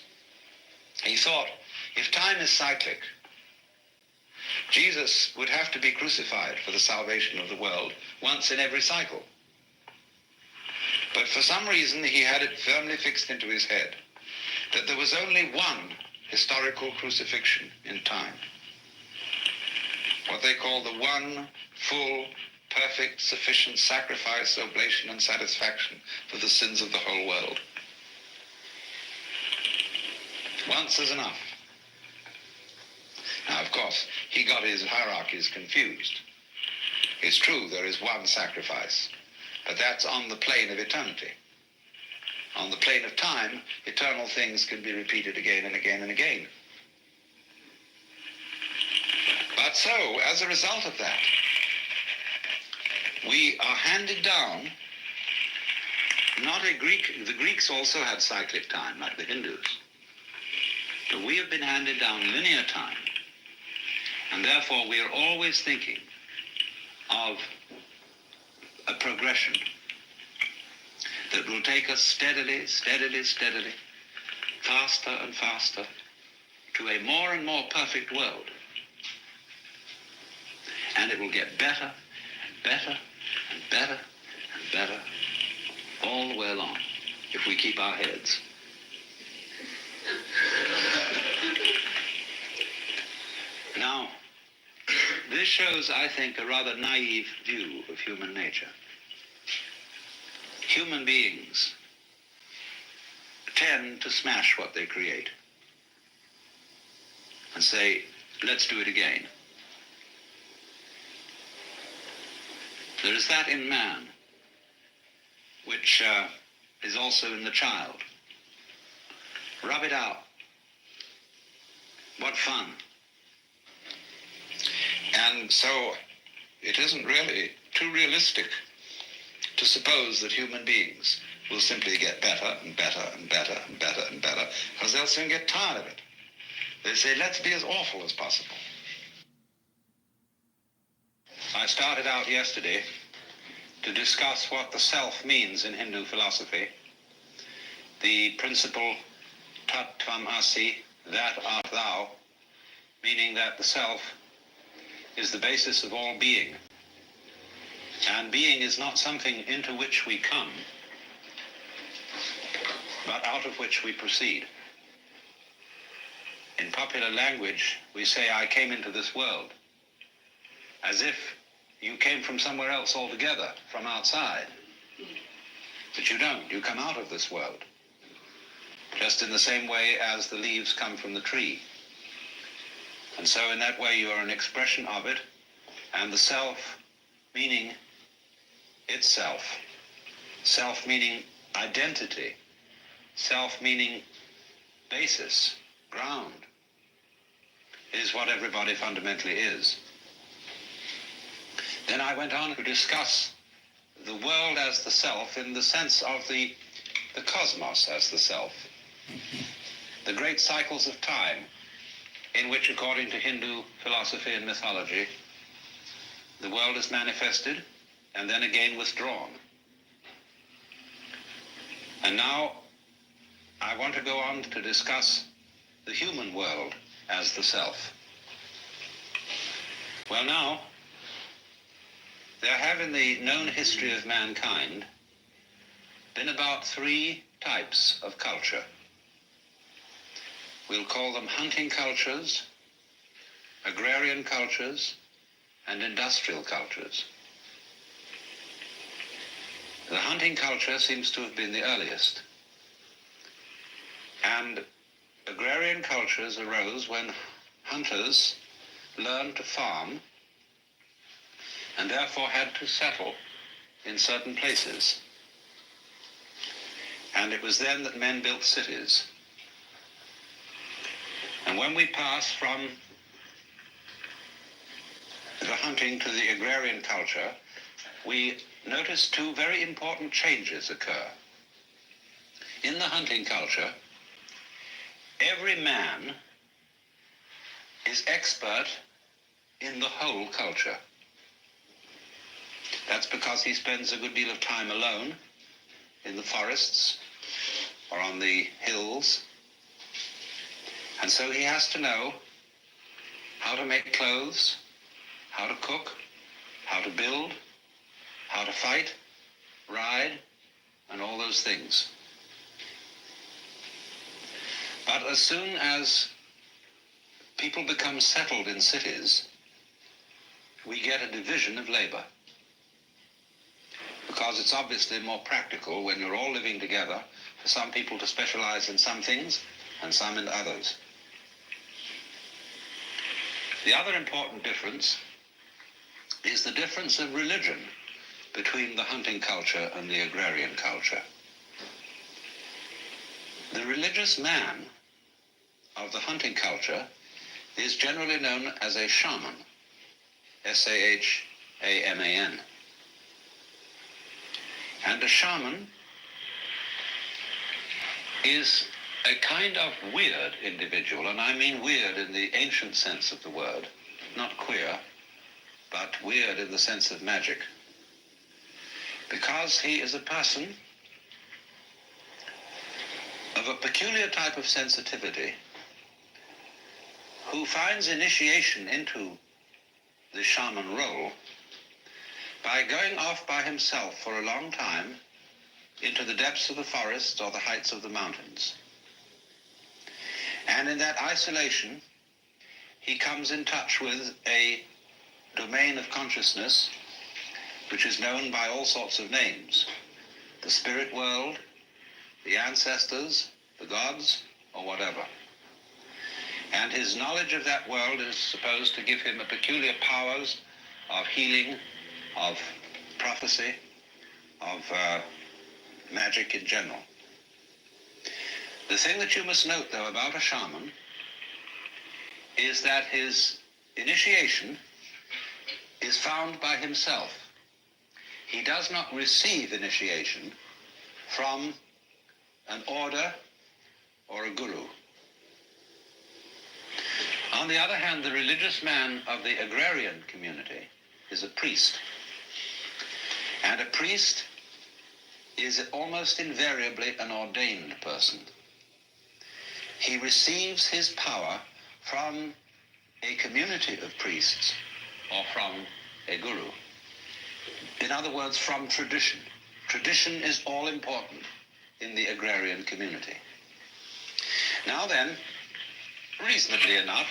he thought, if time is cyclic, Jesus would have to be crucified for the salvation of the world once in every cycle. But for some reason, he had it firmly fixed into his head that there was only one historical crucifixion in time. What they call the one full, perfect, sufficient sacrifice, oblation, and satisfaction for the sins of the whole world. Once is enough. Now, of course, he got his hierarchies confused. It's true, there is one sacrifice, but that's on the plane of eternity. On the plane of time, eternal things can be repeated again and again and again. But so, as a result of that, we are handed down, not a Greek, the Greeks also had cyclic time, like the Hindus. But we have been handed down linear time, and therefore we are always thinking of a progression that will take us steadily, faster and faster, to a more and more perfect world. And it will get better, better, and better, and better, all the way along, if we keep our heads. Now, this shows, I think, a rather naive view of human nature. Human beings tend to smash what they create and say, let's do it again. There is that in man, which is also in the child. Rub it out. What fun. And so it isn't really too realistic to suppose that human beings will simply get better and better and better and better and better, because they'll soon get tired of it. They say, let's be as awful as possible. I started out yesterday to discuss what the self means in Hindu philosophy. The principle tat tvam asi, that art thou, meaning that the self is the basis of all being. And being is not something into which we come, but out of which we proceed. In popular language, we say, I came into this world, as if you came from somewhere else altogether, from outside. But you don't. You come out of this world, just in the same way as the leaves come from the tree. And so in that way you are an expression of it, and the self meaning itself, self meaning identity, self meaning basis, ground, is what everybody fundamentally is. Then I went on to discuss the world as the self in the sense of the cosmos as the self, the great cycles of time in which, according to Hindu philosophy and mythology, the world is manifested and then again withdrawn. And now I want to go on to discuss the human world as the self. Well, now, there have in the known history of mankind been about 3 types of culture. We'll call them hunting cultures, agrarian cultures, and industrial cultures. The hunting culture seems to have been the earliest. And agrarian cultures arose when hunters learned to farm and therefore had to settle in certain places. And it was then that men built cities. And when we pass from the hunting to the agrarian culture, we notice 2 very important changes occur. In the hunting culture, every man is expert in the whole culture. That's because he spends a good deal of time alone in the forests or on the hills. And so he has to know how to make clothes, how to cook, how to build, how to fight, ride, and all those things. But as soon as people become settled in cities, we get a division of labor. Because it's obviously more practical when you're all living together for some people to specialize in some things and some in others. The other important difference is the difference of religion between the hunting culture and the agrarian culture. The religious man of the hunting culture is generally known as a shaman, S-A-H-A-M-A-N. And a shaman is a kind of weird individual, and I mean weird in the ancient sense of the word, not queer, but weird in the sense of magic. Because he is a person of a peculiar type of sensitivity who finds initiation into the shaman role by going off by himself for a long time into the depths of the forests or the heights of the mountains. And in that isolation, he comes in touch with a domain of consciousness which is known by all sorts of names: the spirit world, the ancestors, the gods, or whatever. And his knowledge of that world is supposed to give him a peculiar powers of healing, of prophecy, of magic in general. The thing that you must note, though, about a shaman is that his initiation is found by himself. He does not receive initiation from an order or a guru. On the other hand, the religious man of the agrarian community is a priest. And a priest is almost invariably an ordained person. He receives his power from a community of priests or from a guru. In other words, from tradition. Tradition is all important in the agrarian community. Now then, reasonably enough,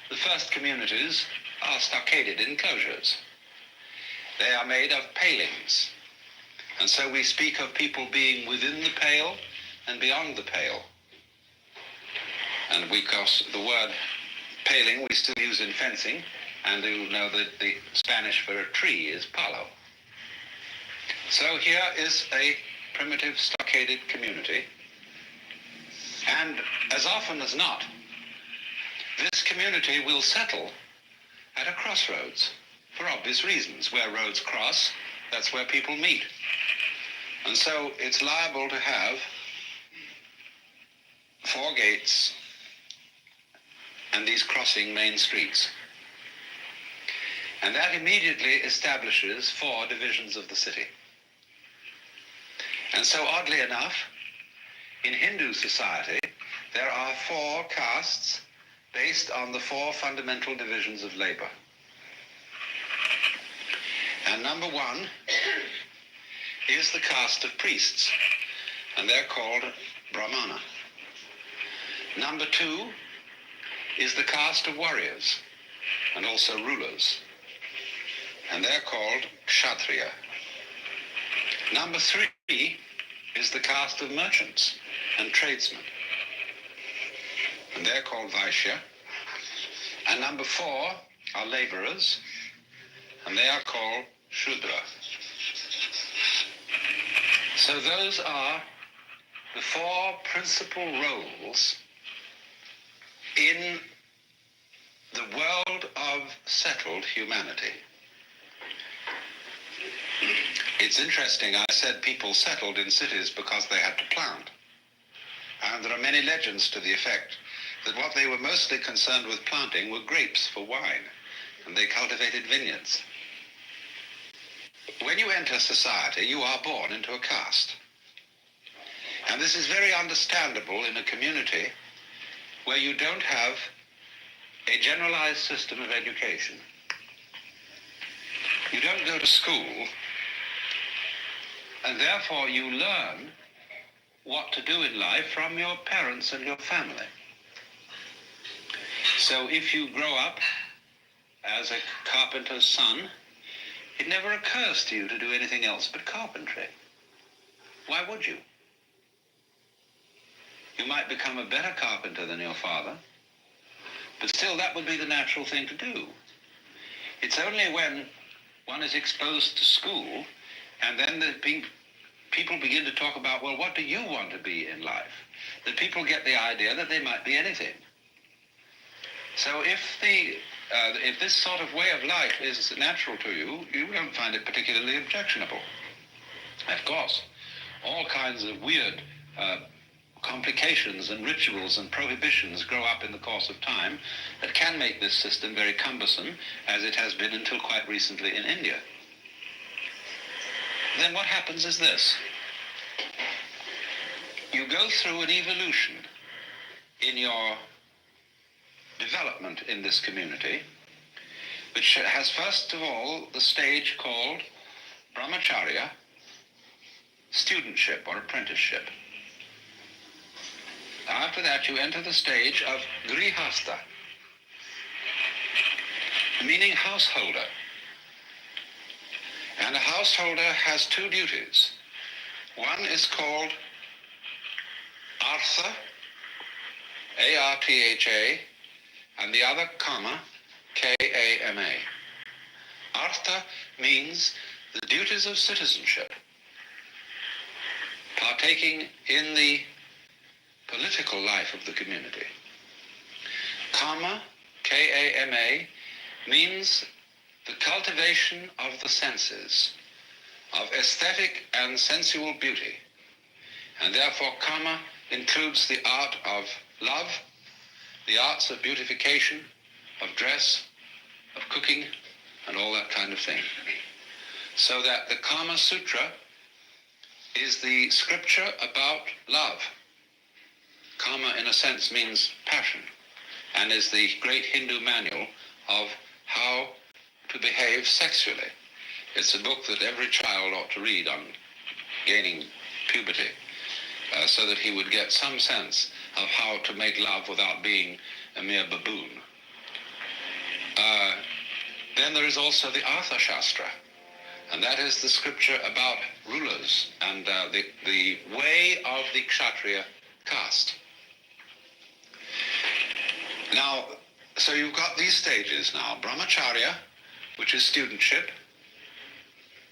the first communities are stockaded enclosures. They are made of palings. And so we speak of people being within the pale and beyond the pale. And because the word paling we still use in fencing, and you know that the Spanish for a tree is palo. So here is a primitive stockaded community. And as often as not, this community will settle at a crossroads for obvious reasons. Where roads cross, that's where people meet. And so it's liable to have 4 gates and these crossing main streets. And that immediately establishes 4 divisions of the city. And so oddly enough, in Hindu society, there are 4 castes based on the 4 fundamental divisions of labor. And number 1 is the caste of priests, and they're called Brahmana. Number 2 is the caste of warriors, and also rulers, and they're called Kshatriya. Number 3 is the caste of merchants and tradesmen, and they're called Vaishya. And number 4 are laborers, and they are called Shudra. So those are the 4 principal roles in the world of settled humanity. It's interesting, I said people settled in cities because they had to plant. And there are many legends to the effect that what they were mostly concerned with planting were grapes for wine, and they cultivated vineyards. When you enter society, you are born into a caste. And this is very understandable in a community where you don't have a generalized system of education. You don't go to school, and therefore you learn what to do in life from your parents and your family. So if you grow up as a carpenter's son, it never occurs to you to do anything else but carpentry. Why would you? You might become a better carpenter than your father, but still that would be the natural thing to do. It's only when one is exposed to school and then people begin to talk about, well, what do you want to be in life? That people get the idea that they might be anything. So if this sort of way of life is natural to you, you don't find it particularly objectionable. Of course, all kinds of weird complications and rituals and prohibitions grow up in the course of time that can make this system very cumbersome, as it has been until quite recently in India. Then what happens is this. You go through an evolution in your development in this community, which has first of all the stage called brahmacharya, studentship or apprenticeship. After that you enter the stage of grihastha, meaning householder. And a householder has two duties. One is called artha, A-R-T-H-A, and the other kama, K-A-M-A. Artha means the duties of citizenship, partaking in the political life of the community. Kama, K-A-M-A, means the cultivation of the senses, of aesthetic and sensual beauty. And therefore kama includes the art of love, the arts of beautification, of dress, of cooking, and all that kind of thing. So that the Kama Sutra is the scripture about love. Kama, in a sense, means passion, and is the great Hindu manual of how to behave sexually. It's a book that every child ought to read on gaining puberty, so that he would get some sense of how to make love without being a mere baboon. Then there is also the Artha Shastra, and that is the scripture about rulers and the way of the Kshatriya caste. Now, so you've got these stages now. Brahmacharya, which is studentship,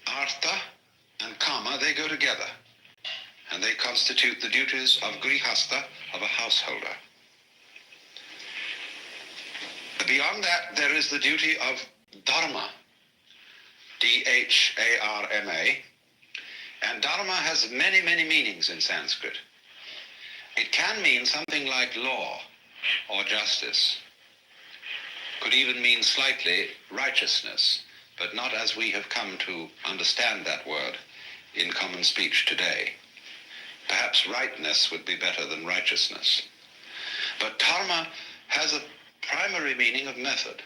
Artha and Kama, they go together, and they constitute the duties of grihastha, of a householder. Beyond that, there is the duty of dharma, D-H-A-R-M-A, and dharma has many, many meanings in Sanskrit. It can mean something like law or justice. Could even mean slightly righteousness, but not as we have come to understand that word in common speech today. Perhaps rightness would be better than righteousness. But dharma has a primary meaning of method.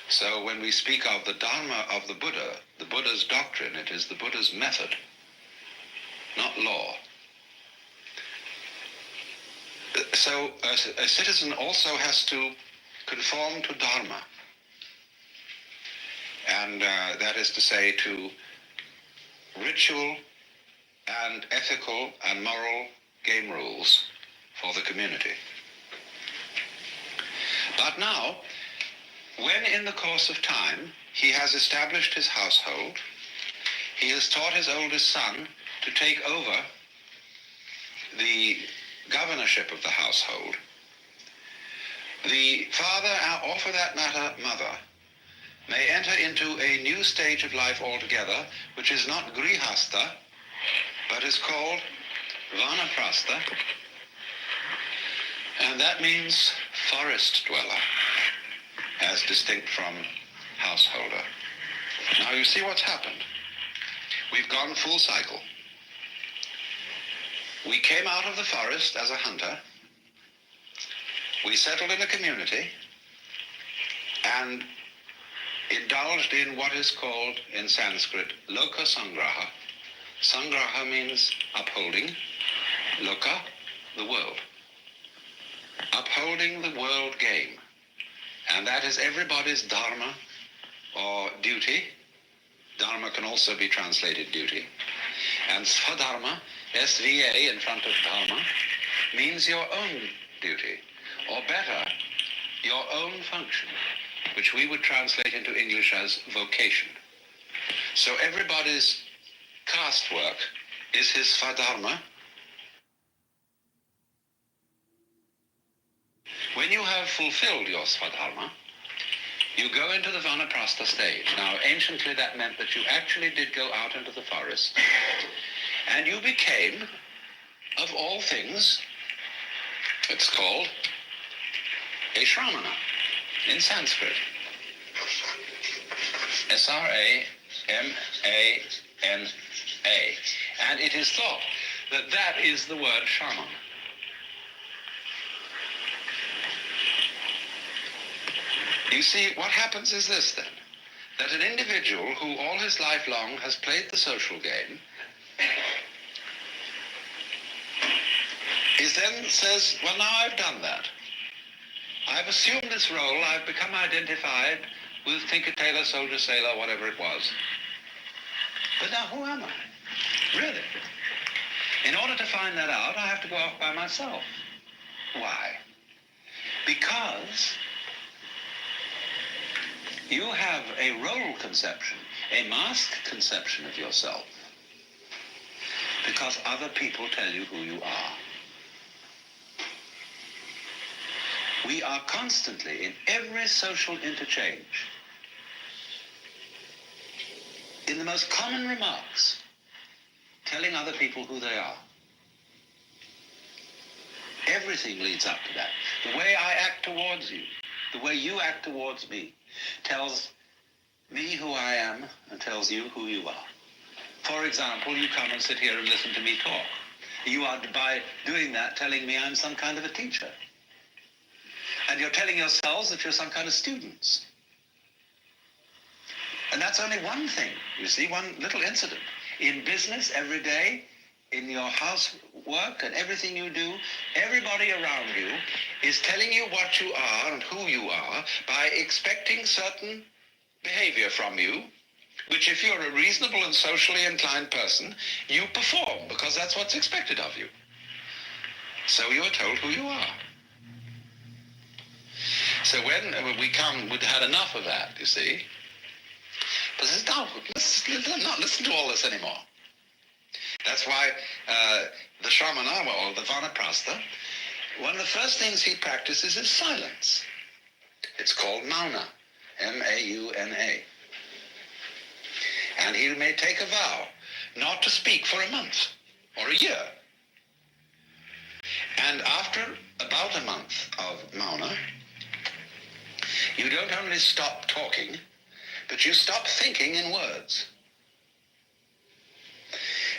So when we speak of the Dharma of the Buddha's doctrine, it is the Buddha's method, not law. So a citizen also has to conform to Dharma, and that is to say to ritual and ethical and moral game rules for the community. But now, when in the course of time he has established his household, he has taught his oldest son to take over the governorship of the household, the father, or for that matter, mother, may enter into a new stage of life altogether, which is not grihastha, but is called vanaprastha, And that means forest dweller, as distinct from householder. Now you see what's happened. We've gone full cycle. We came out of the forest as a hunter. We settled in a community and indulged in what is called in Sanskrit loka sangraha. Sangraha means upholding, loka, the world. Upholding the world game. And that is everybody's dharma or duty. Dharma can also be translated duty. And swadharma, SVA in front of dharma, means your own duty, or better, your own function, which we would translate into English as vocation. So everybody's caste work is his swadharma. When you have fulfilled your swadharma, you go into the vanaprastha stage. Now, anciently that meant that you actually did go out into the forest, and you became, of all things, it's called a shramana in Sanskrit. Sramana. And it is thought that that is the word shaman. You see, what happens is this then, that an individual who all his life long has played the social game is then says, well, now I've done that. I've assumed this role, I've become identified with Tinker Tailor, Soldier Sailor, whatever it was. But now who am I? Really? In order to find that out, I have to go off by myself. Why? Because you have a role conception, a mask conception of yourself, because other people tell you who you are. We are constantly, in every social interchange, in the most common remarks, telling other people who they are. Everything leads up to that. The way I act towards you, the way you act towards me, tells me who I am and tells you who you are. For example, you come and sit here and listen to me talk. You are, by doing that, telling me I'm some kind of a teacher. And you're telling yourselves that you're some kind of students. And that's only one thing, you see, one little incident. In business, every day, in your housework and everything you do, everybody around you is telling you what you are and who you are by expecting certain behavior from you, which if you're a reasonable and socially inclined person, you perform, because that's what's expected of you. So you are told who you are. So when we'd had enough of that, you see. But let's not listen to all this anymore. That's why the Shramana, or the Vanaprastha, one of the first things he practices is silence. It's called Mauna, M-A-U-N-A. And he may take a vow not to speak for a month or a year. And after about a month of Mauna, you don't only stop talking, but you stop thinking in words.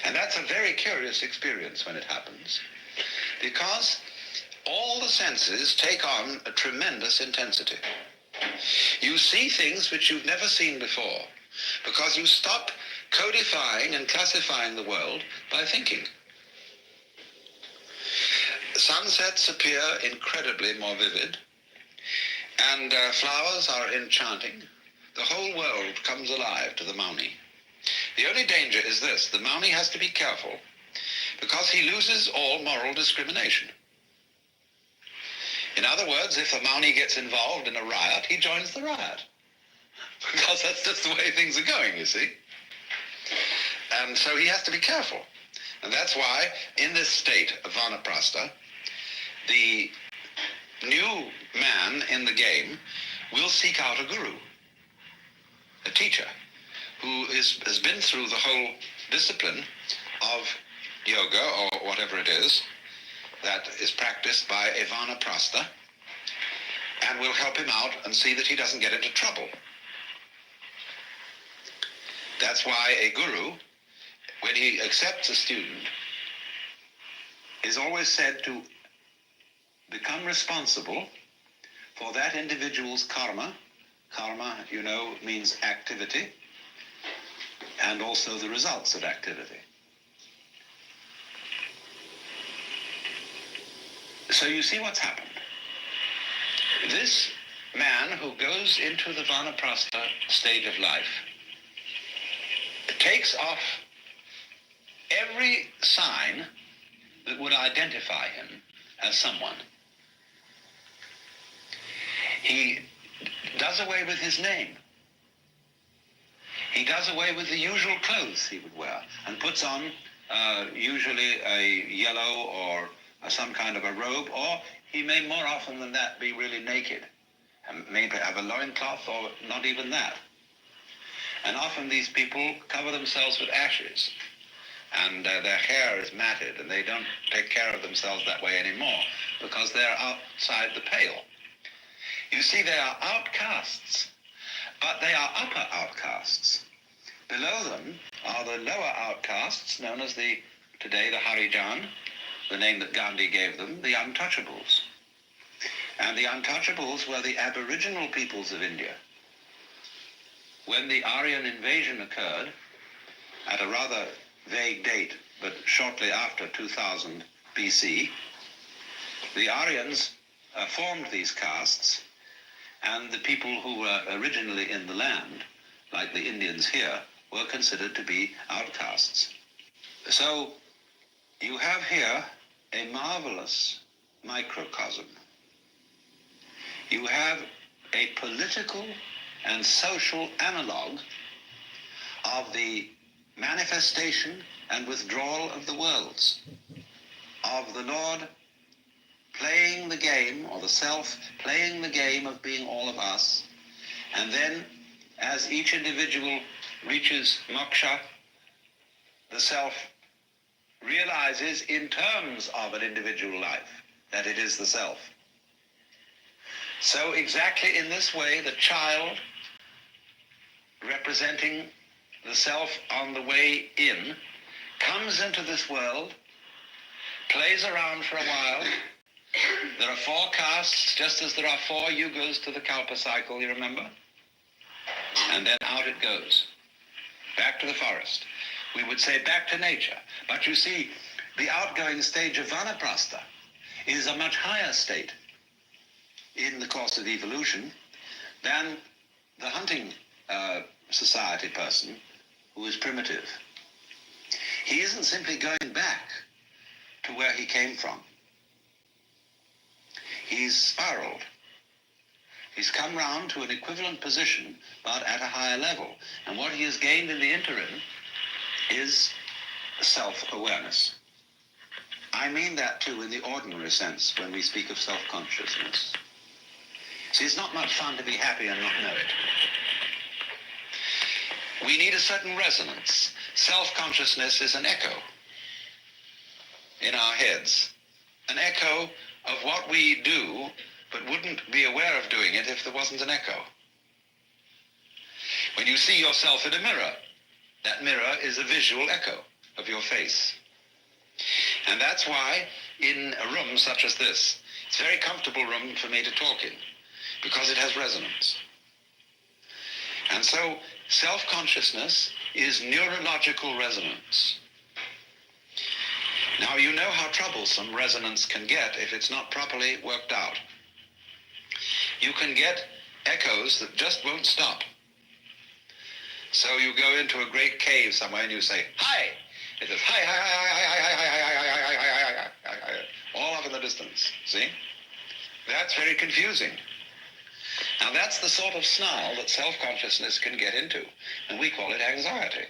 And that's a very curious experience when it happens, because all the senses take on a tremendous intensity. You see things which you've never seen before, because you stop codifying and classifying the world by thinking. Sunsets appear incredibly more vivid, and flowers are enchanting. The whole world comes alive to the Mauni. The only danger is this: the Mauni has to be careful, because he loses all moral discrimination. In other words, if the Mauni gets involved in a riot, he joins the riot. Because that's just the way things are going, you see. And so he has to be careful. And that's why, in this state of Vanaprastha, the new man in the game will seek out a guru, a teacher, who has been through the whole discipline of yoga, or whatever it is, that is practiced by a vanaprastha and will help him out and see that he doesn't get into trouble. That's why a guru, when he accepts a student, is always said to become responsible for that individual's karma. Karma, you know, means activity, and also the results of activity. So you see what's happened. This man who goes into the vanaprastha stage of life takes off every sign that would identify him as someone. He does away with his name. He does away with the usual clothes he would wear and puts on usually a yellow or some kind of a robe, or he may more often than that be really naked and maybe have a loincloth or not even that. And often these people cover themselves with ashes, and their hair is matted, and they don't take care of themselves that way anymore because they're outside the pale. You see, they are outcasts, but they are upper outcasts. Below them are the lower outcasts, known as today the Harijan, the name that Gandhi gave them, the untouchables. And the untouchables were the aboriginal peoples of India. When the Aryan invasion occurred, at a rather vague date, but shortly after 2000 BC, the Aryans formed these castes, and the people who were originally in the land, like the Indians here, were considered to be outcasts. So you have here a marvelous microcosm. You have a political and social analog of the manifestation and withdrawal of the worlds, of the Lord playing the game, or the self playing the game of being all of us, and then as each individual reaches moksha, the self realizes in terms of an individual life that it is the self. So exactly in this way, the child, representing the self on the way in, comes into this world, plays around for a while. There are 4 castes, just as there are 4 yugas to the Kalpa cycle, you remember? And then out it goes, back to the forest. We would say back to nature. But you see, the outgoing stage of vanaprastha is a much higher state in the course of evolution than the hunting society person who is primitive. He isn't simply going back to where he came from. He's spiraled. He's come round to an equivalent position, but at a higher level. And what he has gained in the interim is self-awareness. I mean that too in the ordinary sense when we speak of self-consciousness. See, it's not much fun to be happy and not know it. We need a certain resonance. Self-consciousness is an echo in our heads, an echo of what we do, but wouldn't be aware of doing it if there wasn't an echo. When you see yourself in a mirror, that mirror is a visual echo of your face. And that's why in a room such as this, it's a very comfortable room for me to talk in, because it has resonance. And so self-consciousness is neurological resonance. Now you know how troublesome resonance can get if it's not properly worked out. You can get echoes that just won't stop. So you go into a great cave somewhere and you say, hi! It says, hi, hi, hi, hi, hi, hi, hi, hi, hi, hi, hi, hi, hi, hi, all up in the distance, see? That's very confusing. Now that's the sort of snarl that self-consciousness can get into, and we call it anxiety.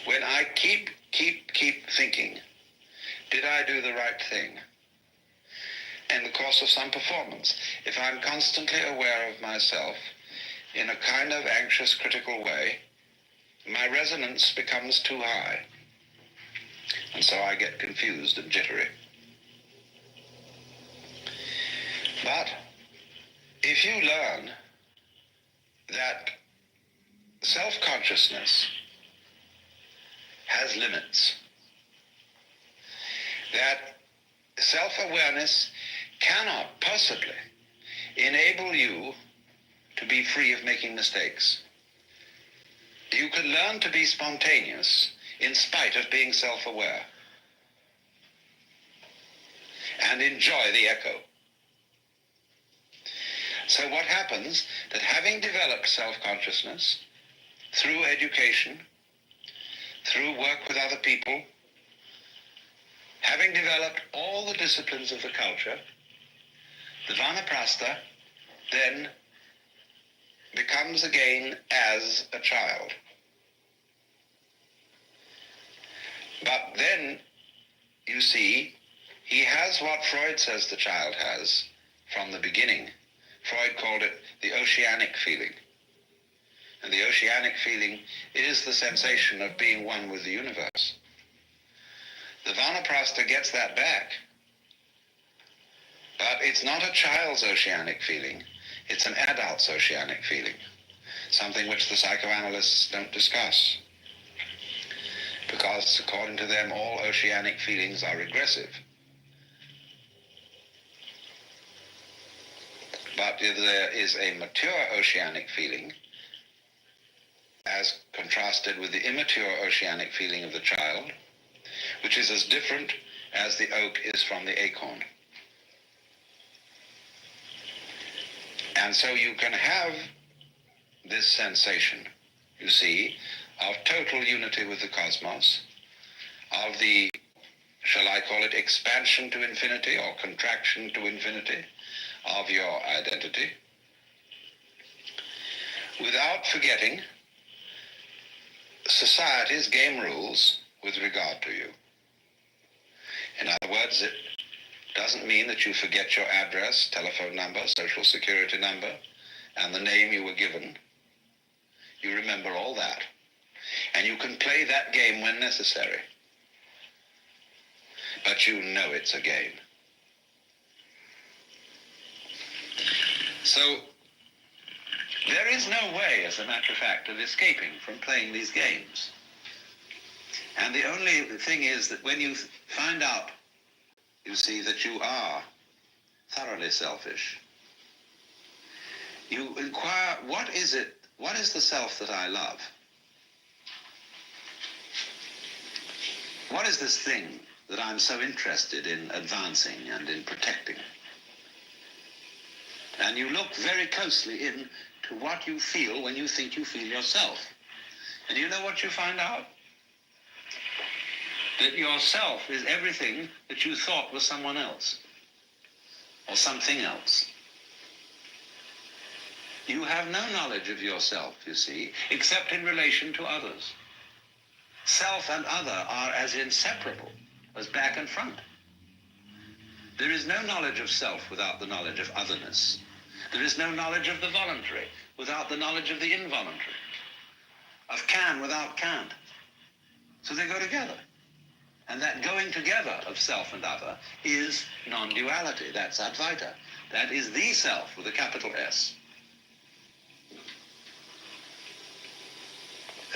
When I keep thinking, did I do the right thing? In the course of some performance, if I'm constantly aware of myself in a kind of anxious, critical way, my resonance becomes too high. And so I get confused and jittery. But if you learn that self-consciousness has limits, that self-awareness cannot possibly enable you to be free of making mistakes. You can learn to be spontaneous in spite of being self-aware and enjoy the echo. So what happens, that having developed self-consciousness through education, through work with other people, having developed all the disciplines of the culture, the vanaprastha then becomes again as a child. But then, you see, he has what Freud says the child has from the beginning. Freud called it the oceanic feeling. And the oceanic feeling is the sensation of being one with the universe. The vanaprastha gets that back. But it's not a child's oceanic feeling. It's an adult's oceanic feeling. Something which the psychoanalysts don't discuss. Because according to them, all oceanic feelings are regressive. But there is a mature oceanic feeling as contrasted with the immature oceanic feeling of the child, which is as different as the oak is from the acorn. And so you can have this sensation, you see, of total unity with the cosmos, of the, shall I call it, expansion to infinity or contraction to infinity of your identity, without forgetting society's game rules with regard to you. In other words, it doesn't mean that you forget your address, telephone number, social security number, and the name you were given. You remember all that. And you can play that game when necessary. But you know it's a game. So, there is no way, as a matter of fact, of escaping from playing these games. And the only thing is that when you find out, you see, that you are thoroughly selfish, you inquire, what is the self that I love? What is this thing that I'm so interested in advancing and in protecting? And you look very closely into what you feel when you think you feel yourself. And you know what you find out? That yourself is everything that you thought was someone else, or something else. You have no knowledge of yourself, you see, except in relation to others. Self and other are as inseparable as back and front. There is no knowledge of self without the knowledge of otherness. There is no knowledge of the voluntary without the knowledge of the involuntary, of can without can't. So they go together. And that going together of self and other is non-duality. That's Advaita. That is the self with a capital S.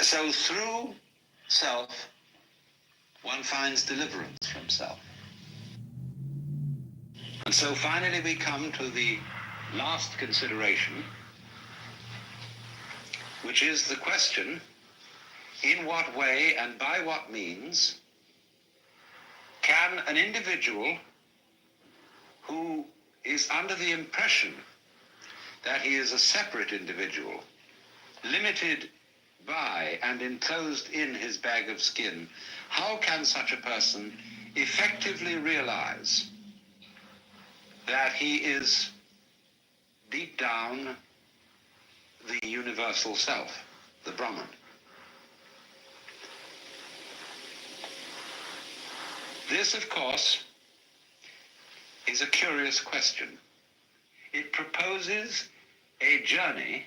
So through self, one finds deliverance from self. And so finally we come to the last consideration, which is the question, in what way and by what means can an individual who is under the impression that he is a separate individual, limited by and enclosed in his bag of skin, how can such a person effectively realize that he is deep down the universal self, the Brahman? This, of course, is a curious question. It proposes a journey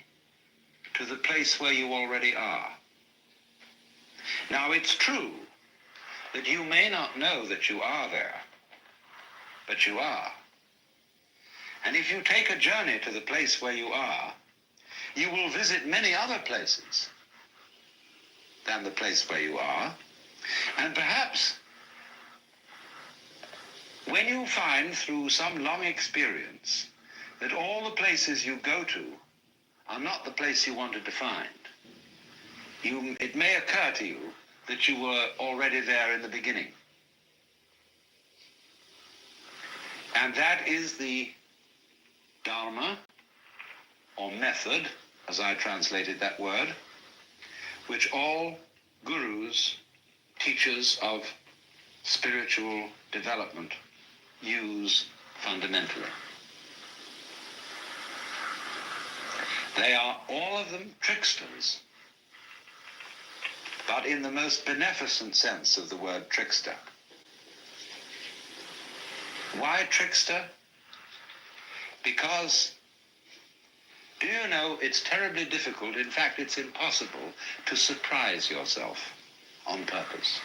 to the place where you already are. Now, it's true that you may not know that you are there, but you are. And if you take a journey to the place where you are, you will visit many other places than the place where you are. And perhaps when you find through some long experience that all the places you go to are not the place you wanted to find, it may occur to you that you were already there in the beginning. And that is the Dharma, or method, as I translated that word, which all gurus, teachers of spiritual development, use fundamentally. They are all of them tricksters, but in the most beneficent sense of the word trickster. Why trickster? Because, do you know, it's terribly difficult, in fact it's impossible, to surprise yourself on purpose.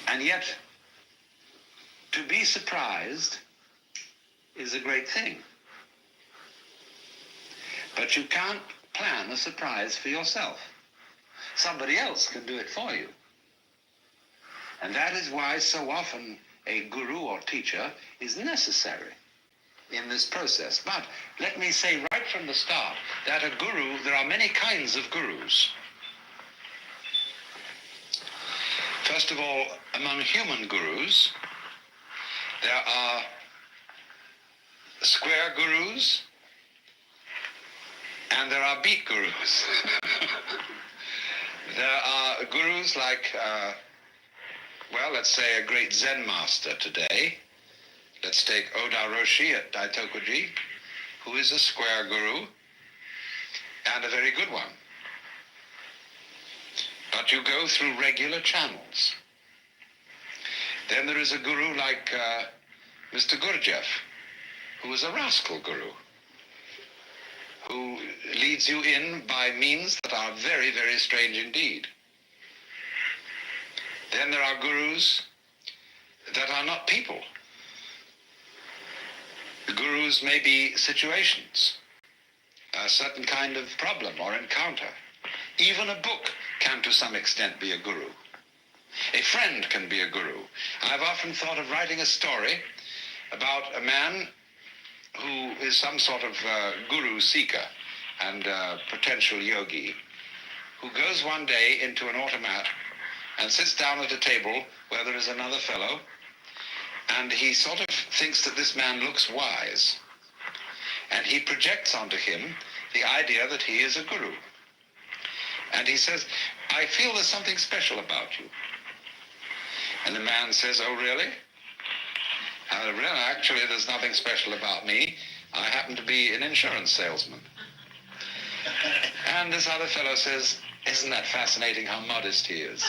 And yet, to be surprised is a great thing. But you can't plan a surprise for yourself. Somebody else can do it for you. And that is why so often a guru or teacher is necessary in this process. But let me say right from the start that a guru, there are many kinds of gurus. First of all, among human gurus, there are square gurus and there are beat gurus. There are gurus like, well, let's say a great Zen master today. Let's take Oda Roshi at Daitokuji, who is a square guru and a very good one. But you go through regular channels. Then there is a guru like Mr. Gurdjieff, who is a rascal guru, who leads you in by means that are very, very strange indeed. Then there are gurus that are not people. The gurus may be situations, a certain kind of problem or encounter. Even a book can to some extent be a guru. A friend can be a guru. I've often thought of writing a story about a man who is some sort of guru seeker and potential yogi, who goes one day into an automat and sits down at a table where there is another fellow, and he sort of thinks that this man looks wise, and he projects onto him the idea that he is a guru. And he says, I feel there's something special about you. And the man says, oh, really? Really, actually, there's nothing special about me. I happen to be an insurance salesman. And this other fellow says, isn't that fascinating how modest he is?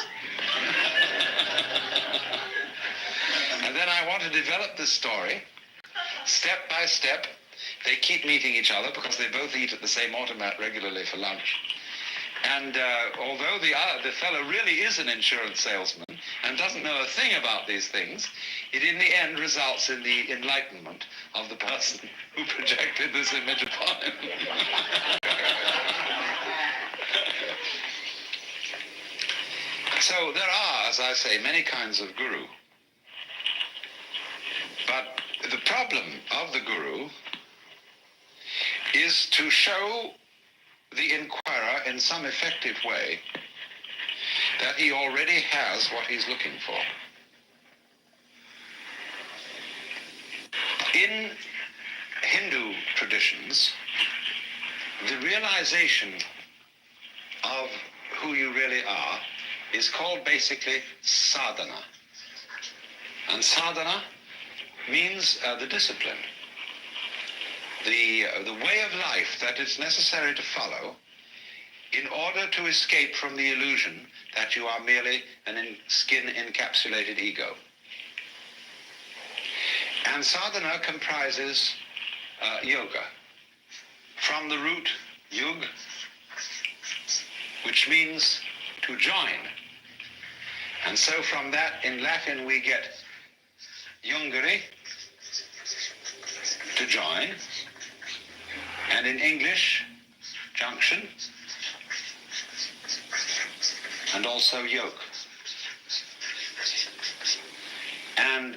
And then I want to develop this story, step by step. They keep meeting each other because they both eat at the same automat regularly for lunch. And although the fellow really is an insurance salesman and doesn't know a thing about these things, it in the end results in the enlightenment of the person who projected this image upon him. So there are, as I say, many kinds of guru. But the problem of the guru is to show the inquirer in some effective way that he already has what he's looking for. In Hindu traditions, the realization of who you really are is called basically sadhana. And sadhana means the discipline, the way of life that is necessary to follow in order to escape from the illusion that you are merely an skin-encapsulated ego. And sadhana comprises yoga, from the root yug, which means to join, And so from that, in Latin, we get jungere, to join, and in English, junction, and also yoke. And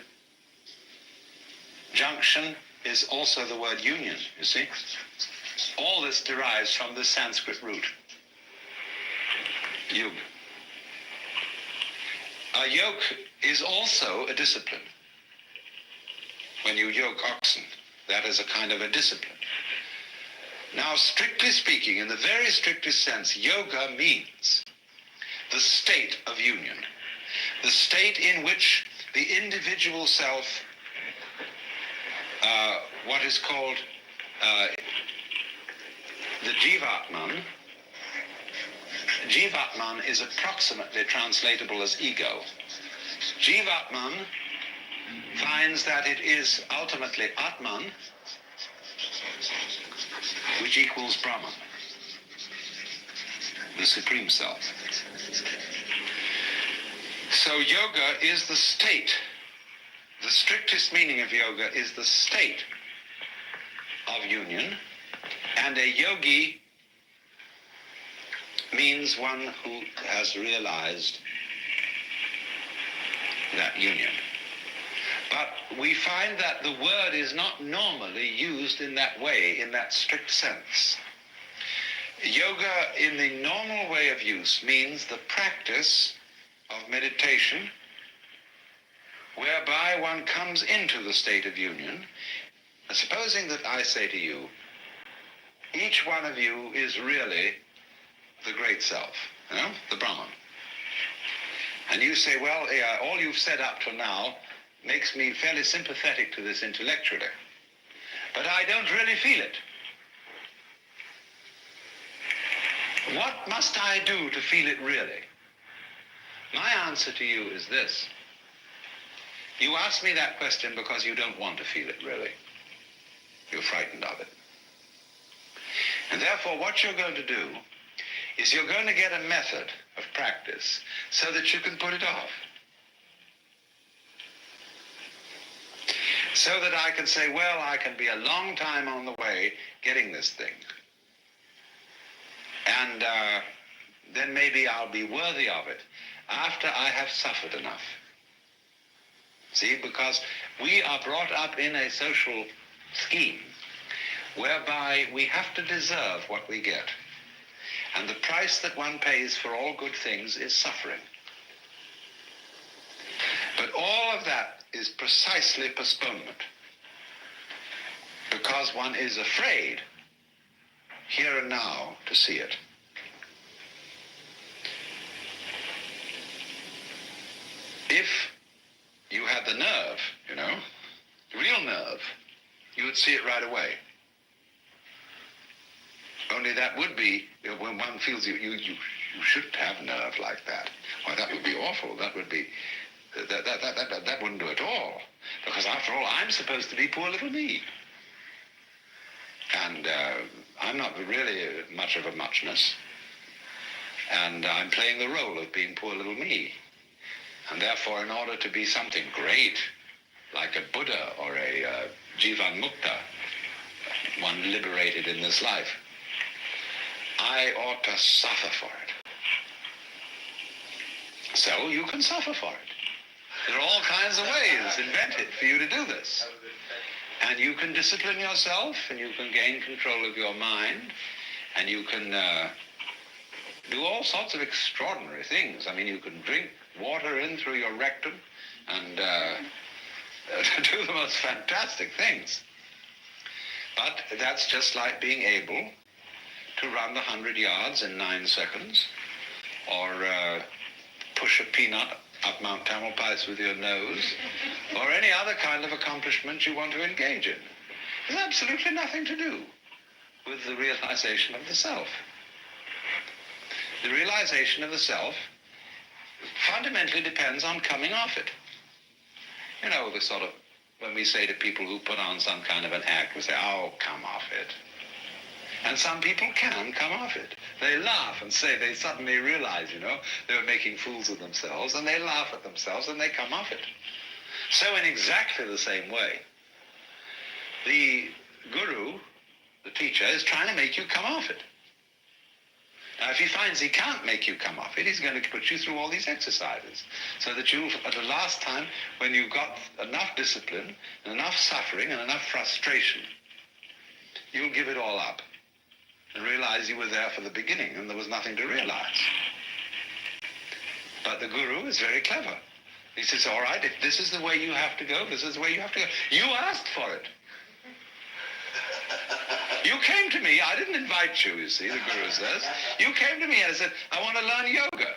junction is also the word union, you see. All this derives from the Sanskrit root, yug. A yoke is also a discipline. When you yoke oxen, that is a kind of a discipline. Now, strictly speaking, in the very strictest sense, yoga means the state of union, the state in which the individual self, what is called the Jivatman. Jivatman is approximately translatable as ego. Jivatman finds that it is ultimately Atman, which equals Brahman, the Supreme Self. So yoga is the state. The strictest meaning of yoga is the state of union, and a yogi means one who has realized that union. But we find that the word is not normally used in that way, in that strict sense. Yoga, in the normal way of use, means the practice of meditation, whereby one comes into the state of union. Supposing that I say to you, each one of you is really the great self, the Brahman. And you say, well, all you've said up till now makes me fairly sympathetic to this intellectually, but I don't really feel it. What must I do to feel it really? My answer to you is this. You ask me that question because you don't want to feel it really. You're frightened of it. And therefore what you're going to do is you're going to get a method of practice so that you can put it off. So that I can say, well, I can be a long time on the way getting this thing. And then maybe I'll be worthy of it after I have suffered enough. See, because we are brought up in a social scheme whereby we have to deserve what we get. And the price that one pays for all good things is suffering. But all of that is precisely postponement, because one is afraid here and now to see it. If you had the nerve, real nerve, you would see it right away. Only that would be, when one feels you shouldn't have nerve like that. Why, that would be awful. That would be, that wouldn't do at all. Because after all, I'm supposed to be poor little me. And I'm not really much of a muchness. And I'm playing the role of being poor little me. And therefore, in order to be something great, like a Buddha or a Jivan Mukta, one liberated in this life, I ought to suffer for it. So you can suffer for it. There are all kinds of ways invented for you to do this. And you can discipline yourself, and you can gain control of your mind, and you can do all sorts of extraordinary things. I mean, you can drink water in through your rectum and do the most fantastic things. But that's just like being able to run the 100 yards in 9 seconds, or push a peanut up Mount Tamalpais with your nose, or any other kind of accomplishment you want to engage in. There's absolutely nothing to do with the realization of the self. The realization of the self fundamentally depends on coming off it. The sort of, when we say to people who put on some kind of an act, we say, oh, come off it. And some people can come off it. They laugh and say they suddenly realize, they were making fools of themselves, and they laugh at themselves and they come off it. So in exactly the same way, the guru, the teacher, is trying to make you come off it. Now, if he finds he can't make you come off it, he's going to put you through all these exercises so that you, at the last time, when you've got enough discipline, and enough suffering, and enough frustration, you'll give it all up and realize you were there for the beginning and there was nothing to realize. But the guru is very clever. He says, all right, if this is the way you have to go, this is the way you have to go. You asked for it. You came to me, I didn't invite you, you see, the guru says. You came to me and said, I want to learn yoga.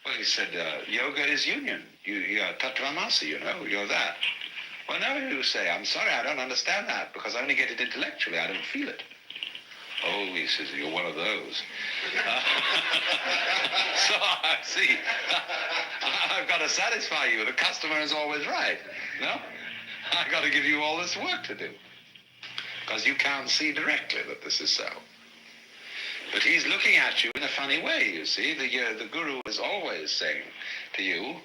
Well, he said, yoga is union. You're tattvamasi, you're that. Well, no, you say, I'm sorry, I don't understand that, because I only get it intellectually, I don't feel it. Oh, he says, you're one of those. So, I see, I've got to satisfy you. The customer is always right, no? I've got to give you all this work to do, because you can't see directly that this is so. But he's looking at you in a funny way, you see. The guru is always saying to you,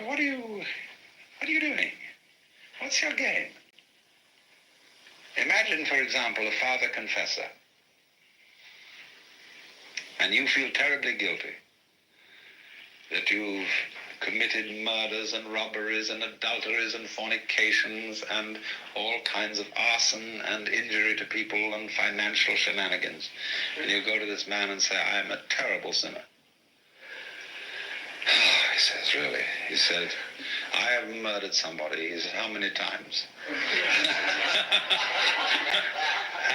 what are you doing? What's your game? Imagine, for example, a father confessor, and you feel terribly guilty that you've committed murders and robberies and adulteries and fornications and all kinds of arson and injury to people and financial shenanigans. And you go to this man and say, I am a terrible sinner. He says, really? He said, I have murdered somebody. He said, how many times?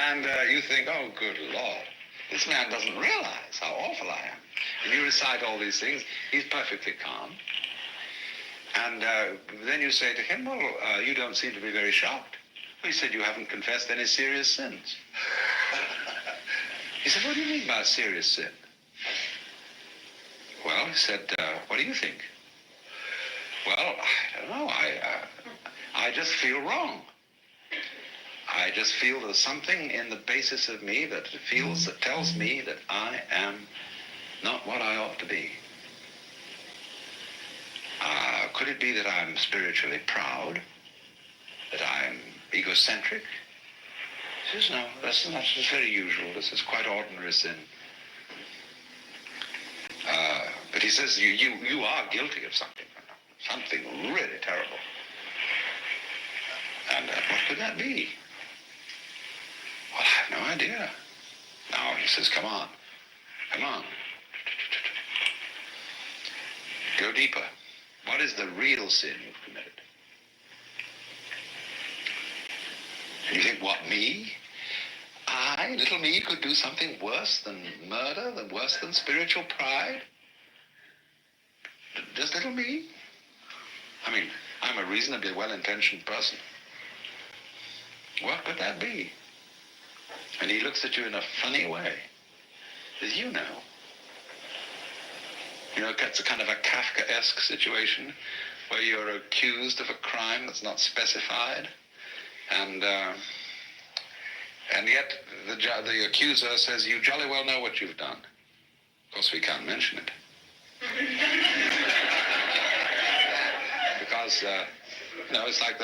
And you think, oh, good Lord, this man doesn't realize how awful I am. And you recite all these things. He's perfectly calm. And then you say to him, well, you don't seem to be very shocked. Well, he said, you haven't confessed any serious sins. He said, what do you mean by serious sin? Well, he said, what do you think? Well, I don't know. I just feel wrong. I just feel there's something in the basis of me that tells me that I am not what I ought to be. Could it be that I'm spiritually proud? That I'm egocentric? He says, no, that's very usual. This is quite ordinary sin. But he says, you are guilty of something really terrible. And what could that be? Well, I have no idea. Now he says, come on. Go deeper. What is the real sin you've committed? And you think, what, me? I, little me, could do something worse than murder, worse than spiritual pride? Just little me? I mean, I'm a reasonably well-intentioned person. What could that be? And he looks at you in a funny way. Says, you know. It's a kind of a Kafkaesque situation where you're accused of a crime that's not specified. And yet the accuser says, you jolly well know what you've done. Of course, we can't mention it. Because, it's like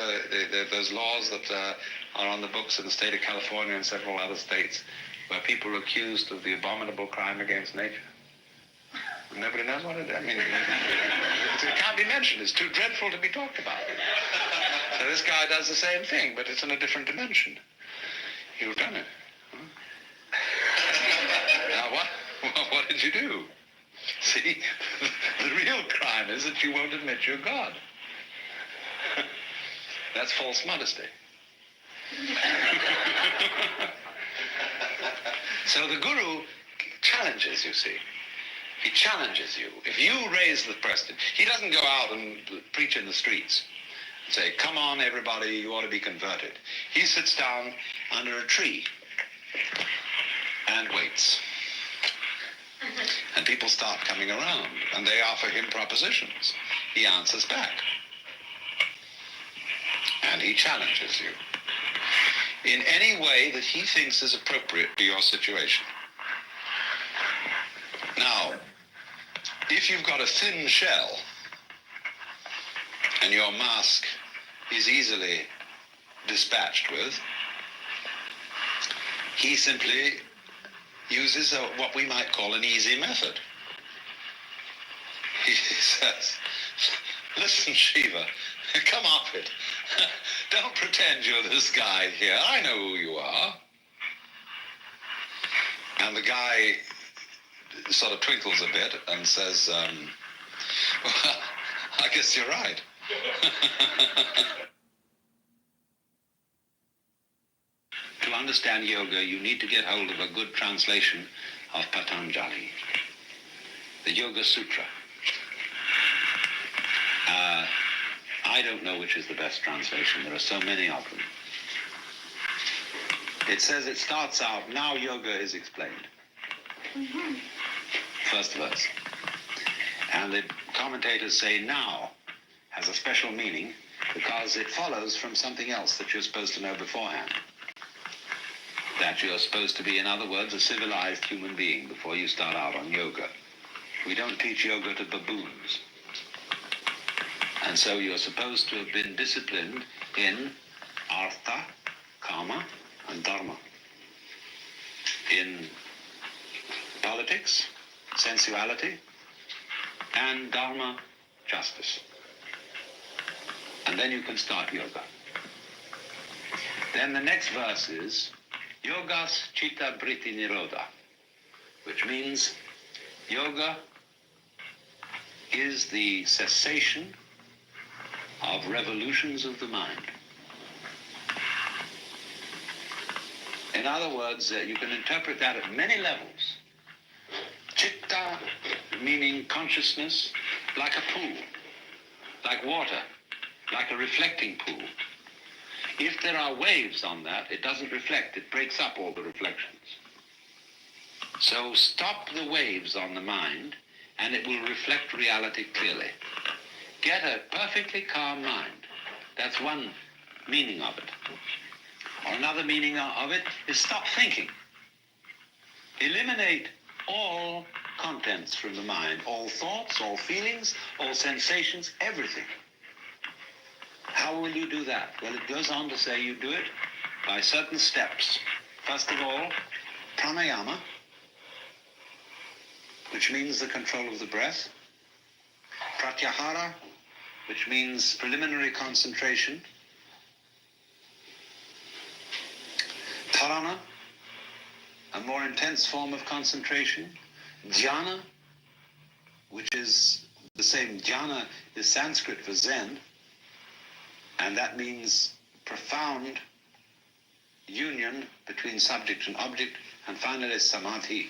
those laws that are on the books in the state of California and several other states where people are accused of the abominable crime against nature. Nobody knows what it is. I mean, it can't be mentioned. It's too dreadful to be talked about. So this guy does the same thing, but it's in a different dimension. You've done it. Now, what did you do? See, the real crime is that you won't admit you're God. That's false modesty. So the guru challenges, you see. He challenges you. If you raise the question, he doesn't go out and preach in the streets and say, come on, everybody, you ought to be converted. He sits down under a tree and waits. And people start coming around, and they offer him propositions. He answers back. And he challenges you. in any way that he thinks is appropriate to your situation. Now, if you've got a thin shell and your mask is easily dispatched with, he simply uses what we might call an easy method. He says, listen, Shiva, come up it. Don't pretend you're this guy here. I know who you are. And the guy sort of twinkles a bit and says, well, I guess you're right. To understand yoga, you need to get hold of a good translation of Patanjali, the Yoga Sutra. I don't know which is the best translation. There are so many of them. It says, it starts out, now yoga is explained. First verse. And the commentators say now has a special meaning because it follows from something else that you're supposed to know beforehand. That you're supposed to be, in other words, a civilized human being before you start out on yoga. We don't teach yoga to baboons. And so you're supposed to have been disciplined in artha, karma, and dharma. In politics, sensuality, and dharma, justice. And then you can start yoga. Then the next verse is yogas chitta vritti nirodha, which means yoga is the cessation of revolutions of the mind. In other words, you can interpret that at many levels. Chitta meaning consciousness, like a pool, like water, like a reflecting pool. If there are waves on that, it doesn't reflect, it breaks up all the reflections. So stop the waves on the mind, and it will reflect reality clearly. Get a perfectly calm mind. That's one meaning of it. Or another meaning of it is stop thinking. Eliminate all contents from the mind, all thoughts, all feelings, all sensations, everything. How will you do that? Well, it goes on to say you do it by certain steps. First of all, pranayama, which means the control of the breath. Pratyahara, which means preliminary concentration. Dharana, a more intense form of concentration. Dhyana, which is the same, dhyana is Sanskrit for Zen, and that means profound union between subject and object. And finally, samadhi,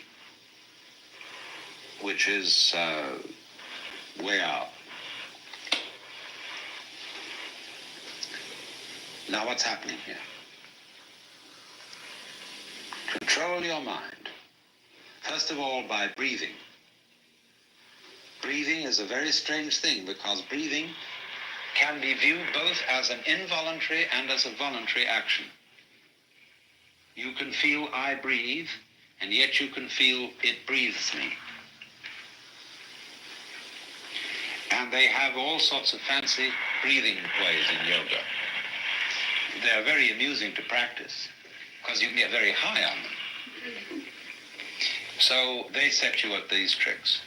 which is way out. Now what's happening here? Control your mind. First of all, by breathing. Breathing is a very strange thing because breathing can be viewed both as an involuntary and as a voluntary action. You can feel I breathe, and yet you can feel it breathes me. And they have all sorts of fancy breathing ways in yoga. They're very amusing to practice because you can get very high on them. So they set you at these tricks.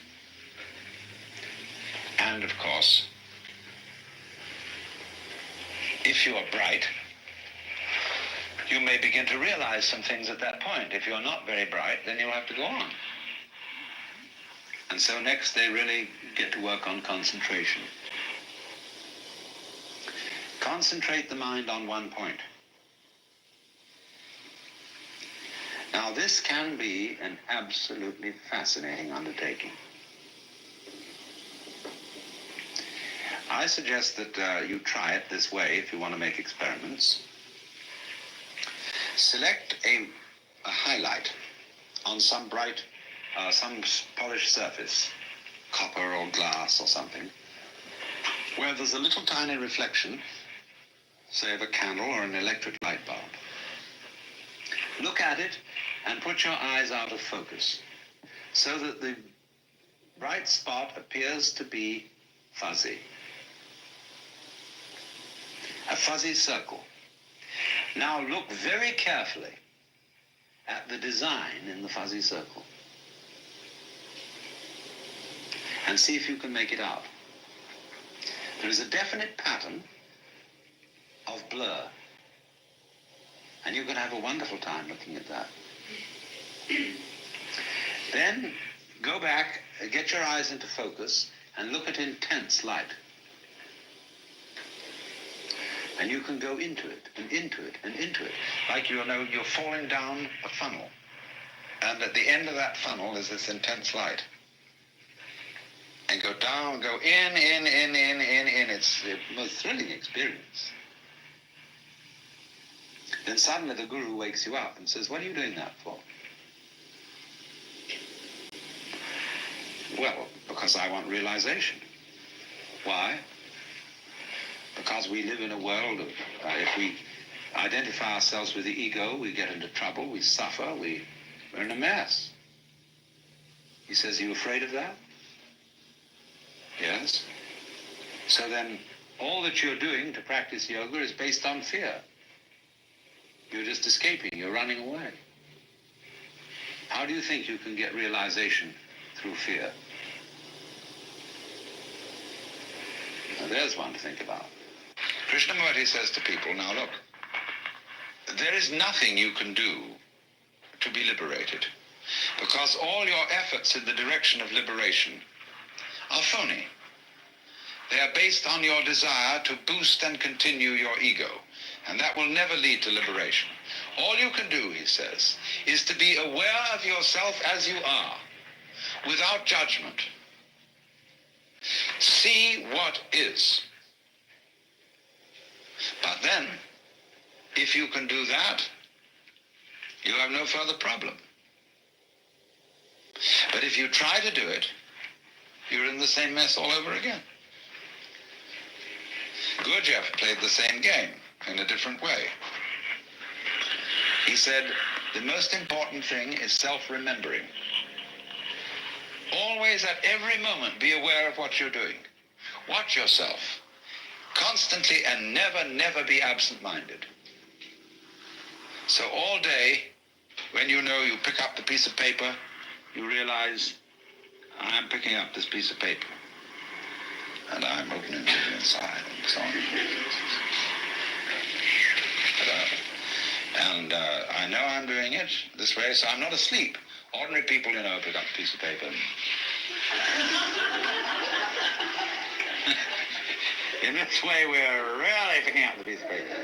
And of course, if you are bright, you may begin to realize some things at that point. If you're not very bright, then you'll have to go on. And so next they really get to work on concentration. Concentrate the mind on one point. Now this can be an absolutely fascinating undertaking. I suggest that you try it this way if you want to make experiments. Select a highlight on some bright, some polished surface, copper or glass or something, where there's a little tiny reflection, say of a candle or an electric light bulb. Look at it and put your eyes out of focus so that the bright spot appears to be fuzzy. A fuzzy circle. Now look very carefully at the design in the fuzzy circle and see if you can make it out. There is a definite pattern of blur, and you can have a wonderful time looking at that. Then go back, get your eyes into focus, and look at intense light. And you can go into it, and into it, and into it, like you're falling down a funnel. And at the end of that funnel is this intense light. And go down, go in. It's the most thrilling experience. Then suddenly the guru wakes you up and says, "What are you doing that for?" Well, because I want realization. Why? Because we live in a world of, if we identify ourselves with the ego, we get into trouble, we suffer, we're in a mess. He says, "Are you afraid of that?" Yes. So then all that you're doing to practice yoga is based on fear. You're just escaping, you're running away. How do you think you can get realization through fear? Now there's one to think about. Krishnamurti says to people, now look, there is nothing you can do to be liberated, because all your efforts in the direction of liberation are phony. They are based on your desire to boost and continue your ego, and that will never lead to liberation. All you can do, he says, is to be aware of yourself as you are, without judgment. See what is. But then, if you can do that, you have no further problem. But if you try to do it, you're in the same mess all over again. Gurdjieff played the same game in a different way. He said, the most important thing is self-remembering. Always at every moment be aware of what you're doing. Watch yourself constantly and never be absent-minded. So all day, when you pick up the piece of paper, you realize, I'm picking up this piece of paper, and I'm opening it inside, and so on. And I know I'm doing it this way, so I'm not asleep. Ordinary people, pick up a piece of paper. In this way, we're really picking up the piece of paper.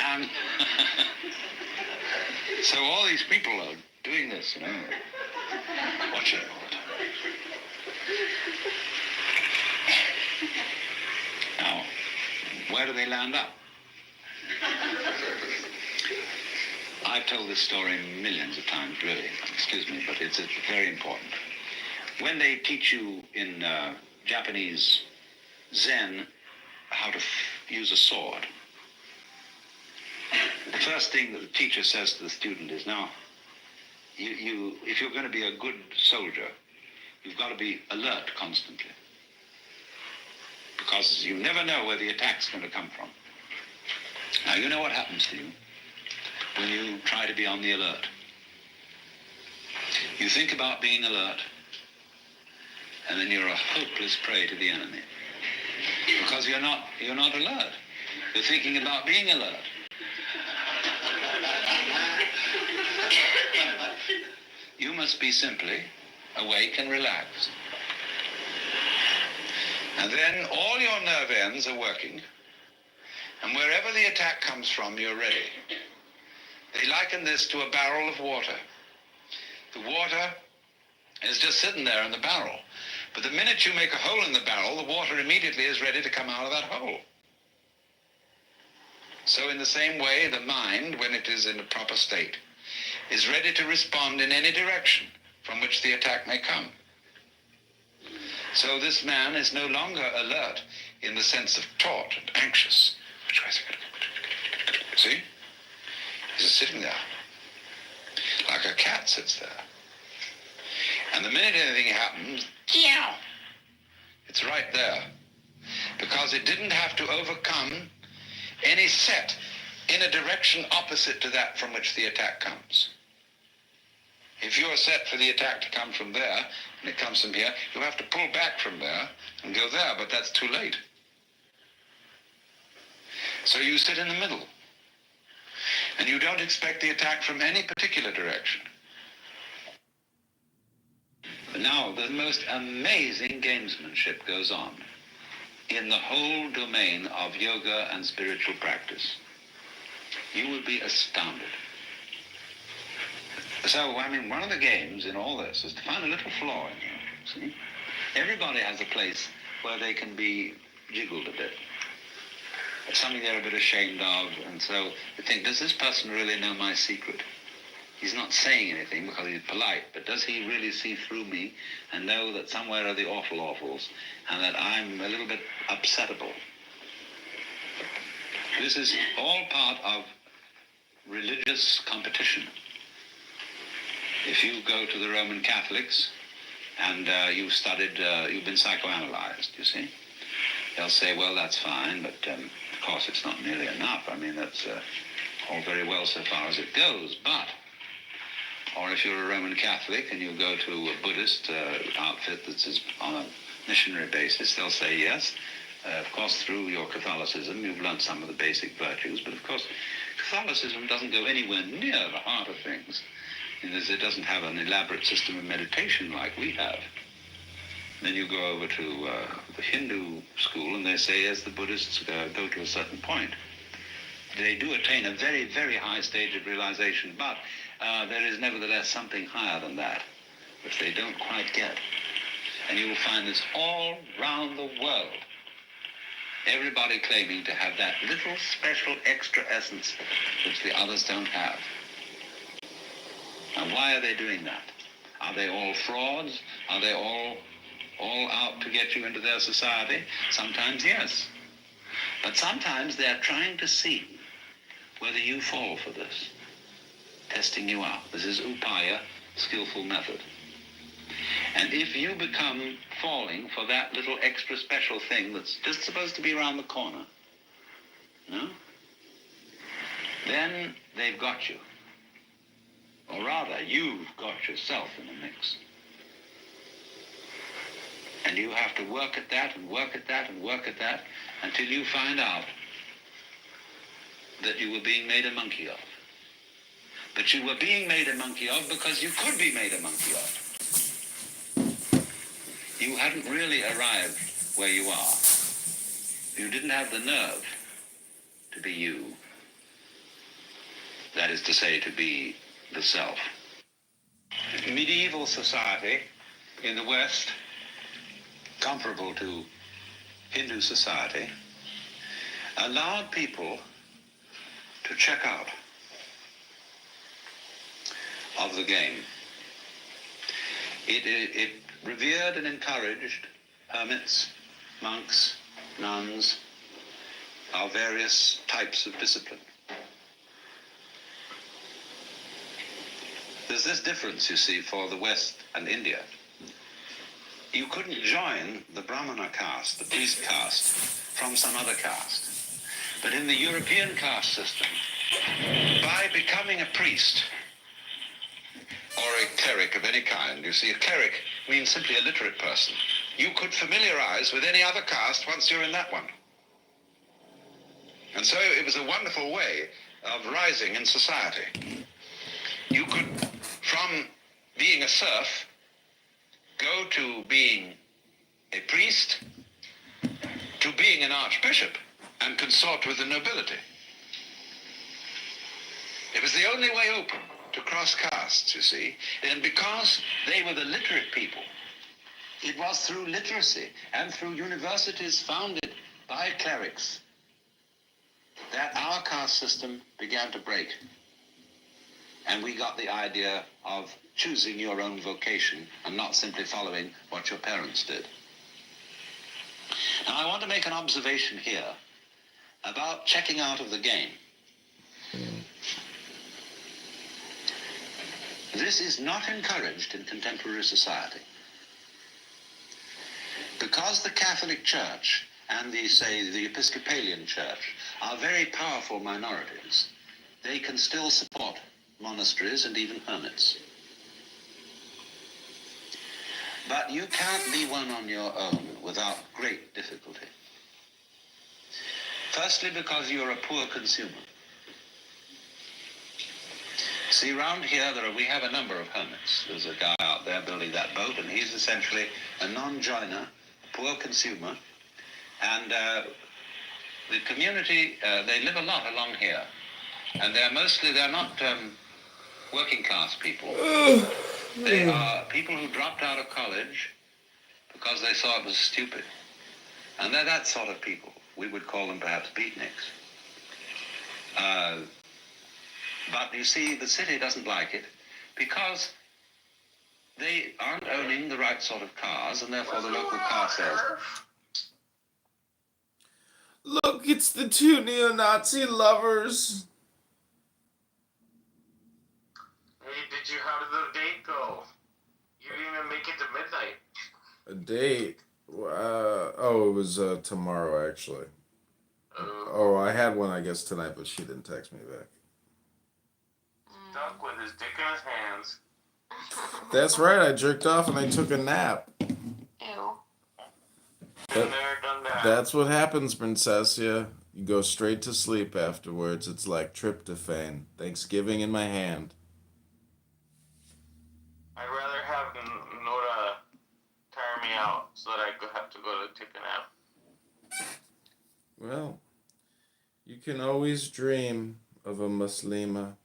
And so all these people are doing this, watching all the time. Now, where do they land up? I've told this story millions of times, really. Excuse me, but it's very important. When they teach you in Japanese Zen how to use a sword, the first thing that the teacher says to the student is, now, if you're going to be a good soldier, you've got to be alert constantly, because you never know where the attack's going to come from. Now, you know what happens to you when you try to be on the alert. You think about being alert, and then you're a hopeless prey to the enemy, because you're not alert. You're thinking about being alert. You must be simply awake and relaxed. And then all your nerve ends are working, and wherever the attack comes from, you're ready. They liken this to a barrel of water. The water is just sitting there in the barrel. But the minute you make a hole in the barrel, the water immediately is ready to come out of that hole. So in the same way, the mind, when it is in a proper state, is ready to respond in any direction from which the attack may come. So this man is no longer alert in the sense of taut and anxious. Which way is it going to go? See? He's just sitting there, like a cat sits there. And the minute anything happens, meow, it's right there. Because it didn't have to overcome any set in a direction opposite to that from which the attack comes. If you're set for the attack to come from there, and it comes from here, you have to pull back from there and go there, but that's too late. So you sit in the middle. And you don't expect the attack from any particular direction. But now, the most amazing gamesmanship goes on in the whole domain of yoga and spiritual practice. You would be astounded. So, I mean, one of the games in all this is to find a little flaw in you, see? Everybody has a place where they can be jiggled a bit. It's something they're a bit ashamed of, and so they think, does this person really know my secret? He's not saying anything because he's polite, but does he really see through me and know that somewhere are the awful awfuls and that I'm a little bit upsettable? This is all part of religious competition. If you go to the Roman Catholics and you've been psychoanalyzed, you see, they'll say, well, that's fine, but of course it's not nearly enough. I mean, that's all very well so far as it goes, but, or if you're a Roman Catholic and you go to a Buddhist outfit that's on a missionary basis, they'll say, yes, of course, through your Catholicism, you've learned some of the basic virtues, but of course, Catholicism doesn't go anywhere near the heart of things, in that it doesn't have an elaborate system of meditation like we have. Then you go over to the Hindu school, and they say, as the Buddhists go to a certain point, they do attain a very, very high stage of realization, but there is nevertheless something higher than that, which they don't quite get. And you will find this all round the world. Everybody claiming to have that little special extra essence which the others don't have. Now, why are they doing that? Are they all frauds? Are they all out to get you into their society? Sometimes, yes. But sometimes they're trying to see whether you fall for this, testing you out. This is upaya, skillful method. And if you become falling for that little extra special thing that's just supposed to be around the corner, no? Then they've got you. Or rather, you've got yourself in the mix. And you have to work at that and work at that and work at that until you find out that you were being made a monkey of. But you were being made a monkey of because you could be made a monkey of. You hadn't really arrived where you are. You didn't have the nerve to be you. That is to say, to be the self. Medieval society in the West, comparable to Hindu society, allowed people to check out of the game. It revered and encouraged hermits, monks, nuns, of various types of discipline. There's this difference, you see, for the West and India. You couldn't join the Brahmana caste, the priest caste, from some other caste. But in the European caste system, by becoming a priest or a cleric of any kind, you see, a cleric means simply a literate person. You could familiarize with any other caste once you're in that one. And so it was a wonderful way of rising in society. You could, from being a serf, go to being a priest, to being an archbishop, and consort with the nobility. It was the only way open to cross castes, you see. And because they were the literate people, it was through literacy and through universities founded by clerics that our caste system began to break. And we got the idea of choosing your own vocation and not simply following what your parents did. Now, I want to make an observation here about checking out of the game. This is not encouraged in contemporary society. Because the Catholic Church and the Episcopalian Church are very powerful minorities, they can still support monasteries and even hermits. But you can't be one on your own without great difficulty. Firstly, because you're a poor consumer. See, around here, we have a number of hermits. There's a guy out there building that boat, and he's essentially a non-joiner, a poor consumer. And the community, they live a lot along here. And they're not working class people. They are people who dropped out of college because they thought it was stupid. And they're that sort of people. We would call them perhaps beatniks. But you see, the city doesn't like it because they aren't owning the right sort of cars, and therefore the local car sales. Look, it's the two neo-Nazi lovers. Hey, how did the date go? You didn't even make it to midnight. A date? Oh, it was tomorrow, actually. Oh, I had one, I guess, tonight, but she didn't text me back. Stuck with his dick in his hands. That's right, I jerked off and I took a nap. Ew. Been there, done that. That's what happens, Princessia. You go straight to sleep afterwards. It's like tryptophan. Thanksgiving in my hand. I'd rather have Nora tire me out so that I have to go to take a nap. Well, you can always dream of a Muslima.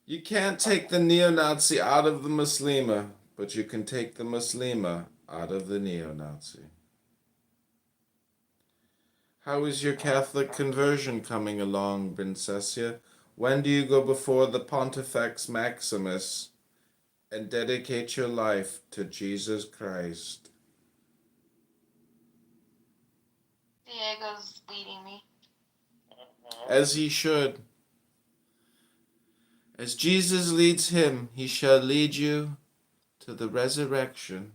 You can't take the neo-Nazi out of the Muslima, but you can take the Muslima out of the neo-Nazi. How is your Catholic conversion coming along, Princessia? When do you go before the Pontifex Maximus and dedicate your life to Jesus Christ? Diego's leading me. As he should. As Jesus leads him, he shall lead you to the resurrection.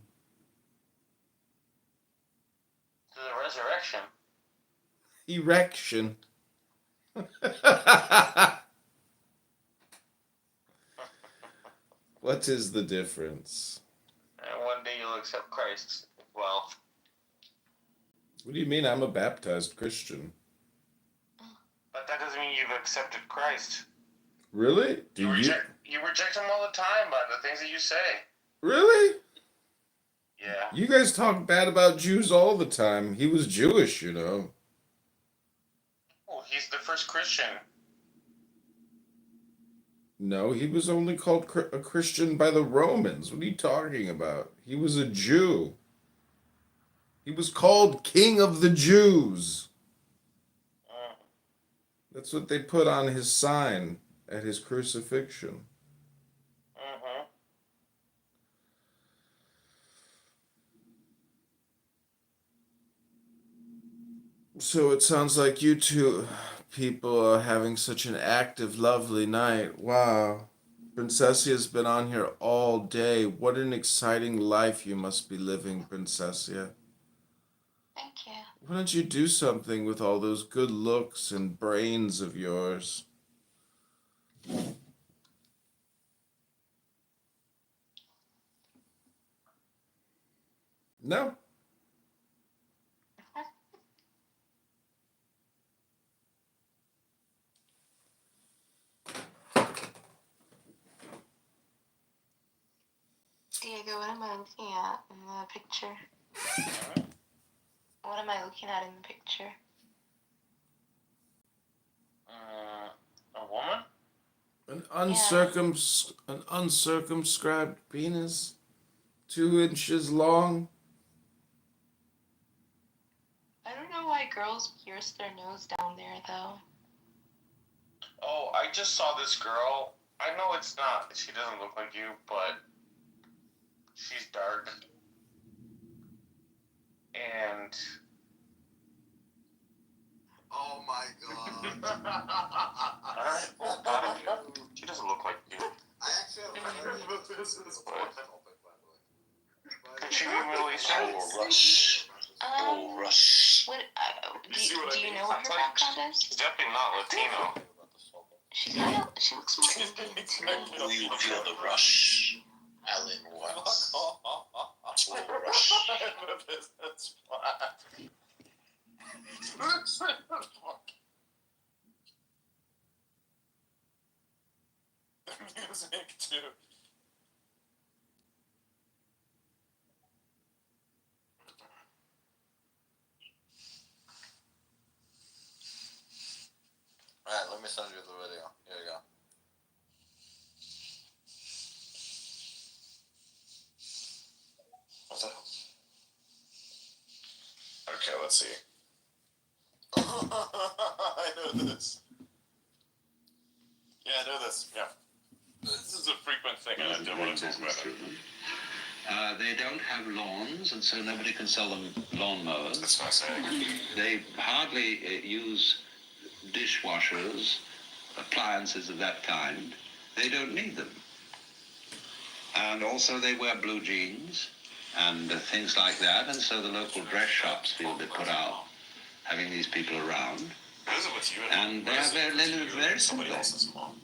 To the resurrection? Erection. What is the difference? And one day you'll accept Christ. Well, What do you mean? I'm a baptized Christian. but that doesn't mean you've accepted Christ. Really? You reject him all the time by the things that you say. Really? Yeah. You guys talk bad about Jews all the time. He was Jewish, you know. Oh, he's the first Christian. No, he was only called a Christian by the Romans. What are you talking about? He was a Jew. He was called King of the Jews. That's what they put on his sign at his crucifixion. Mm-hmm. So it sounds like you two people are having such an active, lovely night. Wow. Princessia's been on here all day. What an exciting life you must be living, Princessia. Thank you. Why don't you do something with all those good looks and brains of yours? No? Diego, what am I looking at in the picture? What am I looking at in the picture? A woman? An uncircumscribed penis, 2 inches long. I don't know why girls pierce their nose down there, though. Oh, I just saw this girl. I know she doesn't look like you, but she's dark. And Oh my god. she doesn't look like you. I actually have a friend Could she be Middle Eastern? What, do you know what her background is? She's definitely not Latino. She looks more Indian to me. Do you feel the rush, Alan Watts? Oh, rush. The music too. Alright, let me send you the video. Here you go. What the hell? Okay, let's see. I know this. Yeah, I know this. Yeah. This is a frequent thing, and I don't want to talk about it. They don't have lawns, and so nobody can sell them lawnmowers. That's fascinating. They hardly use dishwashers, appliances of that kind. They don't need them. And also they wear blue jeans and things like that, and so the local dress shops feel a bit put out having these people around. What is it with you And they what are is it very, with you very and somebody simple. else's mom?